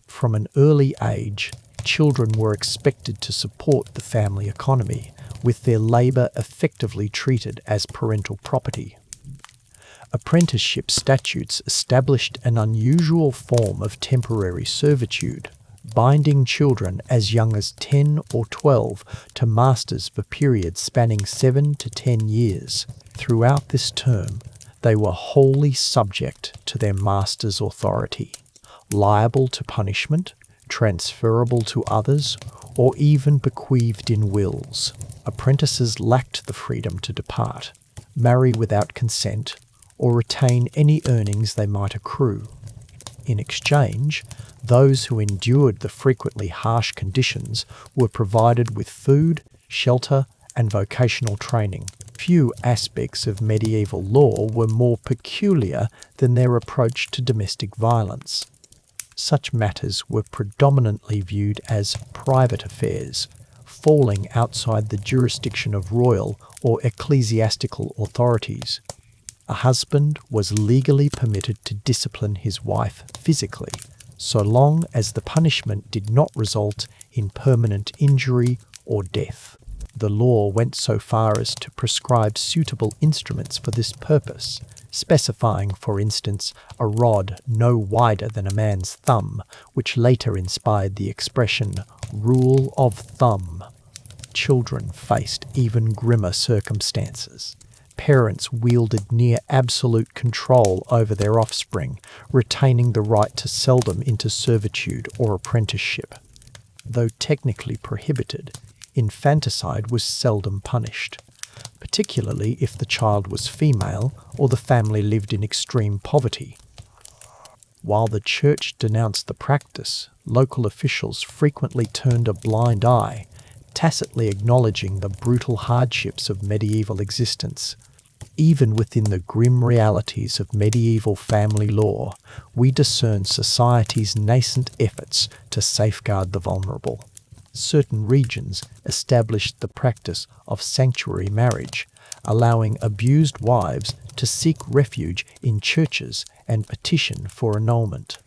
From an early age, children were expected to support the family economy, with their labour effectively treated as parental property. Apprenticeship statutes established an unusual form of temporary servitude, binding children as young as 10 or 12 to masters for periods spanning 7 to 10 years. Throughout this term, they were wholly subject to their master's authority, liable to punishment, transferable to others, or even bequeathed in wills. Apprentices lacked the freedom to depart, marry without consent, or retain any earnings they might accrue. In exchange, those who endured the frequently harsh conditions were provided with food, shelter, and vocational training. Few aspects of medieval law were more peculiar than their approach to domestic violence. Such matters were predominantly viewed as private affairs, falling outside the jurisdiction of royal or ecclesiastical authorities. A husband was legally permitted to discipline his wife physically, so long as the punishment did not result in permanent injury or death. The law went so far as to prescribe suitable instruments for this purpose, specifying, for instance, a rod no wider than a man's thumb, which later inspired the expression "rule of thumb." children faced even grimmer circumstances. Parents wielded near absolute control over their offspring, retaining the right to sell them into servitude or apprenticeship. Though technically prohibited, infanticide was seldom punished, particularly if the child was female or the family lived in extreme poverty. While the church denounced the practice, local officials frequently turned a blind eye, tacitly acknowledging the brutal hardships of medieval existence. Even within the grim realities of medieval family law, we discern society's nascent efforts to safeguard the vulnerable. Certain regions established the practice of sanctuary marriage, allowing abused wives to seek refuge in churches and petition for annulment.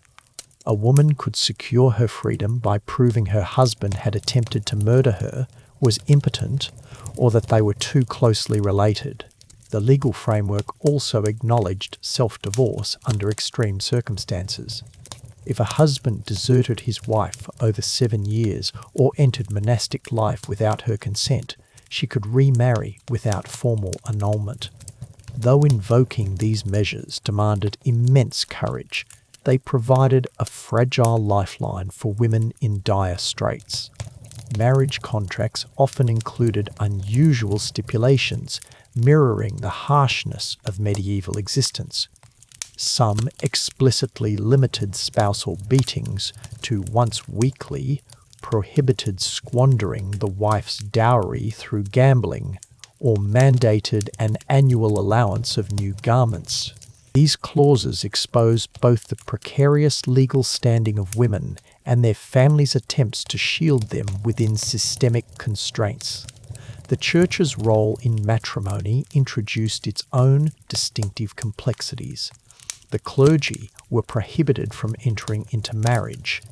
A woman could secure her freedom by proving her husband had attempted to murder her, was impotent, or that they were too closely related. The legal framework also acknowledged self-divorce under extreme circumstances. If a husband deserted his wife for over 7 years or entered monastic life without her consent, she could remarry without formal annulment. Though invoking these measures demanded immense courage, they provided a fragile lifeline for women in dire straits. Marriage contracts often included unusual stipulations mirroring the harshness of medieval existence. Some explicitly limited spousal beatings to once weekly, prohibited squandering the wife's dowry through gambling, or mandated an annual allowance of new garments. These clauses expose both the precarious legal standing of women and their families' attempts to shield them within systemic constraints. The Church's role in matrimony introduced its own distinctive complexities. The clergy were prohibited from entering into marriage.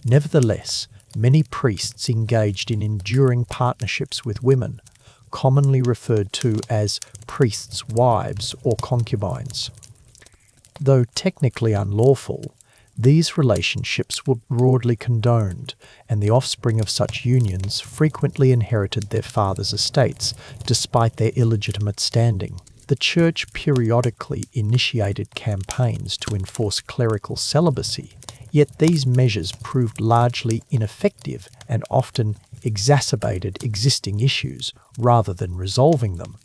Nevertheless, many priests engaged in enduring partnerships with women, commonly referred to as priests' wives or concubines. Though technically unlawful, these relationships were broadly condoned, and the offspring of such unions frequently inherited their father's estates, despite their illegitimate standing. The Church periodically initiated campaigns to enforce clerical celibacy, yet these measures proved largely ineffective and often exacerbated existing issues rather than resolving them.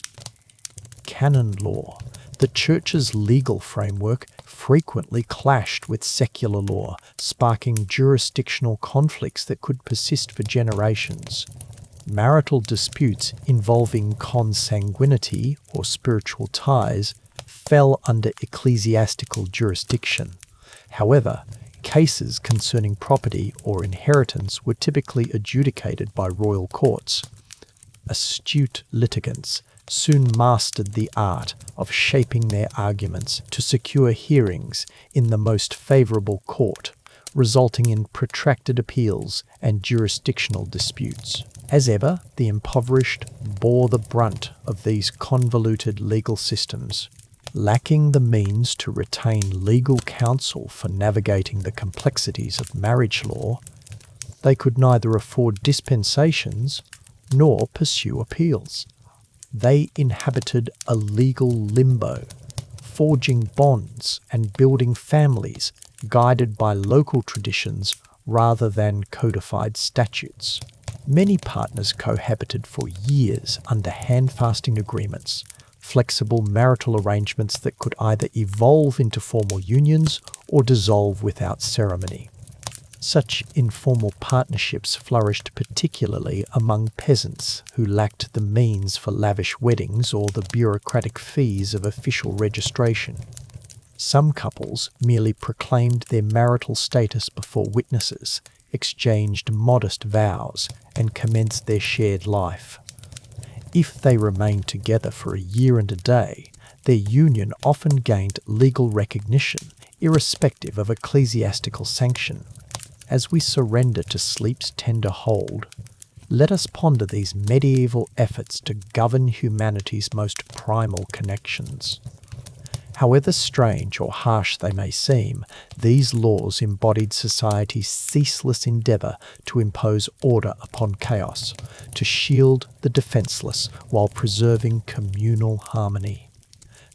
Canon law. The Church's legal framework frequently clashed with secular law, sparking jurisdictional conflicts that could persist for generations. Marital disputes involving consanguinity or spiritual ties fell under ecclesiastical jurisdiction. However, cases concerning property or inheritance were typically adjudicated by royal courts. Astute litigants soon mastered the art of shaping their arguments to secure hearings in the most favourable court, resulting in protracted appeals and jurisdictional disputes. As ever, the impoverished bore the brunt of these convoluted legal systems. Lacking the means to retain legal counsel for navigating the complexities of marriage law, they could neither afford dispensations nor pursue appeals. They inhabited a legal limbo, forging bonds and building families guided by local traditions rather than codified statutes. Many partners cohabited for years under handfasting agreements, flexible marital arrangements that could either evolve into formal unions or dissolve without ceremony. Such informal partnerships flourished particularly among peasants who lacked the means for lavish weddings or the bureaucratic fees of official registration. Some couples merely proclaimed their marital status before witnesses, exchanged modest vows, and commenced their shared life. If they remained together for a year and a day, their union often gained legal recognition, irrespective of ecclesiastical sanction. As we surrender to sleep's tender hold, let us ponder these medieval efforts to govern humanity's most primal connections. However strange or harsh they may seem, these laws embodied society's ceaseless endeavour to impose order upon chaos, to shield the defenceless while preserving communal harmony.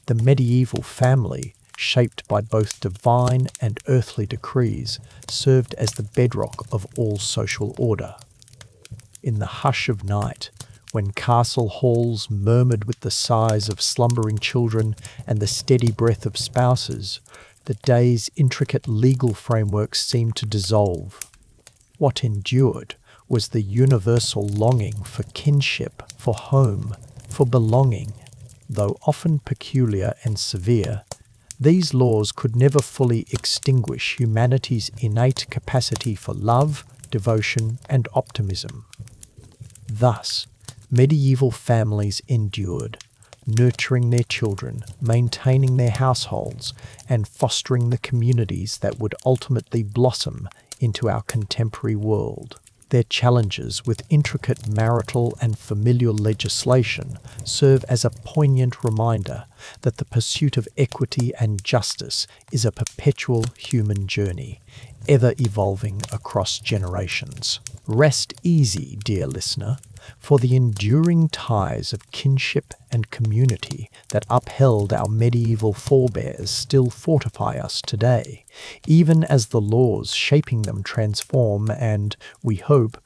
The medieval family, shaped by both divine and earthly decrees, served as the bedrock of all social order. In the hush of night, when castle halls murmured with the sighs of slumbering children and the steady breath of spouses, the day's intricate legal frameworks seemed to dissolve. What endured was the universal longing for kinship, for home, for belonging. Though often peculiar and severe, these laws could never fully extinguish humanity's innate capacity for love, devotion, and optimism. Thus, medieval families endured, nurturing their children, maintaining their households, and fostering the communities that would ultimately blossom into our contemporary world. Their challenges with intricate marital and familial legislation serve as a poignant reminder that the pursuit of equity and justice is a perpetual human journey, ever evolving across generations. Rest easy, dear listener, for the enduring ties of kinship and community that upheld our medieval forebears still fortify us today, even as the laws shaping them transform and, we hope,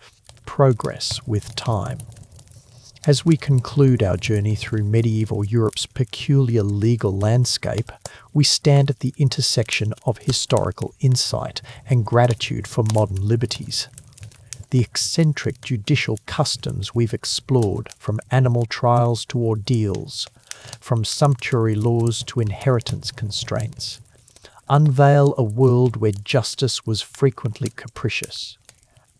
progress with time. As we conclude our journey through medieval Europe's peculiar legal landscape, we stand at the intersection of historical insight and gratitude for modern liberties. The eccentric judicial customs we've explored, from animal trials to ordeals, from sumptuary laws to inheritance constraints, unveil a world where justice was frequently capricious,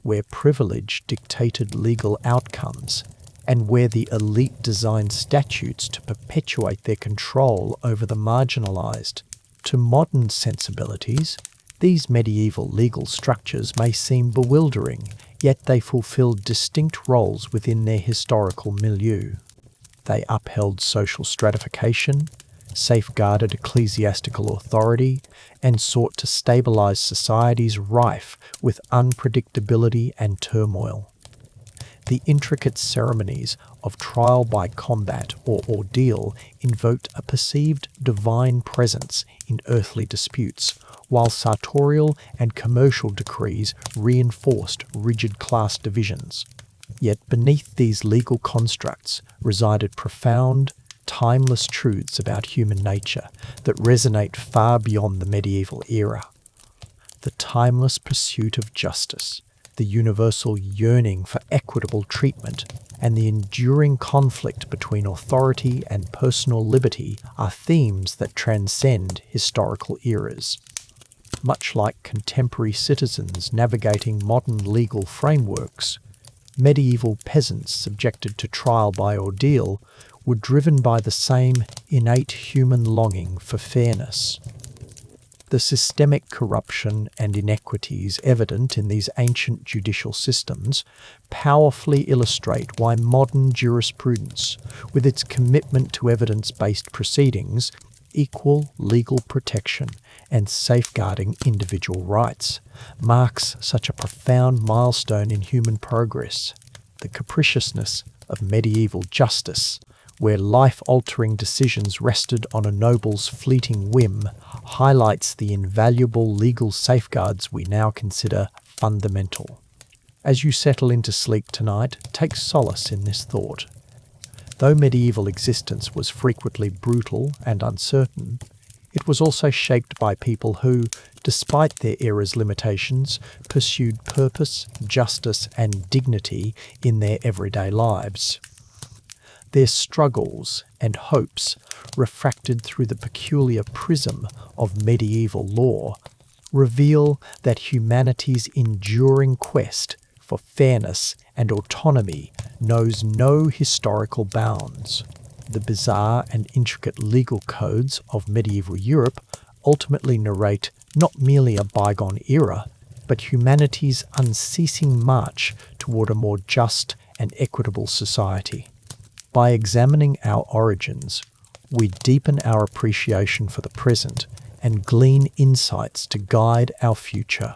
where privilege dictated legal outcomes, and where the elite designed statutes to perpetuate their control over the marginalized. To modern sensibilities, these medieval legal structures may seem bewildering, yet they fulfilled distinct roles within their historical milieu. They upheld social stratification, safeguarded ecclesiastical authority, and sought to stabilize societies rife with unpredictability and turmoil. The intricate ceremonies of trial by combat or ordeal invoked a perceived divine presence in earthly disputes, while sartorial and commercial decrees reinforced rigid class divisions. Yet beneath these legal constructs resided profound, timeless truths about human nature that resonate far beyond the medieval era. The timeless pursuit of justice, the universal yearning for equitable treatment, and the enduring conflict between authority and personal liberty are themes that transcend historical eras. Much like contemporary citizens navigating modern legal frameworks, medieval peasants subjected to trial by ordeal were driven by the same innate human longing for fairness. The systemic corruption and inequities evident in these ancient judicial systems powerfully illustrate why modern jurisprudence, with its commitment to evidence-based proceedings, equal legal protection, and safeguarding individual rights, marks such a profound milestone in human progress. The capriciousness of medieval justice, where life-altering decisions rested on a noble's fleeting whim, highlights the invaluable legal safeguards we now consider fundamental. As you settle into sleep tonight, take solace in this thought. Though medieval existence was frequently brutal and uncertain, it was also shaped by people who, despite their era's limitations, pursued purpose, justice, and dignity in their everyday lives. Their struggles and hopes, refracted through the peculiar prism of medieval law, reveal that humanity's enduring quest for fairness and autonomy knows no historical bounds. The bizarre and intricate legal codes of medieval Europe ultimately narrate not merely a bygone era, but humanity's unceasing march toward a more just and equitable society. By examining our origins, we deepen our appreciation for the present and glean insights to guide our future.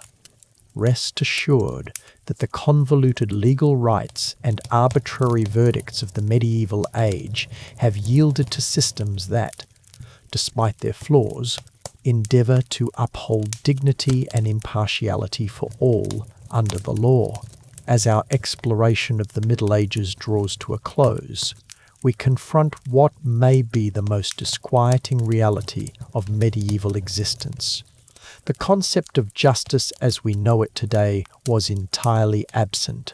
Rest assured that the convoluted legal rights and arbitrary verdicts of the medieval age have yielded to systems that, despite their flaws, endeavour to uphold dignity and impartiality for all under the law. As our exploration of the Middle Ages draws to a close, we confront what may be the most disquieting reality of medieval existence. The concept of justice as we know it today was entirely absent.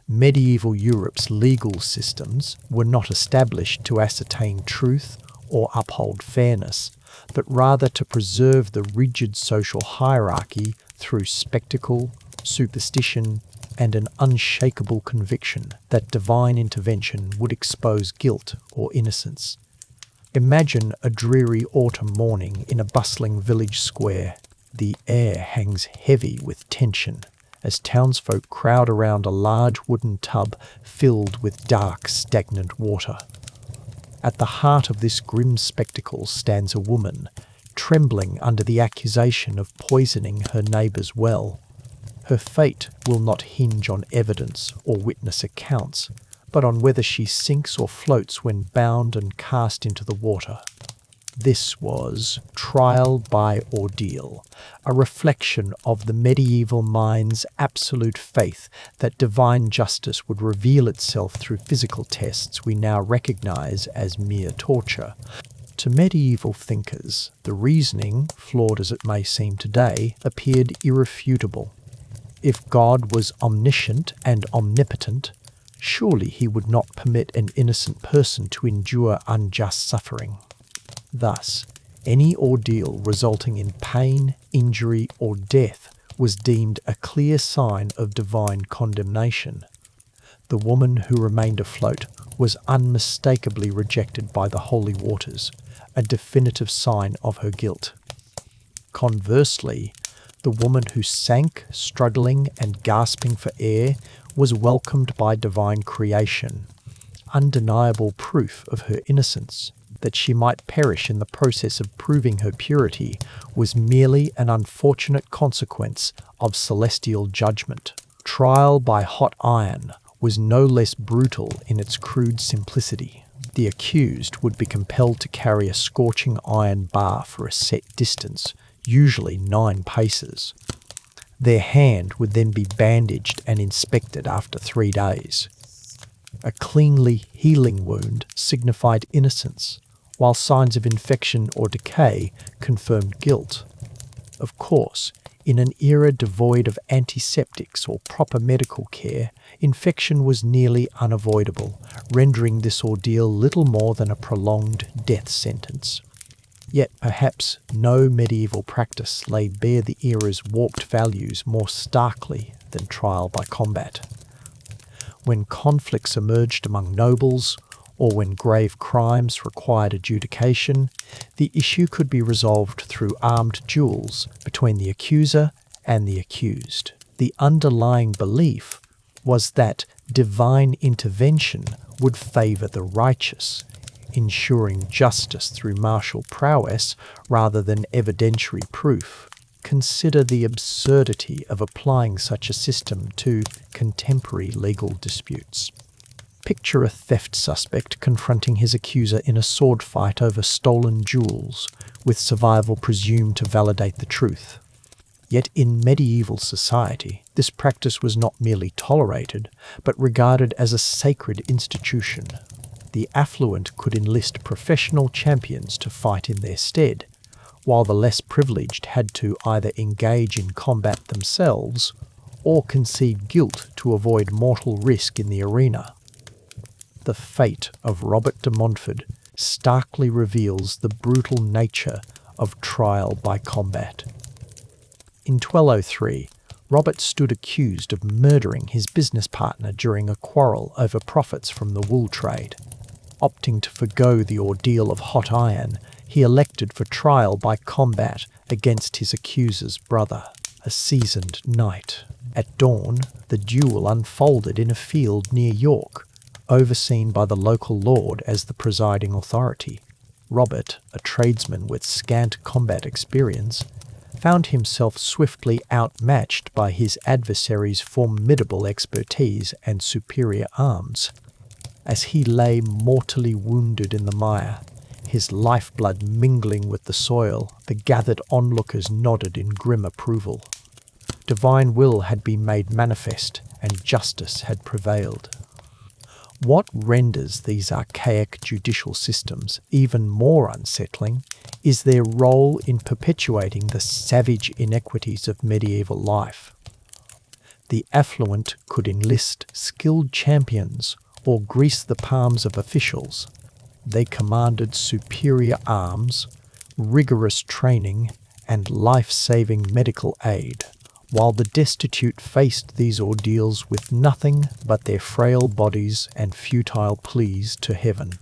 Medieval Europe's legal systems were not established to ascertain truth or uphold fairness, but rather to preserve the rigid social hierarchy through spectacle, superstition, and an unshakable conviction that divine intervention would expose guilt or innocence. Imagine a dreary autumn morning in a bustling village square. The air hangs heavy with tension as townsfolk crowd around a large wooden tub filled with dark, stagnant water. At the heart of this grim spectacle stands a woman, trembling under the accusation of poisoning her neighbour's well. Her fate will not hinge on evidence or witness accounts, but on whether she sinks or floats when bound and cast into the water. This was trial by ordeal, a reflection of the medieval mind's absolute faith that divine justice would reveal itself through physical tests we now recognize as mere torture. To medieval thinkers, the reasoning, flawed as it may seem today, appeared irrefutable. If God was omniscient and omnipotent, surely he would not permit an innocent person to endure unjust suffering. Thus, any ordeal resulting in pain, injury, or death was deemed a clear sign of divine condemnation. The woman who remained afloat was unmistakably rejected by the holy waters, a definitive sign of her guilt. Conversely, the woman who sank, struggling and gasping for air, was welcomed by divine creation, undeniable proof of her innocence. That she might perish in the process of proving her purity was merely an unfortunate consequence of celestial judgment. Trial by hot iron was no less brutal in its crude simplicity. The accused would be compelled to carry a scorching iron bar for a set distance, usually 9 paces. Their hand would then be bandaged and inspected after 3 days. A cleanly healing wound signified innocence, while signs of infection or decay confirmed guilt. Of course, in an era devoid of antiseptics or proper medical care, infection was nearly unavoidable, rendering this ordeal little more than a prolonged death sentence. Yet perhaps no medieval practice laid bare the era's warped values more starkly than trial by combat. When conflicts emerged among nobles, or when grave crimes required adjudication, the issue could be resolved through armed duels between the accuser and the accused. The underlying belief was that divine intervention would favour the righteous, ensuring justice through martial prowess rather than evidentiary proof. Consider the absurdity of applying such a system to contemporary legal disputes. Picture a theft suspect confronting his accuser in a sword fight over stolen jewels, with survival presumed to validate the truth. Yet in medieval society, this practice was not merely tolerated, but regarded as a sacred institution. The affluent could enlist professional champions to fight in their stead, while the less privileged had to either engage in combat themselves or concede guilt to avoid mortal risk in the arena. The fate of Robert de Montfort starkly reveals the brutal nature of trial by combat. In 1203, Robert stood accused of murdering his business partner during a quarrel over profits from the wool trade. Opting to forgo the ordeal of hot iron, he elected for trial by combat against his accuser's brother, a seasoned knight. At dawn, the duel unfolded in a field near York, overseen by the local lord as the presiding authority. Robert, a tradesman with scant combat experience, found himself swiftly outmatched by his adversary's formidable expertise and superior arms. As he lay mortally wounded in the mire, his lifeblood mingling with the soil, the gathered onlookers nodded in grim approval. Divine will had been made manifest, and justice had prevailed. What renders these archaic judicial systems even more unsettling is their role in perpetuating the savage inequities of medieval life. The affluent could enlist skilled champions or grease the palms of officials. They commanded superior arms, rigorous training, and life-saving medical aid, while the destitute faced these ordeals with nothing but their frail bodies and futile pleas to heaven.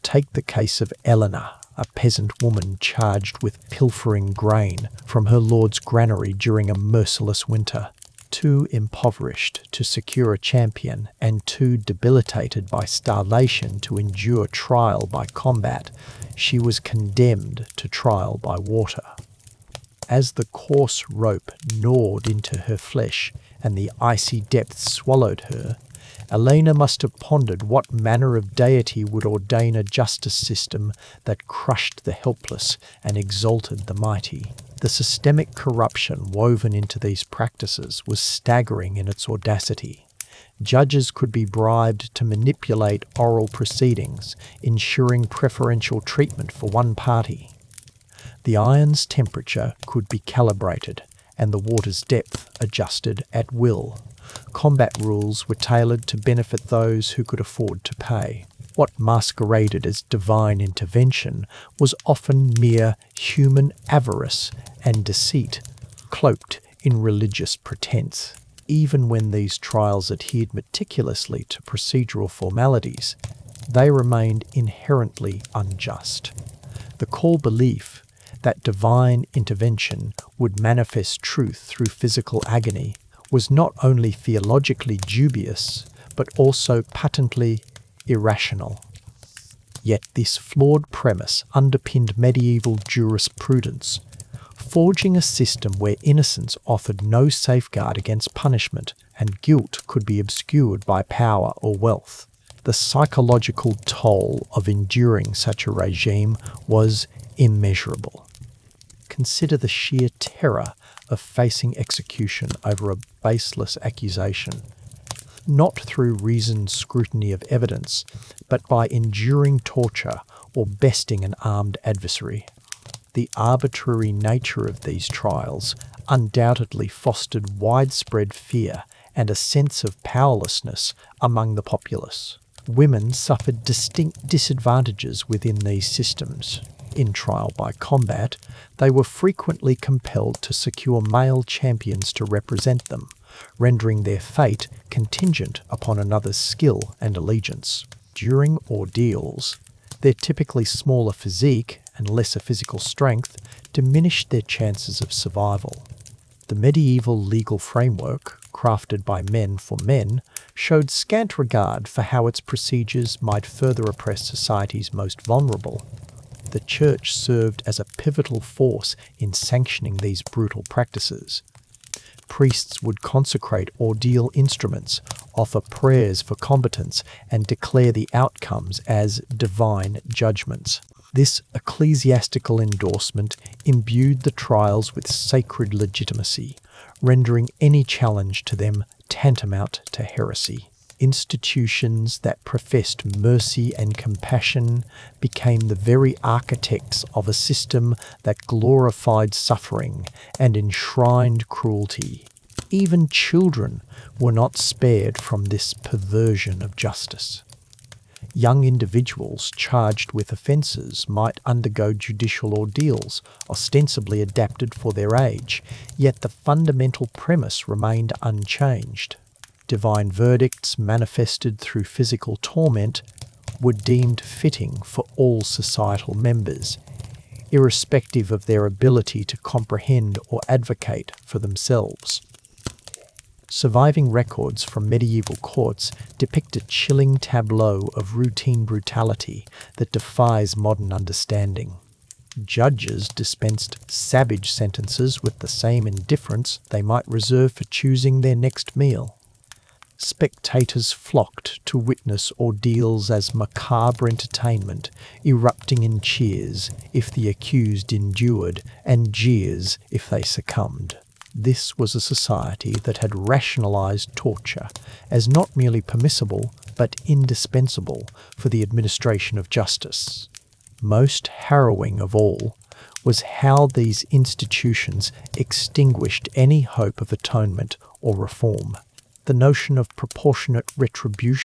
Take the case of Eleanor, a peasant woman charged with pilfering grain from her lord's granary during a merciless winter. Too impoverished to secure a champion and too debilitated by starvation to endure trial by combat, she was condemned to trial by water. As the coarse rope gnawed into her flesh and the icy depths swallowed her, Elena must have pondered what manner of deity would ordain a justice system that crushed the helpless and exalted the mighty. The systemic corruption woven into these practices was staggering in its audacity. Judges could be bribed to manipulate oral proceedings, ensuring preferential treatment for one party. The iron's temperature could be calibrated and the water's depth adjusted at will. Combat rules were tailored to benefit those who could afford to pay. What masqueraded as divine intervention was often mere human avarice and deceit, cloaked in religious pretense. Even when these trials adhered meticulously to procedural formalities, they remained inherently unjust. The core belief that divine intervention would manifest truth through physical agony was not only theologically dubious, but also patently irrational. Yet this flawed premise underpinned medieval jurisprudence, forging a system where innocence offered no safeguard against punishment and guilt could be obscured by power or wealth. The psychological toll of enduring such a regime was immeasurable. Consider the sheer terror of facing execution over a baseless accusation, not through reasoned scrutiny of evidence, but by enduring torture or besting an armed adversary. The arbitrary nature of these trials undoubtedly fostered widespread fear and a sense of powerlessness among the populace. Women suffered distinct disadvantages within these systems. In trial by combat, they were frequently compelled to secure male champions to represent them, rendering their fate contingent upon another's skill and allegiance. During ordeals, their typically smaller physique and lesser physical strength diminished their chances of survival. The medieval legal framework, crafted by men for men, showed scant regard for how its procedures might further oppress society's most vulnerable. The Church served as a pivotal force in sanctioning these brutal practices. Priests would consecrate ordeal instruments, offer prayers for combatants, and declare the outcomes as divine judgments. This ecclesiastical endorsement imbued the trials with sacred legitimacy, rendering any challenge to them tantamount to heresy. Institutions that professed mercy and compassion became the very architects of a system that glorified suffering and enshrined cruelty. Even children were not spared from this perversion of justice. Young individuals charged with offences might undergo judicial ordeals, ostensibly adapted for their age, yet the fundamental premise remained unchanged. Divine verdicts manifested through physical torment were deemed fitting for all societal members, irrespective of their ability to comprehend or advocate for themselves. Surviving records from medieval courts depict a chilling tableau of routine brutality that defies modern understanding. Judges dispensed savage sentences with the same indifference they might reserve for choosing their next meal. Spectators flocked to witness ordeals as macabre entertainment, erupting in cheers if the accused endured and jeers if they succumbed. This was a society that had rationalized torture as not merely permissible but indispensable for the administration of justice. Most harrowing of all was how these institutions extinguished any hope of atonement or reform. The notion of proportionate retribution